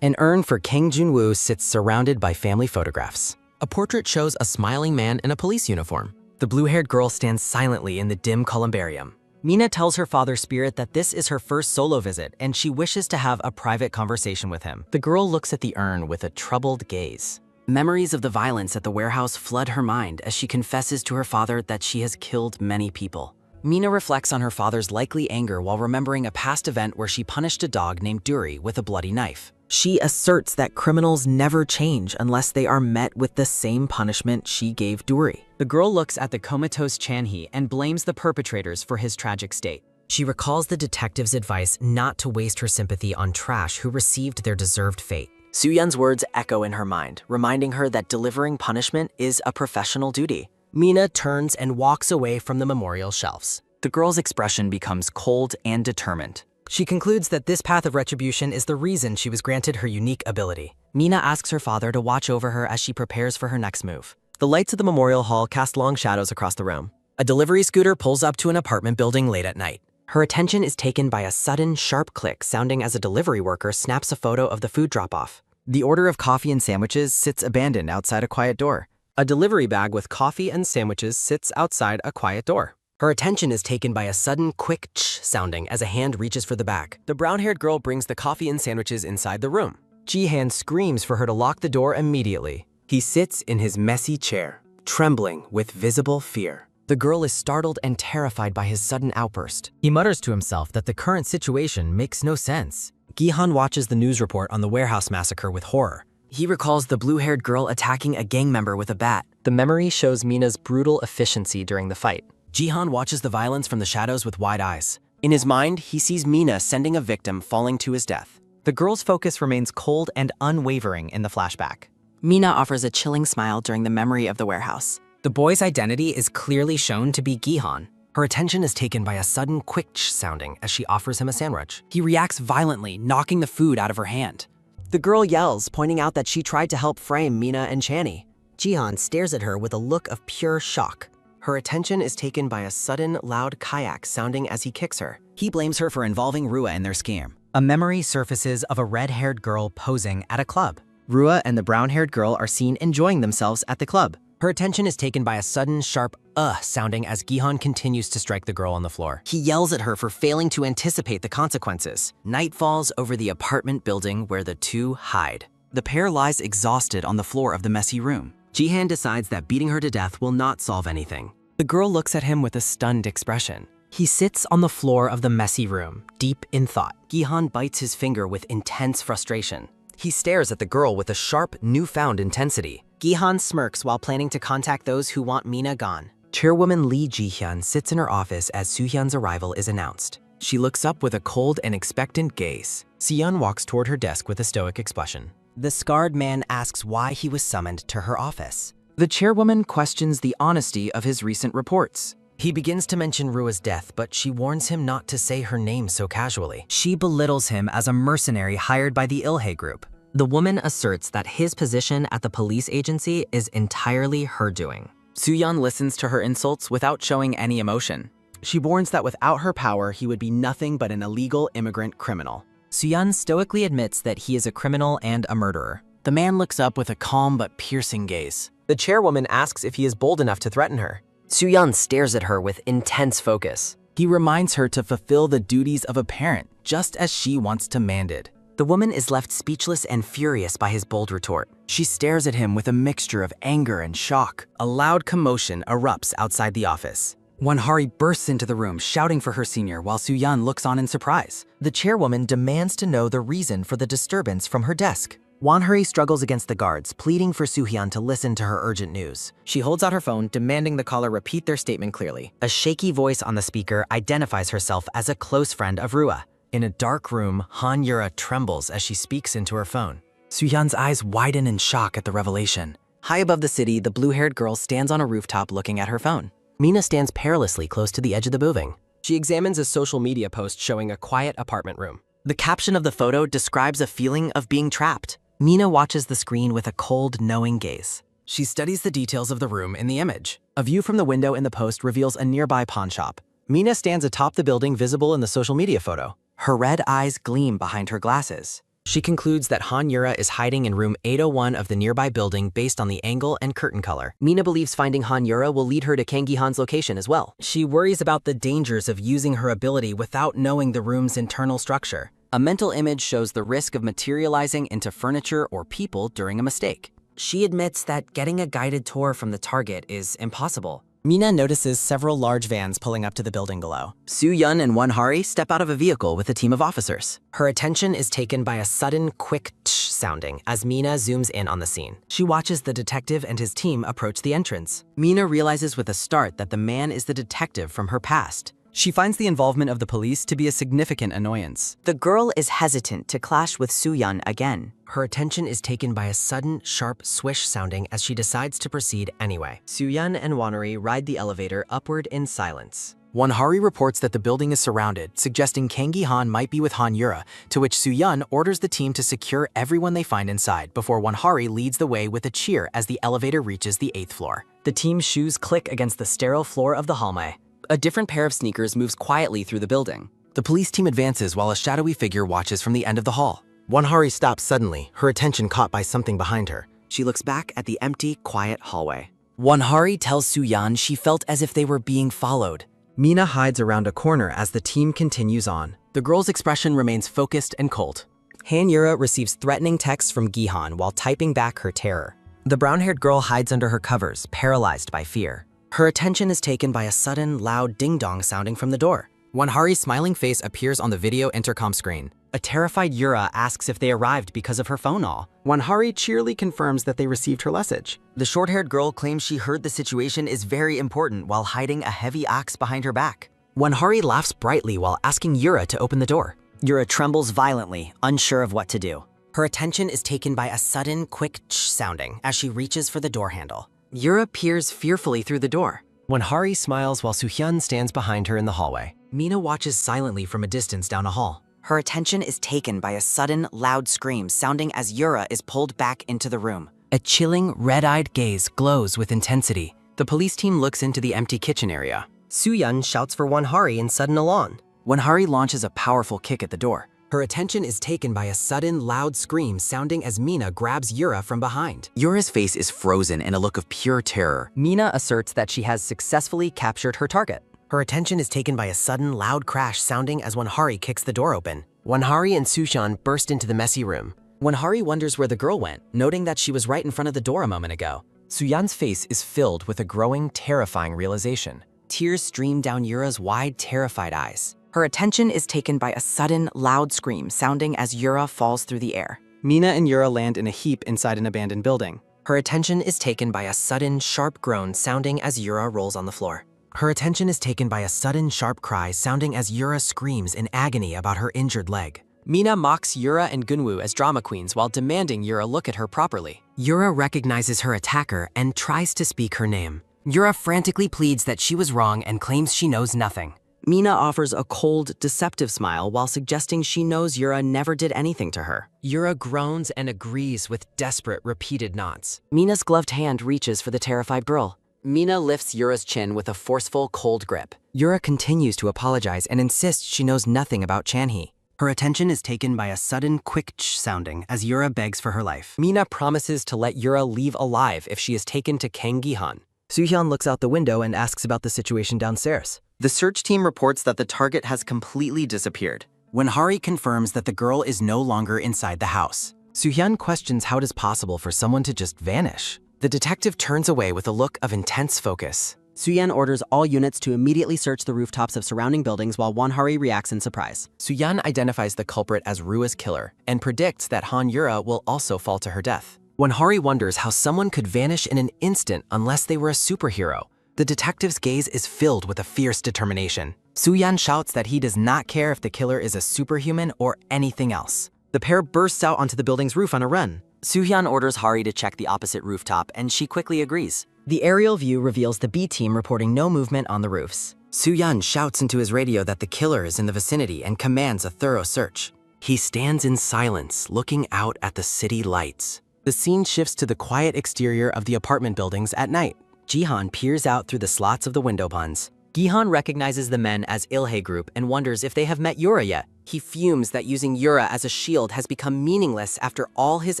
An urn for Kang Jun-woo sits surrounded by family photographs. A portrait shows a smiling man in a police uniform. The blue-haired girl stands silently in the dim columbarium. Mina tells her father Spirit that this is her first solo visit and she wishes to have a private conversation with him. The girl looks at the urn with a troubled gaze. Memories of the violence at the warehouse flood her mind as she confesses to her father that she has killed many people. Mina reflects on her father's likely anger while remembering a past event where she punished a dog named Duri with a bloody knife. She asserts that criminals never change unless they are met with the same punishment she gave Duri. The girl looks at the comatose Chan-hee and blames the perpetrators for his tragic state. She recalls the detective's advice not to waste her sympathy on trash who received their deserved fate. Soo-hyun's words echo in her mind, reminding her that delivering punishment is a professional duty. Mina turns and walks away from the memorial shelves. The girl's expression becomes cold and determined. She concludes that this path of retribution is the reason she was granted her unique ability. Mina asks her father to watch over her as she prepares for her next move. The lights of the memorial hall cast long shadows across the room. A delivery scooter pulls up to an apartment building late at night. Her attention is taken by a sudden, sharp click sounding as a delivery worker snaps a photo of the food drop-off. The order of coffee and sandwiches sits abandoned outside a quiet door. A delivery bag with coffee and sandwiches sits outside a quiet door. Her attention is taken by a sudden, quick ch sounding as a hand reaches for the bag. The brown-haired girl brings the coffee and sandwiches inside the room. Ji-han screams for her to lock the door immediately. He sits in his messy chair, trembling with visible fear. The girl is startled and terrified by his sudden outburst. He mutters to himself that the current situation makes no sense. Gi-han watches the news report on the warehouse massacre with horror. He recalls the blue-haired girl attacking a gang member with a bat. The memory shows Mina's brutal efficiency during the fight. Ji-han watches the violence from the shadows with wide eyes. In his mind, he sees Mina sending a victim falling to his death. The girl's focus remains cold and unwavering in the flashback. Mina offers a chilling smile during the memory of the warehouse. The boy's identity is clearly shown to be Gi-han. Her attention is taken by a sudden quick ch sounding as she offers him a sandwich. He reacts violently, knocking the food out of her hand. The girl yells, pointing out that she tried to help frame Mina and Channy. Ji-han stares at her with a look of pure shock. Her attention is taken by a sudden, loud kayak sounding as he kicks her. He blames her for involving Rua in their scheme. A memory surfaces of a red-haired girl posing at a club. Rua and the brown-haired girl are seen enjoying themselves at the club. Her attention is taken by a sudden, sharp sounding as Gi-han continues to strike the girl on the floor. He yells at her for failing to anticipate the consequences. Night falls over the apartment building where the two hide. The pair lies exhausted on the floor of the messy room. Ji-han decides that beating her to death will not solve anything. The girl looks at him with a stunned expression. He sits on the floor of the messy room, deep in thought. Gi-han bites his finger with intense frustration. He stares at the girl with a sharp, newfound intensity. Gi-han smirks while planning to contact those who want Mina gone. Chairwoman Lee Ji-hyun sits in her office as Soo-hyun's arrival is announced. She looks up with a cold and expectant gaze. Si-hyun walks toward her desk with a stoic expression. The scarred man asks why he was summoned to her office. The chairwoman questions the honesty of his recent reports. He begins to mention Rua's death, but she warns him not to say her name so casually. She belittles him as a mercenary hired by the Ilhe group. The woman asserts that his position at the police agency is entirely her doing. Soo-hyun listens to her insults without showing any emotion. She warns that without her power, he would be nothing but an illegal immigrant criminal. Soo-hyun stoically admits that he is a criminal and a murderer. The man looks up with a calm but piercing gaze. The chairwoman asks if he is bold enough to threaten her. Soo-yeon stares at her with intense focus. He reminds her to fulfill the duties of a parent, just as she once demanded. The woman is left speechless and furious by his bold retort. She stares at him with a mixture of anger and shock. A loud commotion erupts outside the office. Won-hari bursts into the room, shouting for her senior, while Soo-yeon looks on in surprise. The chairwoman demands to know the reason for the disturbance from her desk. Won-hari struggles against the guards, pleading for Soo-hyun to listen to her urgent news. She holds out her phone, demanding the caller repeat their statement clearly. A shaky voice on the speaker identifies herself as a close friend of Rua. In a dark room, Han Yura trembles as she speaks into her phone. Soo-hyun's eyes widen in shock at the revelation. High above the city, the blue-haired girl stands on a rooftop looking at her phone. Mina stands perilously close to the edge of the building. She examines a social media post showing a quiet apartment room. The caption of the photo describes a feeling of being trapped. Mina watches the screen with a cold, knowing gaze. She studies the details of the room in the image. A view from the window in the post reveals a nearby pawn shop. Mina stands atop the building visible in the social media photo. Her red eyes gleam behind her glasses. She concludes that Han Yura is hiding in room 801 of the nearby building based on the angle and curtain color. Mina believes finding Han Yura will lead her to Kang Gi-han's location as well. She worries about the dangers of using her ability without knowing the room's internal structure. A mental image shows the risk of materializing into furniture or people during a mistake. She admits that getting a guided tour from the target is impossible. Mina notices several large vans pulling up to the building below. Soo-yeon and Won-hari step out of a vehicle with a team of officers. Her attention is taken by a sudden, quick tsh sounding as Mina zooms in on the scene. She watches the detective and his team approach the entrance. Mina realizes with a start that the man is the detective from her past. She finds the involvement of the police to be a significant annoyance. The girl is hesitant to clash with Soo-yeon again. Her attention is taken by a sudden, sharp swish sounding as she decides to proceed anyway. Soo-yeon and Won-hari ride the elevator upward in silence. Won-hari reports that the building is surrounded, suggesting Kang Gi-han might be with Han Yura, to which Soo-yeon orders the team to secure everyone they find inside before Won-hari leads the way with a cheer as the elevator reaches the 8th floor. The team's shoes click against the sterile floor of the hallway. A different pair of sneakers moves quietly through the building. The police team advances while a shadowy figure watches from the end of the hall. Won-hari stops suddenly, her attention caught by something behind her. She looks back at the empty, quiet hallway. Won-hari tells Soo-yeon she felt as if they were being followed. Mina hides around a corner as the team continues on. The girl's expression remains focused and cold. Han Yura receives threatening texts from Gi-han while typing back her terror. The brown-haired girl hides under her covers, paralyzed by fear. Her attention is taken by a sudden, loud ding-dong sounding from the door. Won-hari's smiling face appears on the video intercom screen. A terrified Yura asks if they arrived because of her phone call. Won-hari cheerily confirms that they received her message. The short-haired girl claims she heard the situation is very important while hiding a heavy axe behind her back. Won-hari laughs brightly while asking Yura to open the door. Yura trembles violently, unsure of what to do. Her attention is taken by a sudden, quick tsh sounding as she reaches for the door handle. Yura peers fearfully through the door. Won-hari smiles while Soo-hyun stands behind her in the hallway. Mina watches silently from a distance down a hall. Her attention is taken by a sudden, loud scream sounding as Yura is pulled back into the room. A chilling, red-eyed gaze glows with intensity. The police team looks into the empty kitchen area. Soo-yeon shouts for Won-hari in sudden alarm. Won-hari launches a powerful kick at the door. Her attention is taken by a sudden, loud scream sounding as Mina grabs Yura from behind. Yura's face is frozen in a look of pure terror. Mina asserts that she has successfully captured her target. Her attention is taken by a sudden, loud crash sounding as Won-hari kicks the door open. Won-hari and Soo-hyun burst into the messy room. Won-hari wonders where the girl went, noting that she was right in front of the door a moment ago. Soo-yeon's face is filled with a growing, terrifying realization. Tears stream down Yura's wide, terrified eyes. Her attention is taken by a sudden, loud scream sounding as Yura falls through the air. Mina and Yura land in a heap inside an abandoned building. Her attention is taken by a sudden, sharp groan sounding as Yura rolls on the floor. Her attention is taken by a sudden, sharp cry sounding as Yura screams in agony about her injured leg. Mina mocks Yura and Gunwoo as drama queens while demanding Yura look at her properly. Yura recognizes her attacker and tries to speak her name. Yura frantically pleads that she was wrong and claims she knows nothing. Mina offers a cold, deceptive smile while suggesting she knows Yura never did anything to her. Yura groans and agrees with desperate, repeated nods. Mina's gloved hand reaches for the terrified girl. Mina lifts Yura's chin with a forceful, cold grip. Yura continues to apologize and insists she knows nothing about Chanhee. Her attention is taken by a sudden quick ch sounding as Yura begs for her life. Mina promises to let Yura leave alive if she is taken to Kang Gi-han. Soo-hyun looks out the window and asks about the situation downstairs. The search team reports that the target has completely disappeared. When Hari confirms that the girl is no longer inside the house, Soo-hyun questions how it is possible for someone to just vanish. The detective turns away with a look of intense focus. Soo-hyun orders all units to immediately search the rooftops of surrounding buildings while Won-hari reacts in surprise. Soo-hyun identifies the culprit as Rua's killer and predicts that Han Yura will also fall to her death. When Hari wonders how someone could vanish in an instant unless they were a superhero, the detective's gaze is filled with a fierce determination. Soo-hyun shouts that he does not care if the killer is a superhuman or anything else. The pair bursts out onto the building's roof on a run. Soo-hyun orders Hari to check the opposite rooftop, and she quickly agrees. The aerial view reveals the B team reporting no movement on the roofs. Soo-hyun shouts into his radio that the killer is in the vicinity and commands a thorough search. He stands in silence, looking out at the city lights. The scene shifts to the quiet exterior of the apartment buildings at night. Jihan peers out through the slots of the window panes. Gi-han recognizes the men as Ilhe group and wonders if they have met Yura yet. He fumes that using Yura as a shield has become meaningless after all his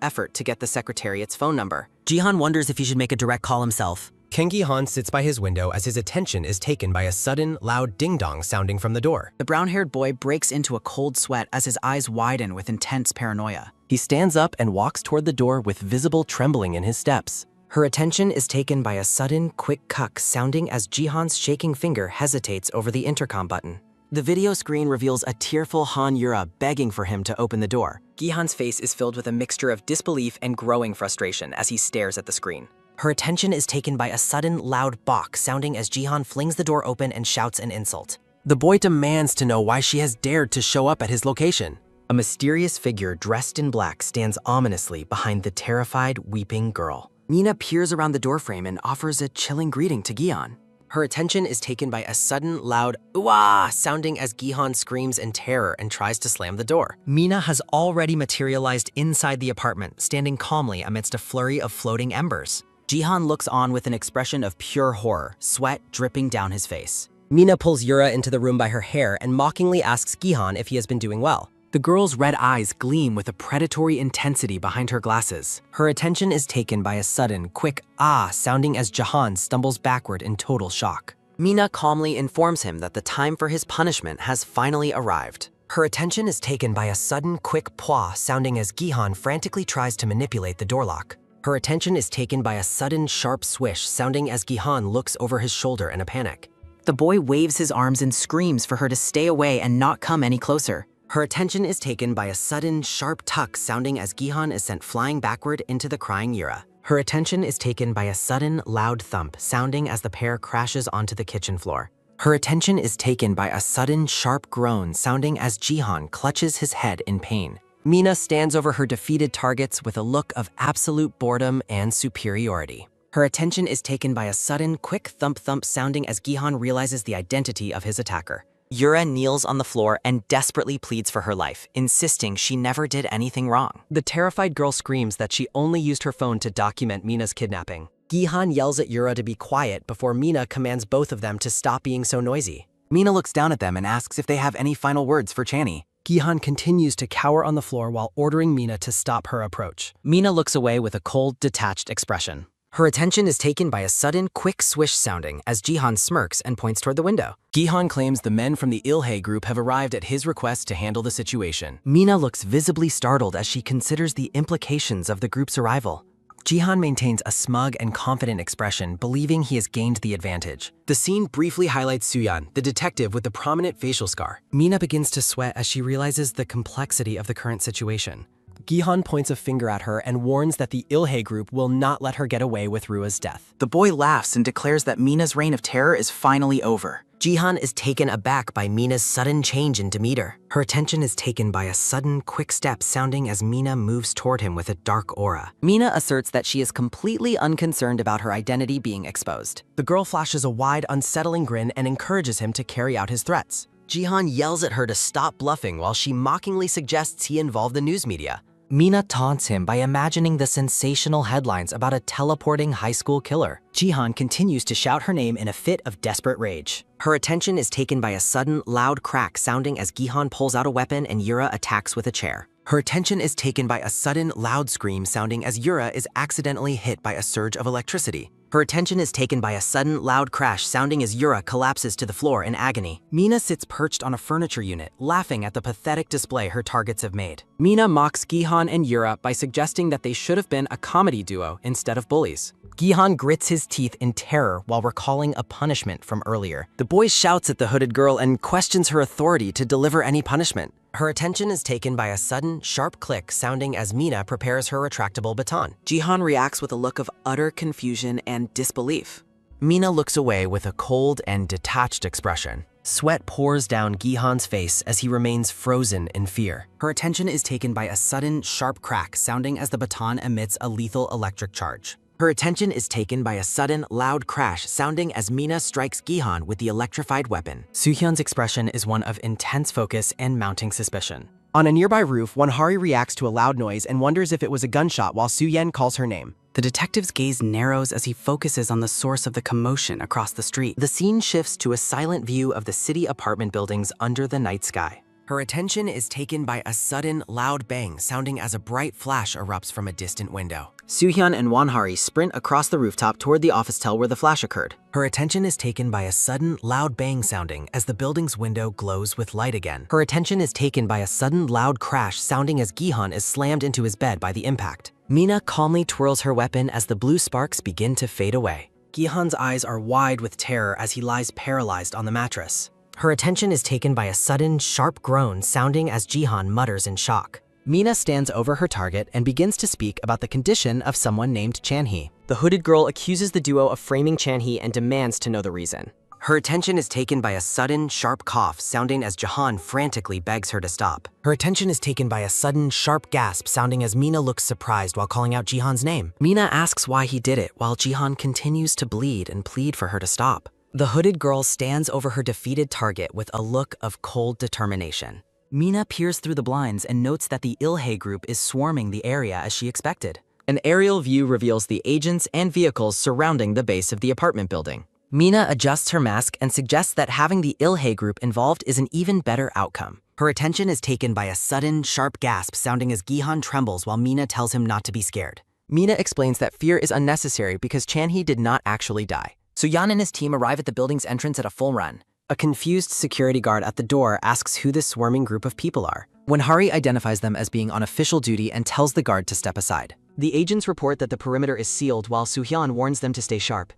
effort to get the Secretariat's phone number. Jihan wonders if he should make a direct call himself. Kang Gi-han sits by his window as his attention is taken by a sudden, loud ding-dong sounding from the door. The brown-haired boy breaks into a cold sweat as his eyes widen with intense paranoia. He stands up and walks toward the door with visible trembling in his steps. Her attention is taken by a sudden, quick cuck sounding as Jihan's shaking finger hesitates over the intercom button. The video screen reveals a tearful Han Yura begging for him to open the door. Gi-han's face is filled with a mixture of disbelief and growing frustration as he stares at the screen. Her attention is taken by a sudden, loud bok sounding as Jihan flings the door open and shouts an insult. The boy demands to know why she has dared to show up at his location. A mysterious figure dressed in black stands ominously behind the terrified, weeping girl. Mina peers around the doorframe and offers a chilling greeting to Gi-han. Her attention is taken by a sudden, loud "Uah" sounding as Gi-han screams in terror and tries to slam the door. Mina has already materialized inside the apartment, standing calmly amidst a flurry of floating embers. Jihan looks on with an expression of pure horror, sweat dripping down his face. Mina pulls Yura into the room by her hair and mockingly asks Gi-han if he has been doing well. The girl's red eyes gleam with a predatory intensity behind her glasses. Her attention is taken by a sudden, quick "ah" sounding as Jahan stumbles backward in total shock. Mina calmly informs him that the time for his punishment has finally arrived. Her attention is taken by a sudden, quick pwa sounding as Gi-han frantically tries to manipulate the door lock. Her attention is taken by a sudden, sharp swish sounding as Gi-han looks over his shoulder in a panic. The boy waves his arms and screams for her to stay away and not come any closer. Her attention is taken by a sudden, sharp tuck sounding as Gi-han is sent flying backward into the crying Yura. Her attention is taken by a sudden, loud thump sounding as the pair crashes onto the kitchen floor. Her attention is taken by a sudden, sharp groan sounding as Jihan clutches his head in pain. Mina stands over her defeated targets with a look of absolute boredom and superiority. Her attention is taken by a sudden, quick thump-thump sounding as Gi-han realizes the identity of his attacker. Yura kneels on the floor and desperately pleads for her life, insisting she never did anything wrong. The terrified girl screams that she only used her phone to document Mina's kidnapping. Gi-han yells at Yura to be quiet before Mina commands both of them to stop being so noisy. Mina looks down at them and asks if they have any final words for Channy. Gi-han continues to cower on the floor while ordering Mina to stop her approach. Mina looks away with a cold, detached expression. Her attention is taken by a sudden, quick swish sounding as Jihan smirks and points toward the window. Gi-han claims the men from the Ilhe group have arrived at his request to handle the situation. Mina looks visibly startled as she considers the implications of the group's arrival. Jihan maintains a smug and confident expression, believing he has gained the advantage. The scene briefly highlights Soo-hyun, the detective with the prominent facial scar. Mina begins to sweat as she realizes the complexity of the current situation. Gi-han points a finger at her and warns that the Ilhe group will not let her get away with Rua's death. The boy laughs and declares that Mina's reign of terror is finally over. Jihan is taken aback by Mina's sudden change in demeanor. Her attention is taken by a sudden, quick step sounding as Mina moves toward him with a dark aura. Mina asserts that she is completely unconcerned about her identity being exposed. The girl flashes a wide, unsettling grin and encourages him to carry out his threats. Jihan yells at her to stop bluffing while she mockingly suggests he involve the news media. Mina taunts him by imagining the sensational headlines about a teleporting high school killer. Jihan continues to shout her name in a fit of desperate rage. Her attention is taken by a sudden, loud crack sounding as Gihan pulls out a weapon and Yura attacks with a chair. Her attention is taken by a sudden, loud scream sounding as Yura is accidentally hit by a surge of electricity. Her attention is taken by a sudden, loud crash sounding as Yura collapses to the floor in agony. Mina sits perched on a furniture unit, laughing at the pathetic display her targets have made. Mina mocks Gihan and Yura by suggesting that they should have been a comedy duo instead of bullies. Gihan grits his teeth in terror while recalling a punishment from earlier. The boy shouts at the hooded girl and questions her authority to deliver any punishment. Her attention is taken by a sudden, sharp click sounding as Mina prepares her retractable baton. Jihan reacts with a look of utter confusion and disbelief. Mina looks away with a cold and detached expression. Sweat pours down Gihan's face as he remains frozen in fear. Her attention is taken by a sudden, sharp crack sounding as the baton emits a lethal electric charge. Her attention is taken by a sudden, loud crash sounding as Mina strikes Gihan with the electrified weapon. Soohyun's expression is one of intense focus and mounting suspicion. On a nearby roof, Wonhari reacts to a loud noise and wonders if it was a gunshot while Soo-yen calls her name. The detective's gaze narrows as he focuses on the source of the commotion across the street. The scene shifts to a silent view of the city apartment buildings under the night sky. Her attention is taken by a sudden, loud bang sounding as a bright flash erupts from a distant window. Soohyun and Wonhari sprint across the rooftop toward the office tel where the flash occurred. Her attention is taken by a sudden, loud bang sounding as the building's window glows with light again. Her attention is taken by a sudden, loud crash sounding as Gihan is slammed into his bed by the impact. Mina calmly twirls her weapon as the blue sparks begin to fade away. Gihan's eyes are wide with terror as he lies paralyzed on the mattress. Her attention is taken by a sudden, sharp groan sounding as Jihan mutters in shock. Mina stands over her target and begins to speak about the condition of someone named Chan-hee. The hooded girl accuses the duo of framing Chan-hee and demands to know the reason. Her attention is taken by a sudden, sharp cough sounding as Jahan frantically begs her to stop. Her attention is taken by a sudden, sharp gasp sounding as Mina looks surprised while calling out Jihan's name. Mina asks why he did it while Jihan continues to bleed and plead for her to stop. The hooded girl stands over her defeated target with a look of cold determination. Mina peers through the blinds and notes that the Ilhe group is swarming the area as she expected. An aerial view reveals the agents and vehicles surrounding the base of the apartment building. Mina adjusts her mask and suggests that having the Ilhe group involved is an even better outcome. Her attention is taken by a sudden, sharp gasp sounding as Gihan trembles while Mina tells him not to be scared. Mina explains that fear is unnecessary because Chan-hee did not actually die. Soo-yeon and his team arrive at the building's entrance at a full run. A confused security guard at the door asks who this swarming group of people are. Wonhari identifies them as being on official duty and tells the guard to step aside. The agents report that the perimeter is sealed while Soo-hyun warns them to stay sharp.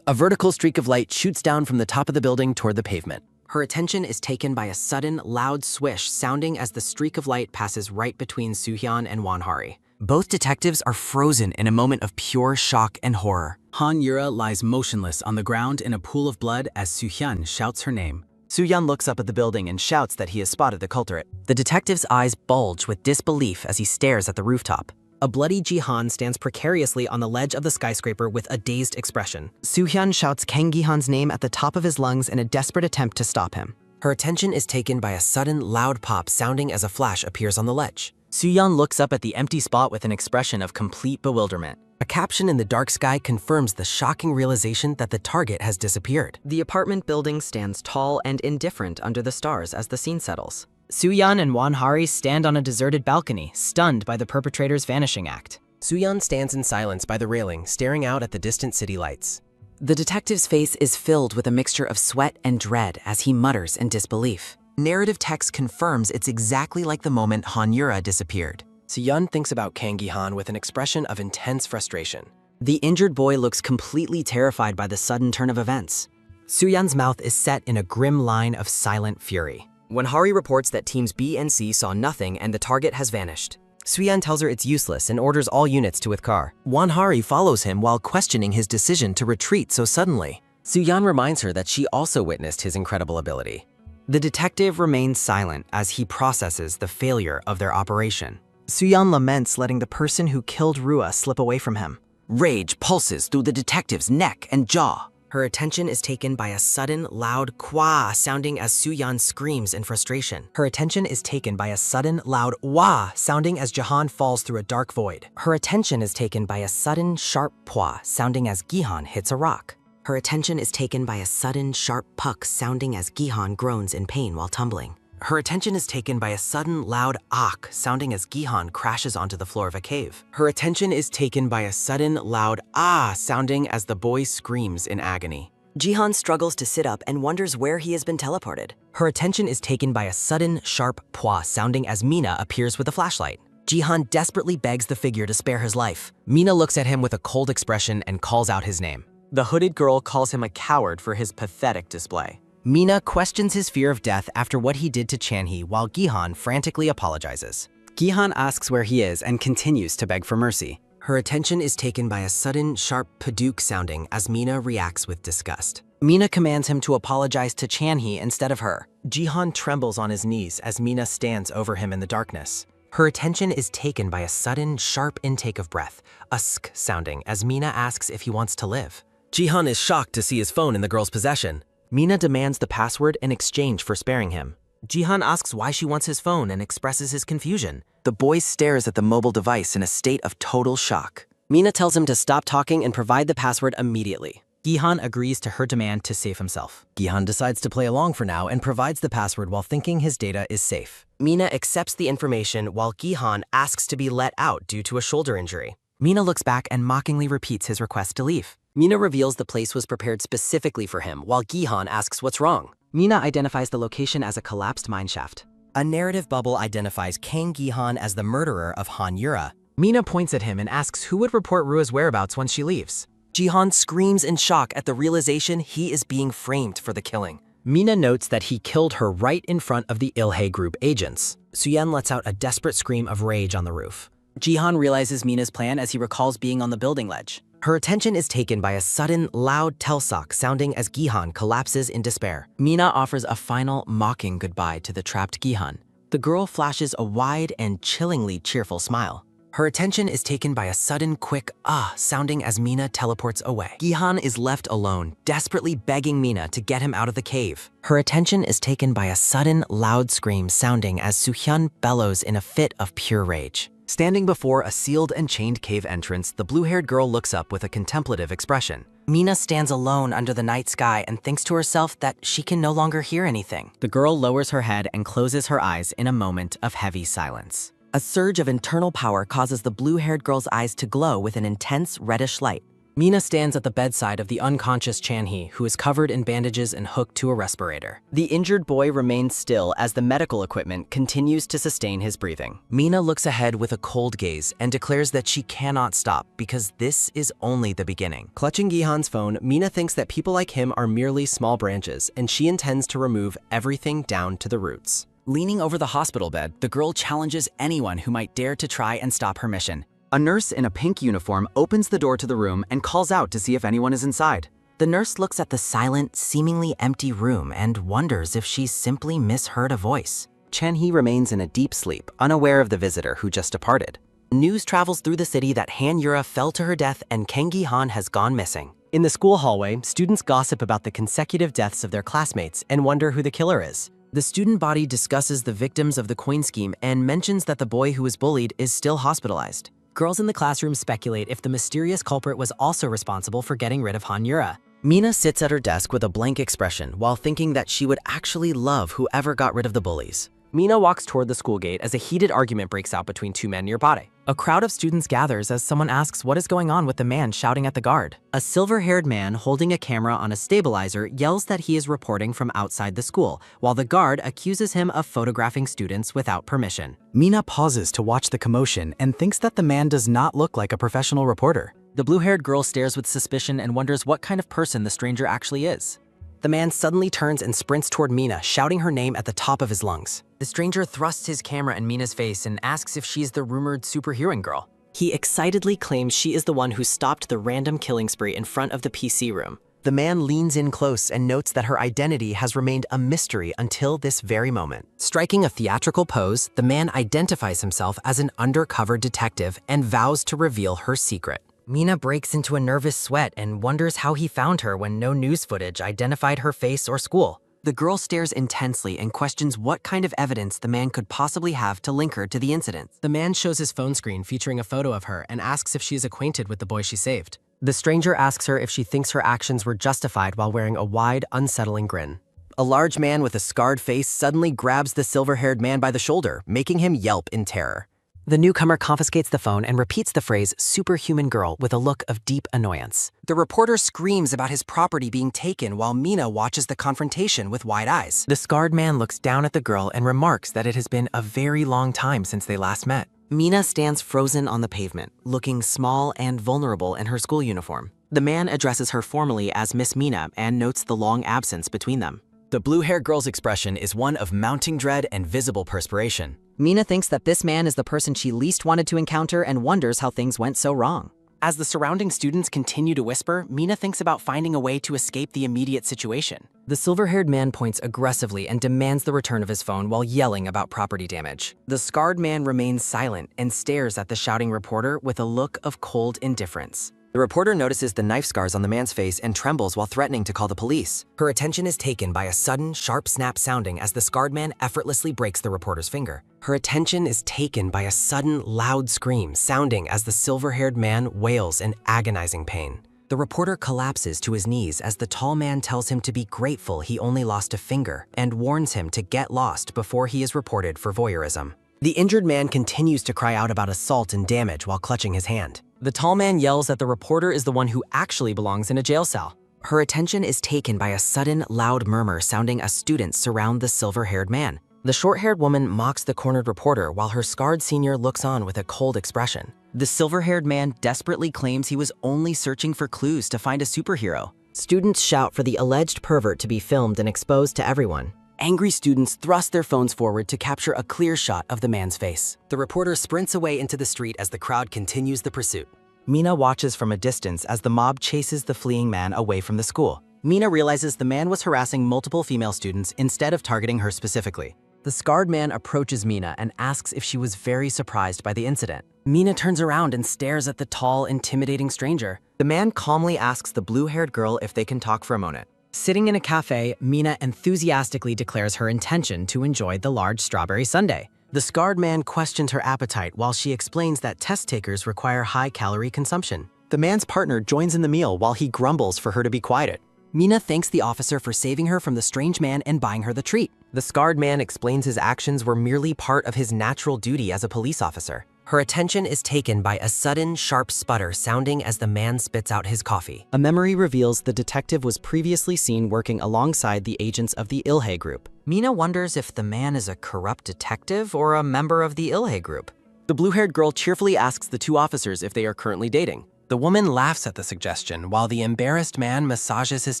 A vertical streak of light shoots down from the top of the building toward the pavement. Her attention is taken by a sudden, loud swish sounding as the streak of light passes right between Soo-hyun and Wonhari. Both detectives are frozen in a moment of pure shock and horror. Han Yura lies motionless on the ground in a pool of blood as Soo-hyun shouts her name. Soo-hyun looks up at the building and shouts that he has spotted the culprit. The detective's eyes bulge with disbelief as he stares at the rooftop. A bloody Jihan stands precariously on the ledge of the skyscraper with a dazed expression. Soo-hyun shouts Kang Gi-han's name at the top of his lungs in a desperate attempt to stop him. Her attention is taken by a sudden, loud pop sounding as a flash appears on the ledge. Soo-hyun looks up at the empty spot with an expression of complete bewilderment. A caption in the dark sky confirms the shocking realization that the target has disappeared. The apartment building stands tall and indifferent under the stars as the scene settles. Soo-yeon and Wonhari stand on a deserted balcony, stunned by the perpetrator's vanishing act. Soo-yeon stands in silence by the railing, staring out at the distant city lights. The detective's face is filled with a mixture of sweat and dread as he mutters in disbelief. Narrative text confirms it's exactly like the moment Han Yura disappeared. Soo-yeon thinks about Kang Gi-han with an expression of intense frustration. The injured boy looks completely terrified by the sudden turn of events. Soo-yeon's mouth is set in a grim line of silent fury. Wonhari reports that teams B and C saw nothing and the target has vanished. Soo-yeon tells her it's useless and orders all units to withdraw. Wonhari follows him while questioning his decision to retreat so suddenly. Soo-yeon reminds her that she also witnessed his incredible ability. The detective remains silent as he processes the failure of their operation. Soo-yeon laments letting the person who killed Rua slip away from him. Rage pulses through the detective's neck and jaw. Her attention is taken by a sudden, loud kwa sounding as Soo-yeon screams in frustration. Her attention is taken by a sudden, loud wah sounding as Jahan falls through a dark void. Her attention is taken by a sudden, sharp pwa sounding as Gihan hits a rock. Her attention is taken by a sudden, sharp puck sounding as Gihan groans in pain while tumbling. Her attention is taken by a sudden, loud ak sounding as Gihan crashes onto the floor of a cave. Her attention is taken by a sudden, loud ah sounding as the boy screams in agony. Jihan struggles to sit up and wonders where he has been teleported. Her attention is taken by a sudden, sharp pwa sounding as Mina appears with a flashlight. Jihan desperately begs the figure to spare his life. Mina looks at him with a cold expression and calls out his name. The hooded girl calls him a coward for his pathetic display. Mina questions his fear of death after what he did to Chanhee while Gihan frantically apologizes. Gihan asks where he is and continues to beg for mercy. Her attention is taken by a sudden, sharp paduk sounding as Mina reacts with disgust. Mina commands him to apologize to Chanhee instead of her. Jihan trembles on his knees as Mina stands over him in the darkness. Her attention is taken by a sudden, sharp intake of breath, a sk sounding as Mina asks if he wants to live. Jihan is shocked to see his phone in the girl's possession. Mina demands the password in exchange for sparing him. Jihan asks why she wants his phone and expresses his confusion. The boy stares at the mobile device in a state of total shock. Mina tells him to stop talking and provide the password immediately. Gihan agrees to her demand to save himself. Gihan decides to play along for now and provides the password while thinking his data is safe. Mina accepts the information while Gihan asks to be let out due to a shoulder injury. Mina looks back and mockingly repeats his request to leave. Mina reveals the place was prepared specifically for him while Gihan asks what's wrong. Mina identifies the location as a collapsed mineshaft. A narrative bubble identifies Kang Gihan as the murderer of Han Yura. Mina points at him and asks who would report Rua's whereabouts once she leaves. Jihan screams in shock at the realization he is being framed for the killing. Mina notes that he killed her right in front of the Ilhe group agents. Soo-yeon lets out a desperate scream of rage on the roof. Jihan realizes Mina's plan as he recalls being on the building ledge. Her attention is taken by a sudden, loud telsock sounding as Gihan collapses in despair. Mina offers a final, mocking goodbye to the trapped Gihan. The girl flashes a wide and chillingly cheerful smile. Her attention is taken by a sudden, quick sounding as Mina teleports away. Gihan is left alone, desperately begging Mina to get him out of the cave. Her attention is taken by a sudden, loud scream sounding as Soo-hyun bellows in a fit of pure rage. Standing before a sealed and chained cave entrance, the blue-haired girl looks up with a contemplative expression. Mina stands alone under the night sky and thinks to herself that she can no longer hear anything. The girl lowers her head and closes her eyes in a moment of heavy silence. A surge of internal power causes the blue-haired girl's eyes to glow with an intense reddish light. Mina stands at the bedside of the unconscious Chanhee, who is covered in bandages and hooked to a respirator. The injured boy remains still as the medical equipment continues to sustain his breathing. Mina looks ahead with a cold gaze and declares that she cannot stop because this is only the beginning. Clutching Gihan's phone, Mina thinks that people like him are merely small branches, and she intends to remove everything down to the roots. Leaning over the hospital bed, the girl challenges anyone who might dare to try and stop her mission. A nurse in a pink uniform opens the door to the room and calls out to see if anyone is inside. The nurse looks at the silent, seemingly empty room and wonders if she's simply misheard a voice. Chanhee remains in a deep sleep, unaware of the visitor who just departed. News travels through the city that Han Yura fell to her death and Kang Gi-han has gone missing. In the school hallway, students gossip about the consecutive deaths of their classmates and wonder who the killer is. The student body discusses the victims of the coin scheme and mentions that the boy who was bullied is still hospitalized. Girls in the classroom speculate if the mysterious culprit was also responsible for getting rid of Han Yura. Mina sits at her desk with a blank expression while thinking that she would actually love whoever got rid of the bullies. Mina walks toward the school gate as a heated argument breaks out between two men nearby. A crowd of students gathers as someone asks what is going on with the man shouting at the guard. A silver-haired man holding a camera on a stabilizer yells that he is reporting from outside the school, while the guard accuses him of photographing students without permission. Mina pauses to watch the commotion and thinks that the man does not look like a professional reporter. The blue-haired girl stares with suspicion and wonders what kind of person the stranger actually is. The man suddenly turns and sprints toward Mina, shouting her name at the top of his lungs. The stranger thrusts his camera in Mina's face and asks if she's the rumored superheroine girl. He excitedly claims she is the one who stopped the random killing spree in front of the PC room. The man leans in close and notes that her identity has remained a mystery until this very moment. Striking a theatrical pose, the man identifies himself as an undercover detective and vows to reveal her secret. Mina breaks into a nervous sweat and wonders how he found her when no news footage identified her face or school. The girl stares intensely and questions what kind of evidence the man could possibly have to link her to the incident. The man shows his phone screen featuring a photo of her and asks if she is acquainted with the boy she saved. The stranger asks her if she thinks her actions were justified while wearing a wide, unsettling grin. A large man with a scarred face suddenly grabs the silver-haired man by the shoulder, making him yelp in terror. The newcomer confiscates the phone and repeats the phrase superhuman girl with a look of deep annoyance. The reporter screams about his property being taken while Mina watches the confrontation with wide eyes. The scarred man looks down at the girl and remarks that it has been a very long time since they last met. Mina stands frozen on the pavement, looking small and vulnerable in her school uniform. The man addresses her formally as Miss Mina and notes the long absence between them. The blue-haired girl's expression is one of mounting dread and visible perspiration. Mina thinks that this man is the person she least wanted to encounter and wonders how things went so wrong. As the surrounding students continue to whisper, Mina thinks about finding a way to escape the immediate situation. The silver-haired man points aggressively and demands the return of his phone while yelling about property damage. The scarred man remains silent and stares at the shouting reporter with a look of cold indifference. The reporter notices the knife scars on the man's face and trembles while threatening to call the police. Her attention is taken by a sudden, sharp snap sounding as the scarred man effortlessly breaks the reporter's finger. Her attention is taken by a sudden, loud scream sounding as the silver-haired man wails in agonizing pain. The reporter collapses to his knees as the tall man tells him to be grateful he only lost a finger and warns him to get lost before he is reported for voyeurism. The injured man continues to cry out about assault and damage while clutching his hand. The tall man yells that the reporter is the one who actually belongs in a jail cell. Her attention is taken by a sudden, loud murmur sounding as students surround the silver-haired man. The short-haired woman mocks the cornered reporter while her scarred senior looks on with a cold expression. The silver-haired man desperately claims he was only searching for clues to find a superhero. Students shout for the alleged pervert to be filmed and exposed to everyone. Angry students thrust their phones forward to capture a clear shot of the man's face. The reporter sprints away into the street as the crowd continues the pursuit. Mina watches from a distance as the mob chases the fleeing man away from the school. Mina realizes the man was harassing multiple female students instead of targeting her specifically. The scarred man approaches Mina and asks if she was very surprised by the incident. Mina turns around and stares at the tall, intimidating stranger. The man calmly asks the blue-haired girl if they can talk for a moment. Sitting in a cafe, Mina enthusiastically declares her intention to enjoy the large strawberry sundae. The scarred man questions her appetite while she explains that test takers require high-calorie consumption. The man's partner joins in the meal while he grumbles for her to be quieted. Mina thanks the officer for saving her from the strange man and buying her the treat. The scarred man explains his actions were merely part of his natural duty as a police officer. Her attention is taken by a sudden, sharp sputter sounding as the man spits out his coffee. A memory reveals the detective was previously seen working alongside the agents of the Ilhe group. Mina wonders if the man is a corrupt detective or a member of the Ilhe group. The blue-haired girl cheerfully asks the two officers if they are currently dating. The woman laughs at the suggestion while the embarrassed man massages his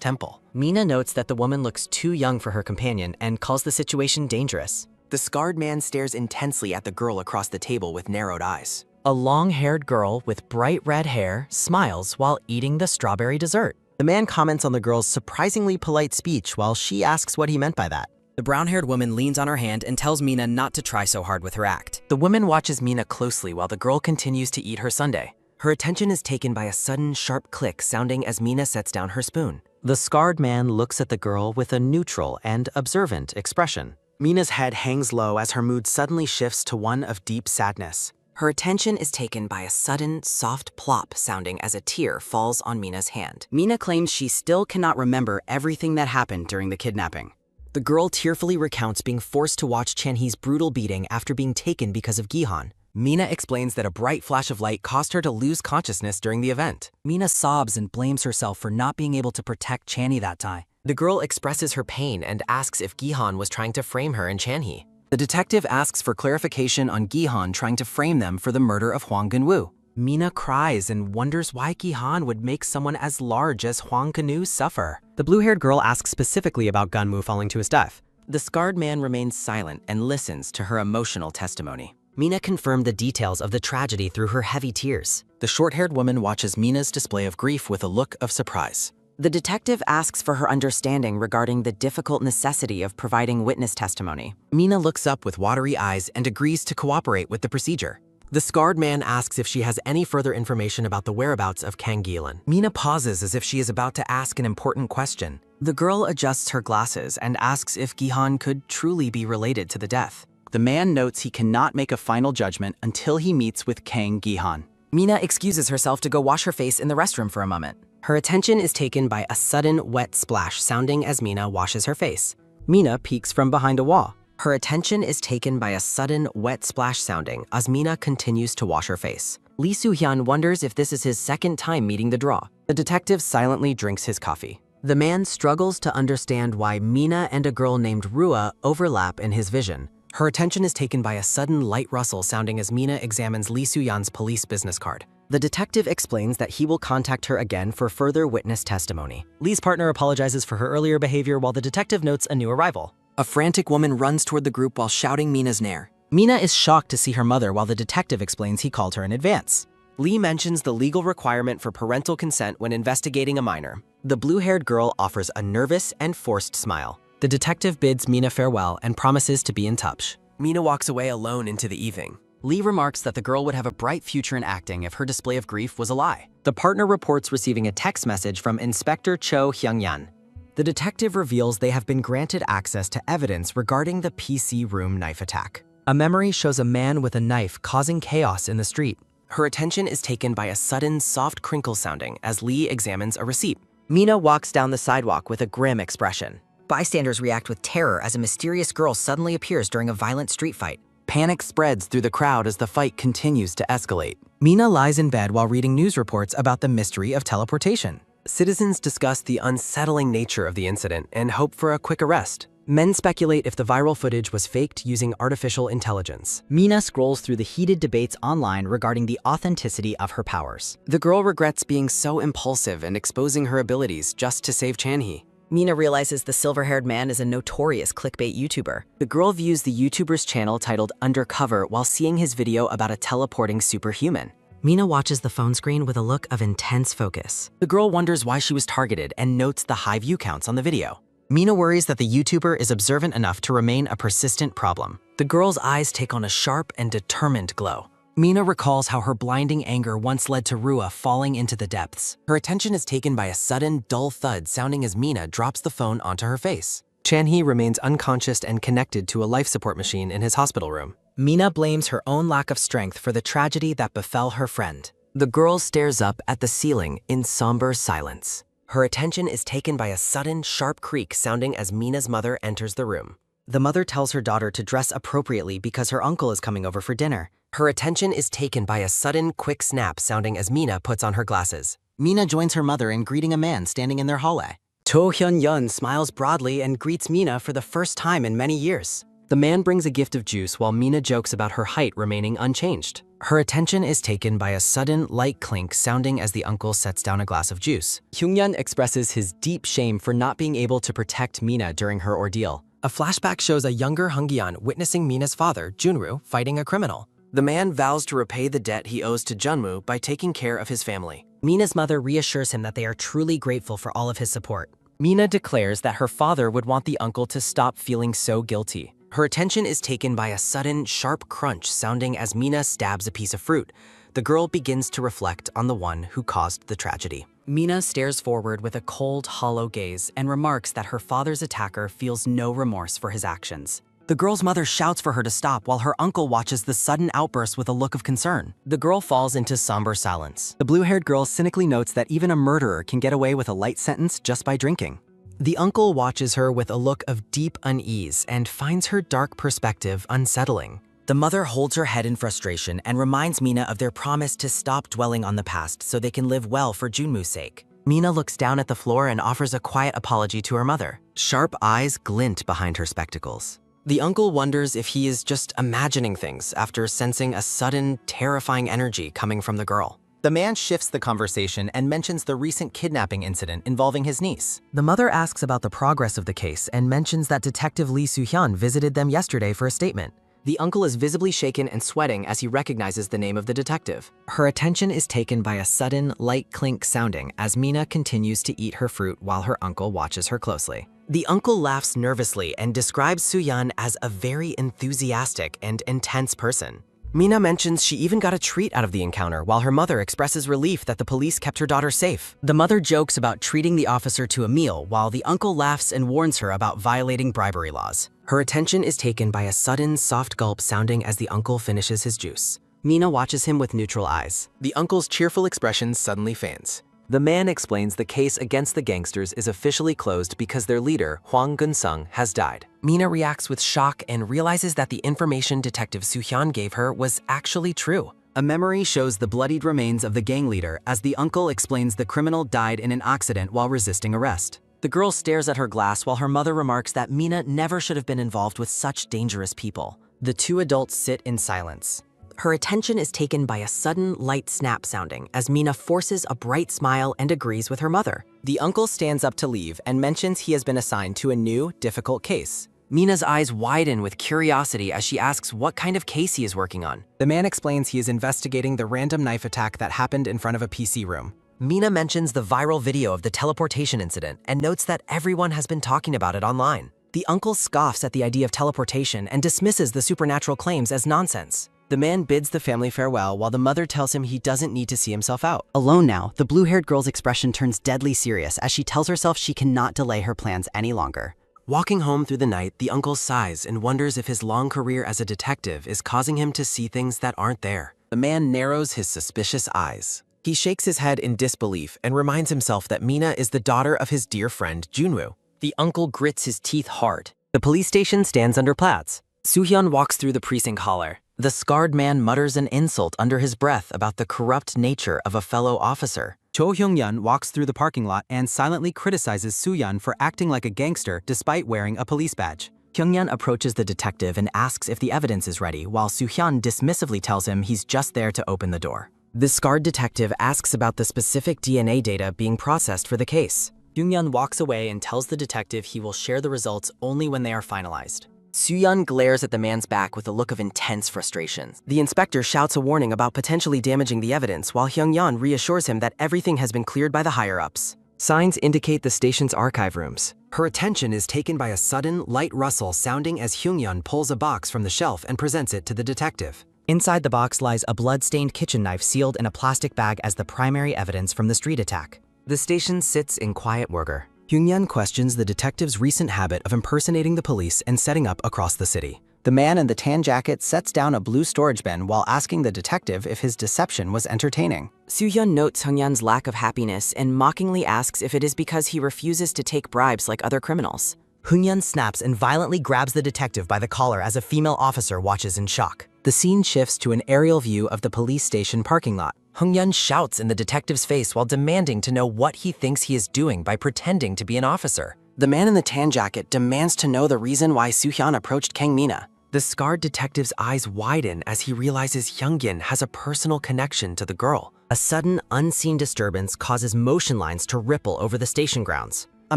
temple. Mina notes that the woman looks too young for her companion and calls the situation dangerous. The scarred man stares intensely at the girl across the table with narrowed eyes. A long-haired girl with bright red hair smiles while eating the strawberry dessert. The man comments on the girl's surprisingly polite speech while she asks what he meant by that. The brown-haired woman leans on her hand and tells Mina not to try so hard with her act. The woman watches Mina closely while the girl continues to eat her sundae. Her attention is taken by a sudden, sharp click sounding as Mina sets down her spoon. The scarred man looks at the girl with a neutral and observant expression. Mina's head hangs low as her mood suddenly shifts to one of deep sadness. Her attention is taken by a sudden, soft plop sounding as a tear falls on Mina's hand. Mina claims she still cannot remember everything that happened during the kidnapping. The girl tearfully recounts being forced to watch Chan-hee's brutal beating after being taken because of Gihan. Mina explains that a bright flash of light caused her to lose consciousness during the event. Mina sobs and blames herself for not being able to protect Chan-hee that time. The girl expresses her pain and asks if Gihan was trying to frame her and Chan-hee. The detective asks for clarification on Gihan trying to frame them for the murder of Hwang Gun-woo. Mina cries and wonders why Gihan would make someone as large as Hwang Gun-woo suffer. The blue-haired girl asks specifically about Gun-woo falling to his death. The scarred man remains silent and listens to her emotional testimony. Mina confirmed the details of the tragedy through her heavy tears. The short-haired woman watches Mina's display of grief with a look of surprise. The detective asks for her understanding regarding the difficult necessity of providing witness testimony. Mina looks up with watery eyes and agrees to cooperate with the procedure. The scarred man asks if she has any further information about the whereabouts of Kang Gilan. Mina pauses as if she is about to ask an important question. The girl adjusts her glasses and asks if Gihan could truly be related to the death. The man notes he cannot make a final judgment until he meets with Kang Gihan. Mina excuses herself to go wash her face in the restroom for a moment. Her attention is taken by a sudden wet splash sounding as Mina washes her face. Mina peeks from behind a wall. Her attention is taken by a sudden wet splash sounding as Mina continues to wash her face. Lee Soo-hyun wonders if this is his second time meeting the draw. The detective silently drinks his coffee. The man struggles to understand why Mina and a girl named Rua overlap in his vision. Her attention is taken by a sudden light rustle sounding as Mina examines Lee Soo-hyun's police business card. The detective explains that he will contact her again for further witness testimony. Lee's partner apologizes for her earlier behavior while the detective notes a new arrival. A frantic woman runs toward the group while shouting Mina's name. Mina is shocked to see her mother while the detective explains he called her in advance. Lee mentions the legal requirement for parental consent when investigating a minor. The blue-haired girl offers a nervous and forced smile. The detective bids Mina farewell and promises to be in touch. Mina walks away alone into the evening. Lee remarks that the girl would have a bright future in acting if her display of grief was a lie. The partner reports receiving a text message from Inspector Cho Hyung-yan. The detective reveals they have been granted access to evidence regarding the PC room knife attack. A memory shows a man with a knife causing chaos in the street. Her attention is taken by a sudden soft crinkle sounding as Lee examines a receipt. Mina walks down the sidewalk with a grim expression. Bystanders react with terror as a mysterious girl suddenly appears during a violent street fight. Panic spreads through the crowd as the fight continues to escalate. Mina lies in bed while reading news reports about the mystery of teleportation. Citizens discuss the unsettling nature of the incident and hope for a quick arrest. Men speculate if the viral footage was faked using artificial intelligence. Mina scrolls through the heated debates online regarding the authenticity of her powers. The girl regrets being so impulsive and exposing her abilities just to save Chan-hee. Mina realizes the silver-haired man is a notorious clickbait YouTuber. The girl views the YouTuber's channel titled Undercover while seeing his video about a teleporting superhuman. Mina watches the phone screen with a look of intense focus. The girl wonders why she was targeted and notes the high view counts on the video. Mina worries that the YouTuber is observant enough to remain a persistent problem. The girl's eyes take on a sharp and determined glow. Mina recalls how her blinding anger once led to Rua falling into the depths. Her attention is taken by a sudden, dull thud sounding as Mina drops the phone onto her face. Chan-hee remains unconscious and connected to a life support machine in his hospital room. Mina blames her own lack of strength for the tragedy that befell her friend. The girl stares up at the ceiling in somber silence. Her attention is taken by a sudden, sharp creak sounding as Mina's mother enters the room. The mother tells her daughter to dress appropriately because her uncle is coming over for dinner. Her attention is taken by a sudden, quick snap sounding as Mina puts on her glasses. Mina joins her mother in greeting a man standing in their hallway. Cho Hyun-yun smiles broadly and greets Mina for the first time in many years. The man brings a gift of juice while Mina jokes about her height remaining unchanged. Her attention is taken by a sudden light clink sounding as the uncle sets down a glass of juice. Hyung-yun expresses his deep shame for not being able to protect Mina during her ordeal. A flashback shows a younger Hung-yeon witnessing Mina's father, Junwoo, fighting a criminal. The man vows to repay the debt he owes to Junwoo by taking care of his family. Mina's mother reassures him that they are truly grateful for all of his support. Mina declares that her father would want the uncle to stop feeling so guilty. Her attention is taken by a sudden, sharp crunch sounding as Mina stabs a piece of fruit. The girl begins to reflect on the one who caused the tragedy. Mina stares forward with a cold, hollow gaze and remarks that her father's attacker feels no remorse for his actions. The girl's mother shouts for her to stop while her uncle watches the sudden outburst with a look of concern. The girl falls into somber silence. The blue-haired girl cynically notes that even a murderer can get away with a light sentence just by drinking. The uncle watches her with a look of deep unease and finds her dark perspective unsettling. The mother holds her head in frustration and reminds Mina of their promise to stop dwelling on the past so they can live well for Junwoo's sake. Mina looks down at the floor and offers a quiet apology to her mother. Sharp eyes glint behind her spectacles. The uncle wonders if he is just imagining things after sensing a sudden, terrifying energy coming from the girl. The man shifts the conversation and mentions the recent kidnapping incident involving his niece. The mother asks about the progress of the case and mentions that Detective Lee Soo-hyun visited them yesterday for a statement. The uncle is visibly shaken and sweating as he recognizes the name of the detective. Her attention is taken by a sudden, light clink sounding as Mina continues to eat her fruit while her uncle watches her closely. The uncle laughs nervously and describes Soo-hyun as a very enthusiastic and intense person. Mina mentions she even got a treat out of the encounter, while her mother expresses relief that the police kept her daughter safe. The mother jokes about treating the officer to a meal, while the uncle laughs and warns her about violating bribery laws. Her attention is taken by a sudden, soft gulp sounding as the uncle finishes his juice. Mina watches him with neutral eyes. The uncle's cheerful expression suddenly fades. The man explains the case against the gangsters is officially closed because their leader, Hwang Gun-sung, has died. Mina reacts with shock and realizes that the information Detective Soo-hyun gave her was actually true. A memory shows the bloodied remains of the gang leader as the uncle explains the criminal died in an accident while resisting arrest. The girl stares at her glass while her mother remarks that Mina never should have been involved with such dangerous people. The two adults sit in silence. Her attention is taken by a sudden light snap sounding as Mina forces a bright smile and agrees with her mother. The uncle stands up to leave and mentions he has been assigned to a new, difficult case. Mina's eyes widen with curiosity as she asks what kind of case he is working on. The man explains he is investigating the random knife attack that happened in front of a PC room. Mina mentions the viral video of the teleportation incident and notes that everyone has been talking about it online. The uncle scoffs at the idea of teleportation and dismisses the supernatural claims as nonsense. The man bids the family farewell while the mother tells him he doesn't need to see himself out. Alone now, the blue-haired girl's expression turns deadly serious as she tells herself she cannot delay her plans any longer. Walking home through the night, the uncle sighs and wonders if his long career as a detective is causing him to see things that aren't there. The man narrows his suspicious eyes. He shakes his head in disbelief and reminds himself that Mina is the daughter of his dear friend Junwoo. The uncle grits his teeth hard. The police station stands under plaids. Soo-hyun walks through the precinct hall. The scarred man mutters an insult under his breath about the corrupt nature of a fellow officer. Cho Hyung-yeon walks through the parking lot and silently criticizes Soo-hyun for acting like a gangster despite wearing a police badge. Hyung-yeon approaches the detective and asks if the evidence is ready, while Soo-hyun dismissively tells him he's just there to open the door. The scarred detective asks about the specific DNA data being processed for the case. Hyung-yeon walks away and tells the detective he will share the results only when they are finalized. Soo-hyun glares at the man's back with a look of intense frustration. The inspector shouts a warning about potentially damaging the evidence, while Hyung-yeon reassures him that everything has been cleared by the higher-ups. Signs indicate the station's archive rooms. Her attention is taken by a sudden, light rustle sounding as Hyung-yeon pulls a box from the shelf and presents it to the detective. Inside the box lies a blood-stained kitchen knife sealed in a plastic bag as the primary evidence from the street attack. The station sits in quiet work. Hyung-yeon questions the detective's recent habit of impersonating the police and setting up across the city. The man in the tan jacket sets down a blue storage bin while asking the detective if his deception was entertaining. Soo-hyun notes Hyung-yeon's lack of happiness and mockingly asks if it is because he refuses to take bribes like other criminals. Hyung-yeon snaps and violently grabs the detective by the collar as a female officer watches in shock. The scene shifts to an aerial view of the police station parking lot. Hyung-yeon shouts in the detective's face while demanding to know what he thinks he is doing by pretending to be an officer. The man in the tan jacket demands to know the reason why Soo-hyun approached Kang Mina. The scarred detective's eyes widen as he realizes Hyung-yeon has a personal connection to the girl. A sudden, unseen disturbance causes motion lines to ripple over the station grounds. A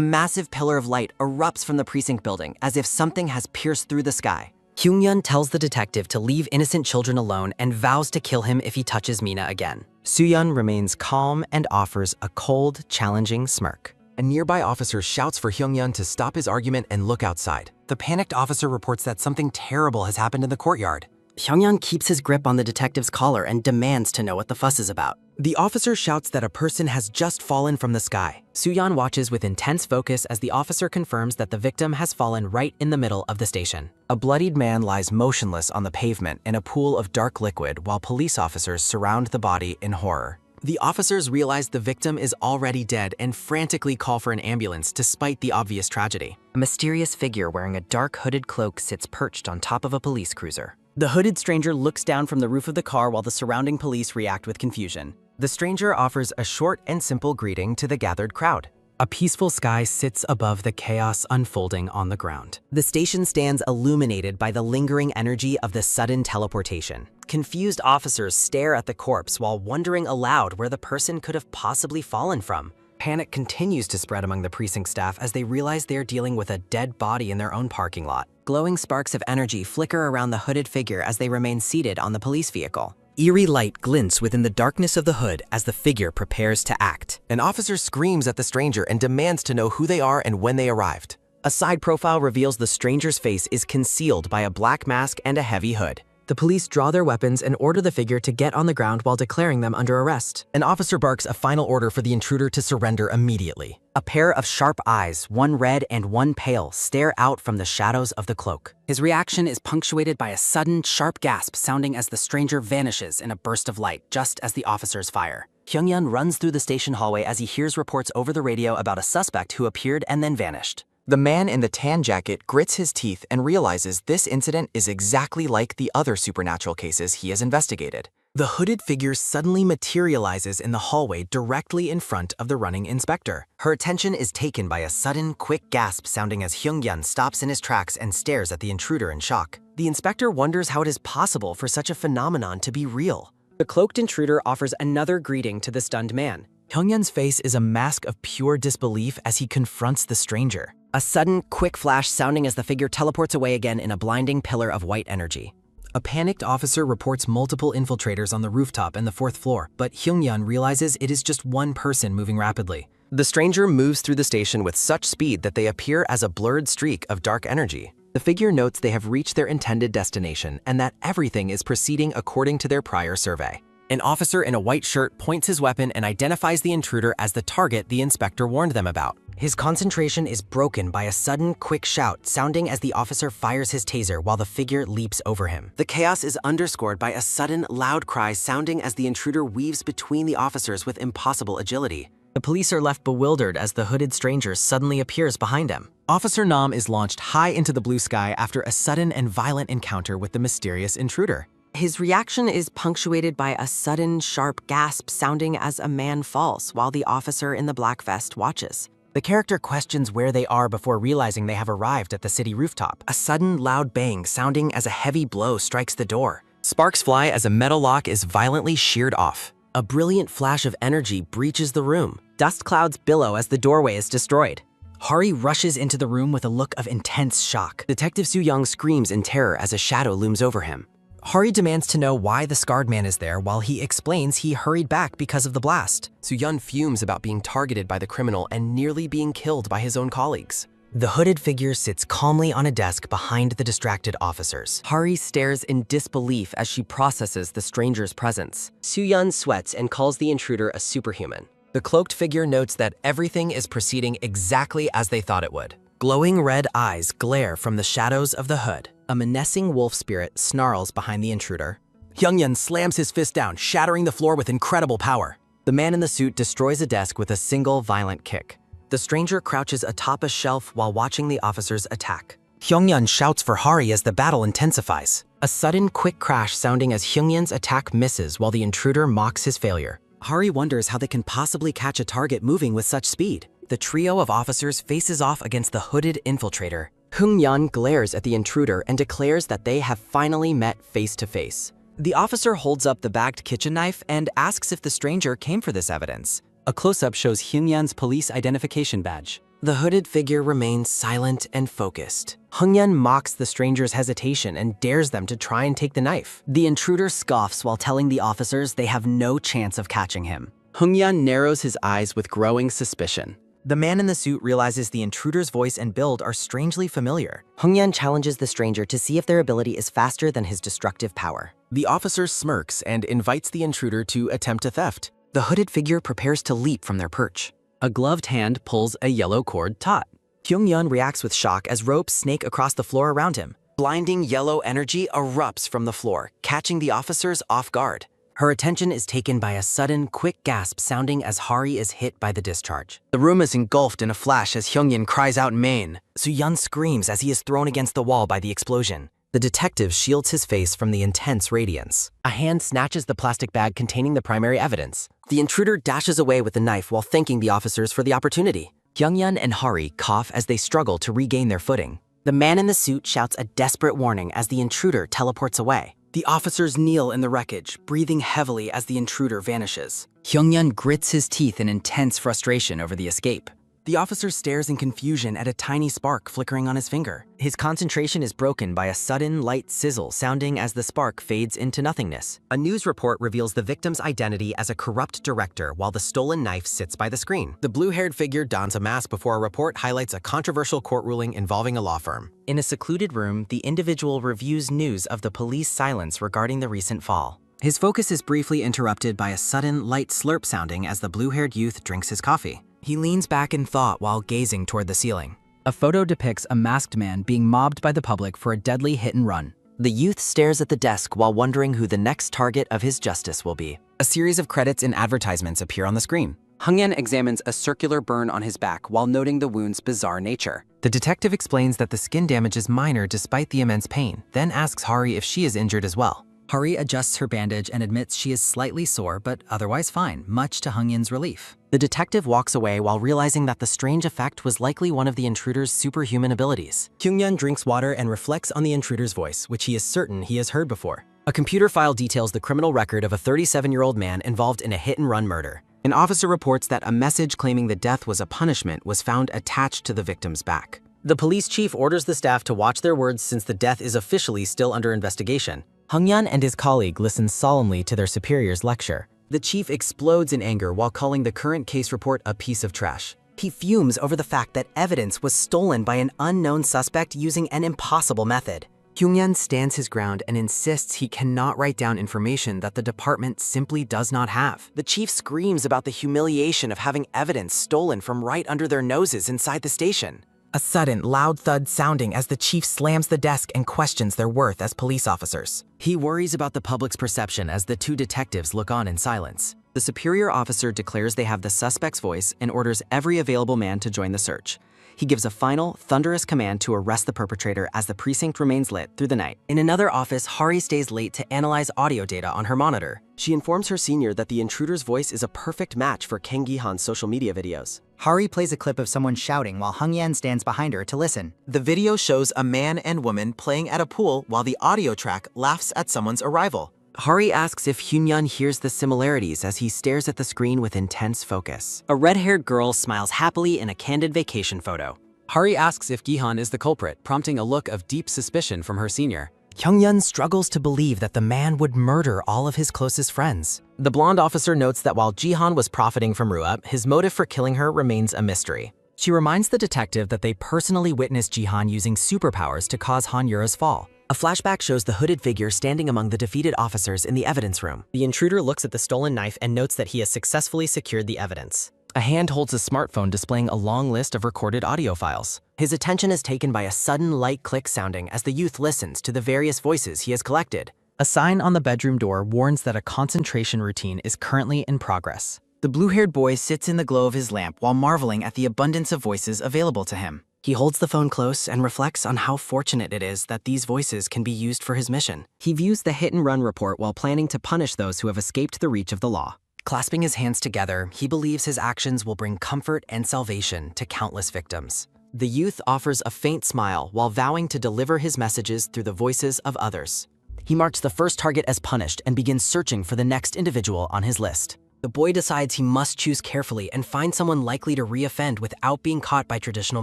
massive pillar of light erupts from the precinct building as if something has pierced through the sky. Hyung-yeon tells the detective to leave innocent children alone and vows to kill him if he touches Mina again. Soo-hyun remains calm and offers a cold, challenging smirk. A nearby officer shouts for Hyung-yeon to stop his argument and look outside. The panicked officer reports that something terrible has happened in the courtyard. Hyung-yeon keeps his grip on the detective's collar and demands to know what the fuss is about. The officer shouts that a person has just fallen from the sky. Soo-hyun watches with intense focus as the officer confirms that the victim has fallen right in the middle of the station. A bloodied man lies motionless on the pavement in a pool of dark liquid while police officers surround the body in horror. The officers realize the victim is already dead and frantically call for an ambulance despite the obvious tragedy. A mysterious figure wearing a dark hooded cloak sits perched on top of a police cruiser. The hooded stranger looks down from the roof of the car while the surrounding police react with confusion. The stranger offers a short and simple greeting to the gathered crowd. A peaceful sky sits above the chaos unfolding on the ground. The station stands illuminated by the lingering energy of the sudden teleportation. Confused officers stare at the corpse while wondering aloud where the person could have possibly fallen from. Panic continues to spread among the precinct staff as they realize they are dealing with a dead body in their own parking lot. Glowing sparks of energy flicker around the hooded figure as they remain seated on the police vehicle. Eerie light glints within the darkness of the hood as the figure prepares to act. An officer screams at the stranger and demands to know who they are and when they arrived. A side profile reveals the stranger's face is concealed by a black mask and a heavy hood. The police draw their weapons and order the figure to get on the ground while declaring them under arrest. An officer barks a final order for the intruder to surrender immediately. A pair of sharp eyes, one red and one pale, stare out from the shadows of the cloak. His reaction is punctuated by a sudden, sharp gasp sounding as the stranger vanishes in a burst of light just as the officers fire. Hyungyun runs through the station hallway as he hears reports over the radio about a suspect who appeared and then vanished. The man in the tan jacket grits his teeth and realizes this incident is exactly like the other supernatural cases he has investigated. The hooded figure suddenly materializes in the hallway directly in front of the running inspector. Her attention is taken by a sudden, quick gasp sounding as Hyungyun stops in his tracks and stares at the intruder in shock. The inspector wonders how it is possible for such a phenomenon to be real. The cloaked intruder offers another greeting to the stunned man. Hyungyun's face is a mask of pure disbelief as he confronts the stranger. A sudden, quick flash sounding as the figure teleports away again in a blinding pillar of white energy. A panicked officer reports multiple infiltrators on the rooftop and the 4th floor, but Hyungyun realizes it is just one person moving rapidly. The stranger moves through the station with such speed that they appear as a blurred streak of dark energy. The figure notes they have reached their intended destination and that everything is proceeding according to their prior survey. An officer in a white shirt points his weapon and identifies the intruder as the target the inspector warned them about. His concentration is broken by a sudden, quick shout sounding as the officer fires his taser while the figure leaps over him. The chaos is underscored by a sudden, loud cry sounding as the intruder weaves between the officers with impossible agility. The police are left bewildered as the hooded stranger suddenly appears behind them. Officer Nam is launched high into the blue sky after a sudden and violent encounter with the mysterious intruder. His reaction is punctuated by a sudden, sharp gasp sounding as a man falls while the officer in the black vest watches. The character questions where they are before realizing they have arrived at the city rooftop. A sudden loud bang sounding as a heavy blow strikes the door. Sparks fly as a metal lock is violently sheared off. A brilliant flash of energy breaches the room. Dust clouds billow as the doorway is destroyed. Hari rushes into the room with a look of intense shock. Detective Soo-young screams in terror as a shadow looms over him. Hari demands to know why the scarred man is there while he explains he hurried back because of the blast. Soo-young fumes about being targeted by the criminal and nearly being killed by his own colleagues. The hooded figure sits calmly on a desk behind the distracted officers. Hari stares in disbelief as she processes the stranger's presence. Soo-young sweats and calls the intruder a superhuman. The cloaked figure notes that everything is proceeding exactly as they thought it would. Glowing red eyes glare from the shadows of the hood. A menacing wolf spirit snarls behind the intruder. Hyungyun slams his fist down, shattering the floor with incredible power. The man in the suit destroys a desk with a single violent kick. The stranger crouches atop a shelf while watching the officers attack. Hyungyun shouts for Hari as the battle intensifies. A sudden, quick crash sounding as Hyungyun's attack misses while the intruder mocks his failure. Hari wonders how they can possibly catch a target moving with such speed. The trio of officers faces off against the hooded infiltrator. Hyungyun glares at the intruder and declares that they have finally met face to face. The officer holds up the bagged kitchen knife and asks if the stranger came for this evidence. A close-up shows Hyungyun's police identification badge. The hooded figure remains silent and focused. Hyungyun mocks the stranger's hesitation and dares them to try and take the knife. The intruder scoffs while telling the officers they have no chance of catching him. Hyungyun narrows his eyes with growing suspicion. The man in the suit realizes the intruder's voice and build are strangely familiar. Hyungyun challenges the stranger to see if their ability is faster than his destructive power. The officer smirks and invites the intruder to attempt a theft. The hooded figure prepares to leap from their perch. A gloved hand pulls a yellow cord taut. Hyungyun reacts with shock as ropes snake across the floor around him. Blinding yellow energy erupts from the floor, catching the officers off guard. Her attention is taken by a sudden, quick gasp sounding as Hari is hit by the discharge. The room is engulfed in a flash as Hyungyun cries out "Main." Soo-young screams as he is thrown against the wall by the explosion. The detective shields his face from the intense radiance. A hand snatches the plastic bag containing the primary evidence. The intruder dashes away with the knife while thanking the officers for the opportunity. Hyungyun and Hari cough as they struggle to regain their footing. The man in the suit shouts a desperate warning as the intruder teleports away. The officers kneel in the wreckage, breathing heavily as the intruder vanishes. Hyungyun grits his teeth in intense frustration over the escape. The officer stares in confusion at a tiny spark flickering on his finger. His concentration is broken by a sudden, light sizzle sounding as the spark fades into nothingness. A news report reveals the victim's identity as a corrupt director while the stolen knife sits by the screen. The blue-haired figure dons a mask before a report highlights a controversial court ruling involving a law firm. In a secluded room, the individual reviews news of the police silence regarding the recent fall. His focus is briefly interrupted by a sudden, light slurp sounding as the blue-haired youth drinks his coffee. He leans back in thought while gazing toward the ceiling. A photo depicts a masked man being mobbed by the public for a deadly hit and run. The youth stares at the desk while wondering who the next target of his justice will be. A series of credits and advertisements appear on the screen. Hongyan examines a circular burn on his back while noting the wound's bizarre nature. The detective explains that the skin damage is minor despite the immense pain, then asks Hari if she is injured as well. Hari adjusts her bandage and admits she is slightly sore but otherwise fine, much to Hongyan's relief. The detective walks away while realizing that the strange effect was likely one of the intruder's superhuman abilities. Kyungyeon drinks water and reflects on the intruder's voice, which he is certain he has heard before. A computer file details the criminal record of a 37-year-old man involved in a hit-and-run murder. An officer reports that a message claiming the death was a punishment was found attached to the victim's back. The police chief orders the staff to watch their words since the death is officially still under investigation. Hongyan and his colleague listen solemnly to their superior's lecture. The chief explodes in anger while calling the current case report a piece of trash. He fumes over the fact that evidence was stolen by an unknown suspect using an impossible method. Kyungyeon stands his ground and insists he cannot write down information that the department simply does not have. The chief screams about the humiliation of having evidence stolen from right under their noses inside the station. A sudden, loud thud sounding as the chief slams the desk and questions their worth as police officers. He worries about the public's perception as the two detectives look on in silence. The superior officer declares they have the suspect's voice and orders every available man to join the search. He gives a final, thunderous command to arrest the perpetrator as the precinct remains lit through the night. In another office, Hari stays late to analyze audio data on her monitor. She informs her senior that the intruder's voice is a perfect match for Kang Gi-han's social media videos. Hari plays a clip of someone shouting while Hongyan stands behind her to listen. The video shows a man and woman playing at a pool while the audio track laughs at someone's arrival. Hari asks if Hyunyeon hears the similarities as he stares at the screen with intense focus. A red-haired girl smiles happily in a candid vacation photo. Hari asks if Gi-han is the culprit, prompting a look of deep suspicion from her senior. Kyungyeon struggles to believe that the man would murder all of his closest friends. The blonde officer notes that while Gi-han was profiting from Rua, his motive for killing her remains a mystery. She reminds the detective that they personally witnessed Gi-han using superpowers to cause Han Yura's fall. A flashback shows the hooded figure standing among the defeated officers in the evidence room. The intruder looks at the stolen knife and notes that he has successfully secured the evidence. A hand holds a smartphone displaying a long list of recorded audio files. His attention is taken by a sudden light click sounding as the youth listens to the various voices he has collected. A sign on the bedroom door warns that a concentration routine is currently in progress. The blue-haired boy sits in the glow of his lamp while marveling at the abundance of voices available to him. He holds the phone close and reflects on how fortunate it is that these voices can be used for his mission. He views the hit-and-run report while planning to punish those who have escaped the reach of the law. Clasping his hands together, he believes his actions will bring comfort and salvation to countless victims. The youth offers a faint smile while vowing to deliver his messages through the voices of others. He marks the first target as punished and begins searching for the next individual on his list. The boy decides he must choose carefully and find someone likely to re-offend without being caught by traditional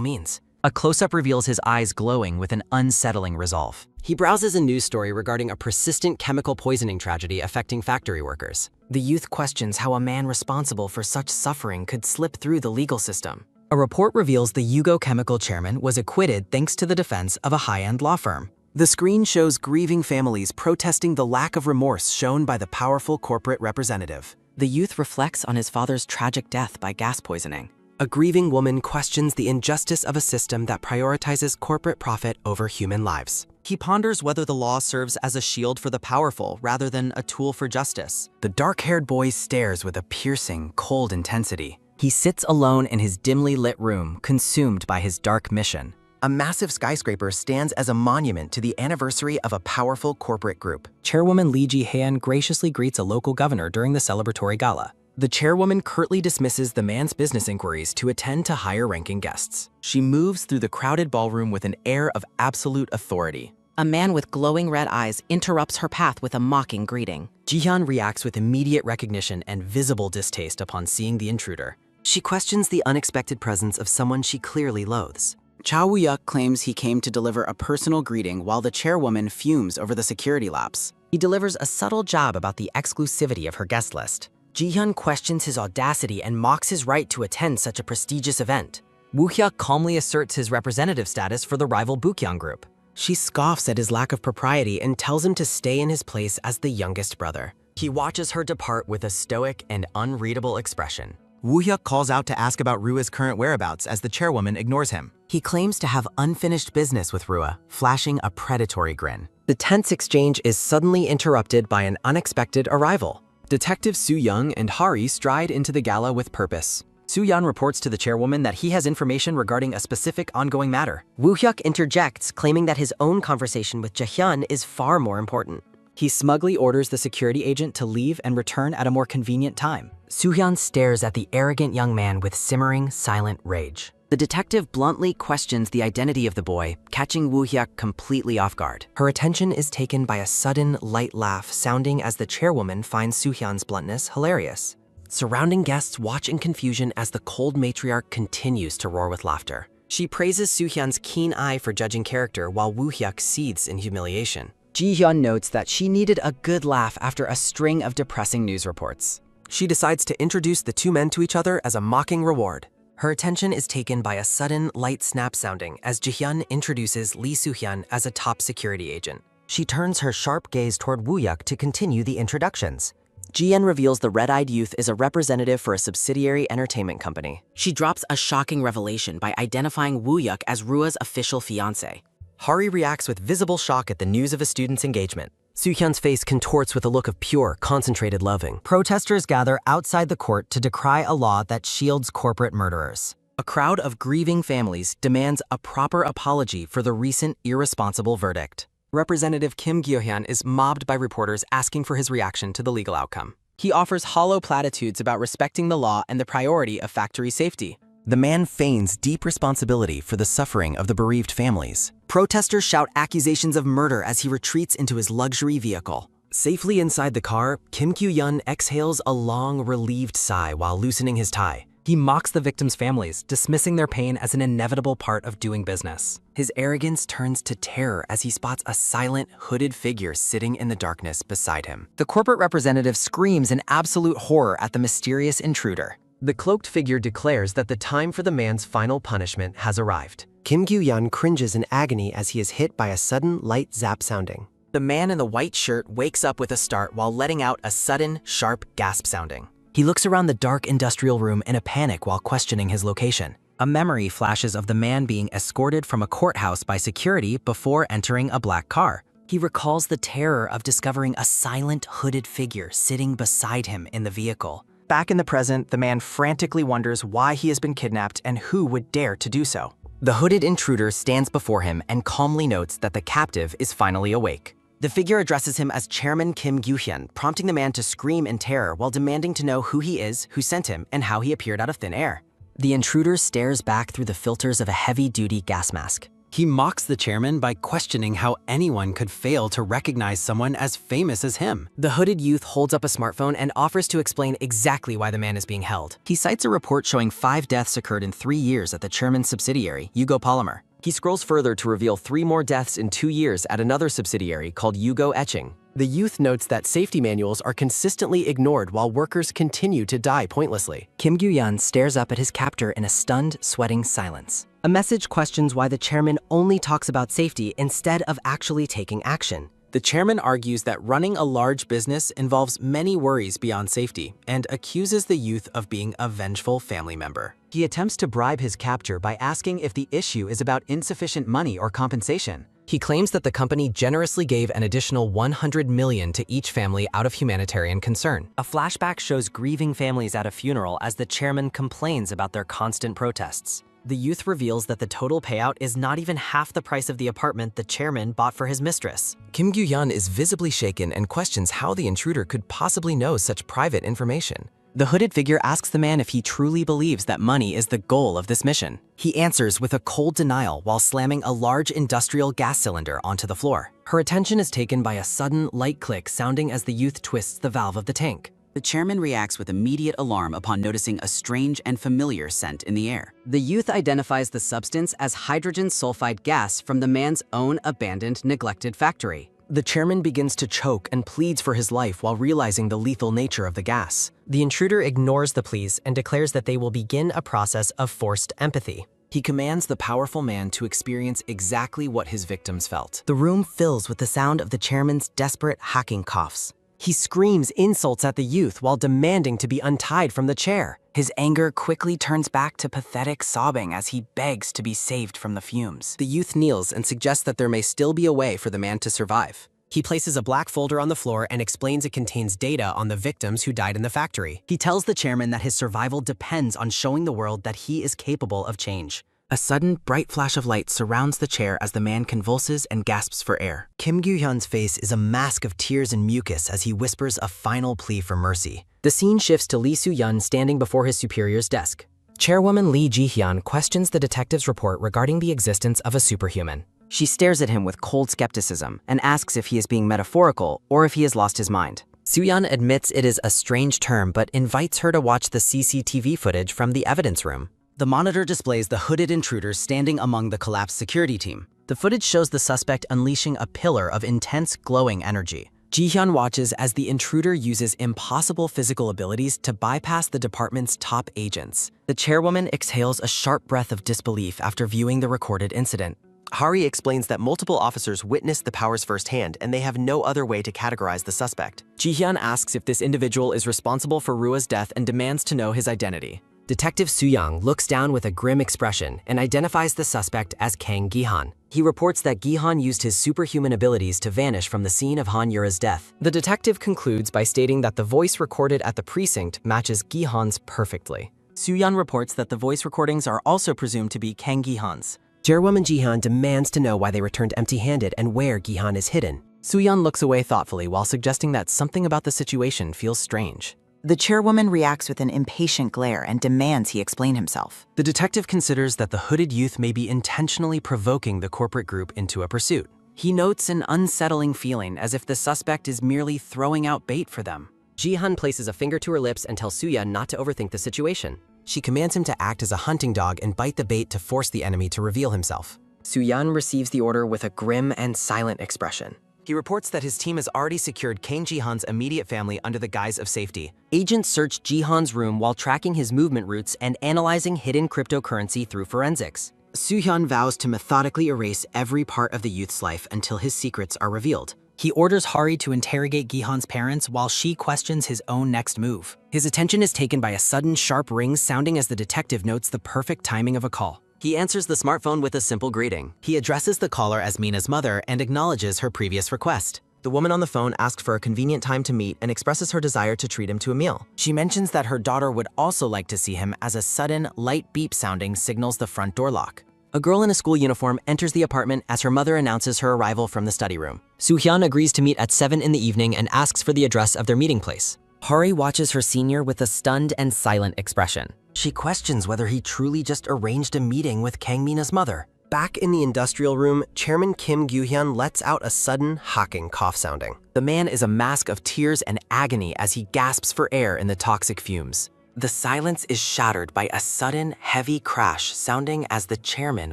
means. A close-up reveals his eyes glowing with an unsettling resolve. He browses a news story regarding a persistent chemical poisoning tragedy affecting factory workers. The youth questions how a man responsible for such suffering could slip through the legal system. A report reveals the Yugo Chemical chairman was acquitted thanks to the defense of a high-end law firm. The screen shows grieving families protesting the lack of remorse shown by the powerful corporate representative. The youth reflects on his father's tragic death by gas poisoning. A grieving woman questions the injustice of a system that prioritizes corporate profit over human lives. He ponders whether the law serves as a shield for the powerful rather than a tool for justice. The dark-haired boy stares with a piercing, cold intensity. He sits alone in his dimly lit room, consumed by his dark mission. A massive skyscraper stands as a monument to the anniversary of a powerful corporate group. Chairwoman Lee Ji-haen graciously greets a local governor during the celebratory gala. The chairwoman curtly dismisses the man's business inquiries to attend to higher-ranking guests. She moves through the crowded ballroom with an air of absolute authority. A man with glowing red eyes interrupts her path with a mocking greeting. Ji-hyun reacts with immediate recognition and visible distaste upon seeing the intruder. She questions the unexpected presence of someone she clearly loathes. Chow Woo-yuk claims he came to deliver a personal greeting while the chairwoman fumes over the security lapse. He delivers a subtle jab about the exclusivity of her guest list. Ji-hyun questions his audacity and mocks his right to attend such a prestigious event. Woo-hyuk calmly asserts his representative status for the rival Bukkyang group. She scoffs at his lack of propriety and tells him to stay in his place as the youngest brother. He watches her depart with a stoic and unreadable expression. Woo-hyuk calls out to ask about Rua's current whereabouts as the chairwoman ignores him. He claims to have unfinished business with Rua, flashing a predatory grin. The tense exchange is suddenly interrupted by an unexpected arrival. Detective Soo-young and Hari stride into the gala with purpose. Soo-yeon reports to the chairwoman that he has information regarding a specific ongoing matter. Woo-hyuk interjects, claiming that his own conversation with Jae-hyun is far more important. He smugly orders the security agent to leave and return at a more convenient time. Soo-hyun stares at the arrogant young man with simmering, silent rage. The detective bluntly questions the identity of the boy, catching Woo-hyuk completely off guard. Her attention is taken by a sudden, light laugh sounding as the chairwoman finds Soo-hyun's bluntness hilarious. Surrounding guests watch in confusion as the cold matriarch continues to roar with laughter. She praises Soo-hyun's keen eye for judging character while Woo-hyuk seethes in humiliation. Ji-hyun notes that she needed a good laugh after a string of depressing news reports. She decides to introduce the two men to each other as a mocking reward. Her attention is taken by a sudden, light snap sounding as Ji-hyun introduces Lee Soo-hyun as a top security agent. She turns her sharp gaze toward Woo-hyuk to continue the introductions. Ji-hyun reveals the red-eyed youth is a representative for a subsidiary entertainment company. She drops a shocking revelation by identifying Woo-hyuk as Rua's official fiancé. Hari reacts with visible shock at the news of a student's engagement. Soo-hyun's face contorts with a look of pure, concentrated loving. Protesters gather outside the court to decry a law that shields corporate murderers. A crowd of grieving families demands a proper apology for the recent irresponsible verdict. Representative Kim Gyo-hyun is mobbed by reporters asking for his reaction to the legal outcome. He offers hollow platitudes about respecting the law and the priority of factory safety. The man feigns deep responsibility for the suffering of the bereaved families. Protesters shout accusations of murder as he retreats into his luxury vehicle. Safely inside the car, Kim Kyu-yeon exhales a long, relieved sigh while loosening his tie. He mocks the victims' families, dismissing their pain as an inevitable part of doing business. His arrogance turns to terror as he spots a silent, hooded figure sitting in the darkness beside him. The corporate representative screams in absolute horror at the mysterious intruder. The cloaked figure declares that the time for the man's final punishment has arrived. Kim Gyu-yeon cringes in agony as he is hit by a sudden light zap sounding. The man in the white shirt wakes up with a start while letting out a sudden, sharp gasp sounding. He looks around the dark industrial room in a panic while questioning his location. A memory flashes of the man being escorted from a courthouse by security before entering a black car. He recalls the terror of discovering a silent, hooded figure sitting beside him in the vehicle. Back in the present, the man frantically wonders why he has been kidnapped and who would dare to do so. The hooded intruder stands before him and calmly notes that the captive is finally awake. The figure addresses him as Chairman Kim Gyu-hyun, prompting the man to scream in terror while demanding to know who he is, who sent him, and how he appeared out of thin air. The intruder stares back through the filters of a heavy-duty gas mask. He mocks the chairman by questioning how anyone could fail to recognize someone as famous as him. The hooded youth holds up a smartphone and offers to explain exactly why the man is being held. He cites a report showing 5 deaths occurred in 3 years at the chairman's subsidiary, Yugo Polymer. He scrolls further to reveal 3 more deaths in 2 years at another subsidiary called Yugo Etching. The youth notes that safety manuals are consistently ignored while workers continue to die pointlessly. Kim Gyu-yeon stares up at his captor in a stunned, sweating silence. A message questions why the chairman only talks about safety instead of actually taking action. The chairman argues that running a large business involves many worries beyond safety and accuses the youth of being a vengeful family member. He attempts to bribe his captor by asking if the issue is about insufficient money or compensation. He claims that the company generously gave an additional $100 million to each family out of humanitarian concern. A flashback shows grieving families at a funeral as the chairman complains about their constant protests. The youth reveals that the total payout is not even half the price of the apartment the chairman bought for his mistress. Kim Gyu-yeon is visibly shaken and questions how the intruder could possibly know such private information. The hooded figure asks the man if he truly believes that money is the goal of this mission. He answers with a cold denial while slamming a large industrial gas cylinder onto the floor. Her attention is taken by a sudden light click sounding as the youth twists the valve of the tank. The chairman reacts with immediate alarm upon noticing a strange and familiar scent in the air. The youth identifies the substance as hydrogen sulfide gas from the man's own abandoned, neglected factory. The chairman begins to choke and pleads for his life while realizing the lethal nature of the gas. The intruder ignores the pleas and declares that they will begin a process of forced empathy. He commands the powerful man to experience exactly what his victims felt. The room fills with the sound of the chairman's desperate hacking coughs. He screams insults at the youth while demanding to be untied from the chair. His anger quickly turns back to pathetic sobbing as he begs to be saved from the fumes. The youth kneels and suggests that there may still be a way for the man to survive. He places a black folder on the floor and explains it contains data on the victims who died in the factory. He tells the chairman that his survival depends on showing the world that he is capable of change. A sudden, bright flash of light surrounds the chair as the man convulses and gasps for air. Kim Gyu-hyun's face is a mask of tears and mucus as he whispers a final plea for mercy. The scene shifts to Lee Soo-yeon standing before his superior's desk. Chairwoman Lee Ji-hyun questions the detective's report regarding the existence of a superhuman. She stares at him with cold skepticism and asks if he is being metaphorical or if he has lost his mind. Soo-yeon admits it is a strange term but invites her to watch the CCTV footage from the evidence room. The monitor displays the hooded intruders standing among the collapsed security team. The footage shows the suspect unleashing a pillar of intense glowing energy. Ji-hyun watches as the intruder uses impossible physical abilities to bypass the department's top agents. The chairwoman exhales a sharp breath of disbelief after viewing the recorded incident. Hari explains that multiple officers witnessed the powers firsthand and they have no other way to categorize the suspect. Ji-hyun asks if this individual is responsible for Rua's death and demands to know his identity. Detective Soo-young looks down with a grim expression and identifies the suspect as Kang Gi-han. He reports that Gi-han used his superhuman abilities to vanish from the scene of Han Yura's death. The detective concludes by stating that the voice recorded at the precinct matches Gi-han's perfectly. Soo-yeon reports that the voice recordings are also presumed to be Kang Gi-han's. Chairwoman Ji-hyun demands to know why they returned empty-handed and where Gi-han is hidden. Soo-yeon looks away thoughtfully while suggesting that something about the situation feels strange. The chairwoman reacts with an impatient glare and demands he explain himself. The detective considers that the hooded youth may be intentionally provoking the corporate group into a pursuit. He notes an unsettling feeling as if the suspect is merely throwing out bait for them. Ji-hyun places a finger to her lips and tells Soo-yeon not to overthink the situation. She commands him to act as a hunting dog and bite the bait to force the enemy to reveal himself. Soo-yeon receives the order with a grim and silent expression. He reports that his team has already secured Kang Ji-han's immediate family under the guise of safety. Agents search Ji-han's room while tracking his movement routes and analyzing hidden cryptocurrency through forensics. Soo-hyun vows to methodically erase every part of the youth's life until his secrets are revealed. He orders Hari to interrogate Gi-han's parents while she questions his own next move. His attention is taken by a sudden sharp ring sounding as the detective notes the perfect timing of a call. He answers the smartphone with a simple greeting. He addresses the caller as Mina's mother and acknowledges her previous request. The woman on the phone asks for a convenient time to meet and expresses her desire to treat him to a meal. She mentions that her daughter would also like to see him as a sudden, light beep sounding signals the front door lock. A girl in a school uniform enters the apartment as her mother announces her arrival from the study room. Soo-hyun agrees to meet at 7 in the evening and asks for the address of their meeting place. Hari watches her senior with a stunned and silent expression. She questions whether he truly just arranged a meeting with Kang Mina's mother. Back in the industrial room, Chairman Kim Gyu-hyun lets out a sudden, hawking cough sounding. The man is a mask of tears and agony as he gasps for air in the toxic fumes. The silence is shattered by a sudden, heavy crash sounding as the chairman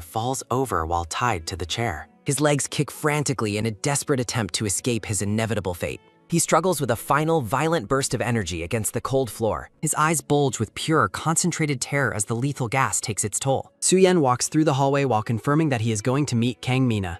falls over while tied to the chair. His legs kick frantically in a desperate attempt to escape his inevitable fate. He struggles with a final, violent burst of energy against the cold floor. His eyes bulge with pure, concentrated terror as the lethal gas takes its toll. Soo-yeon walks through the hallway while confirming that he is going to meet Kang Mina.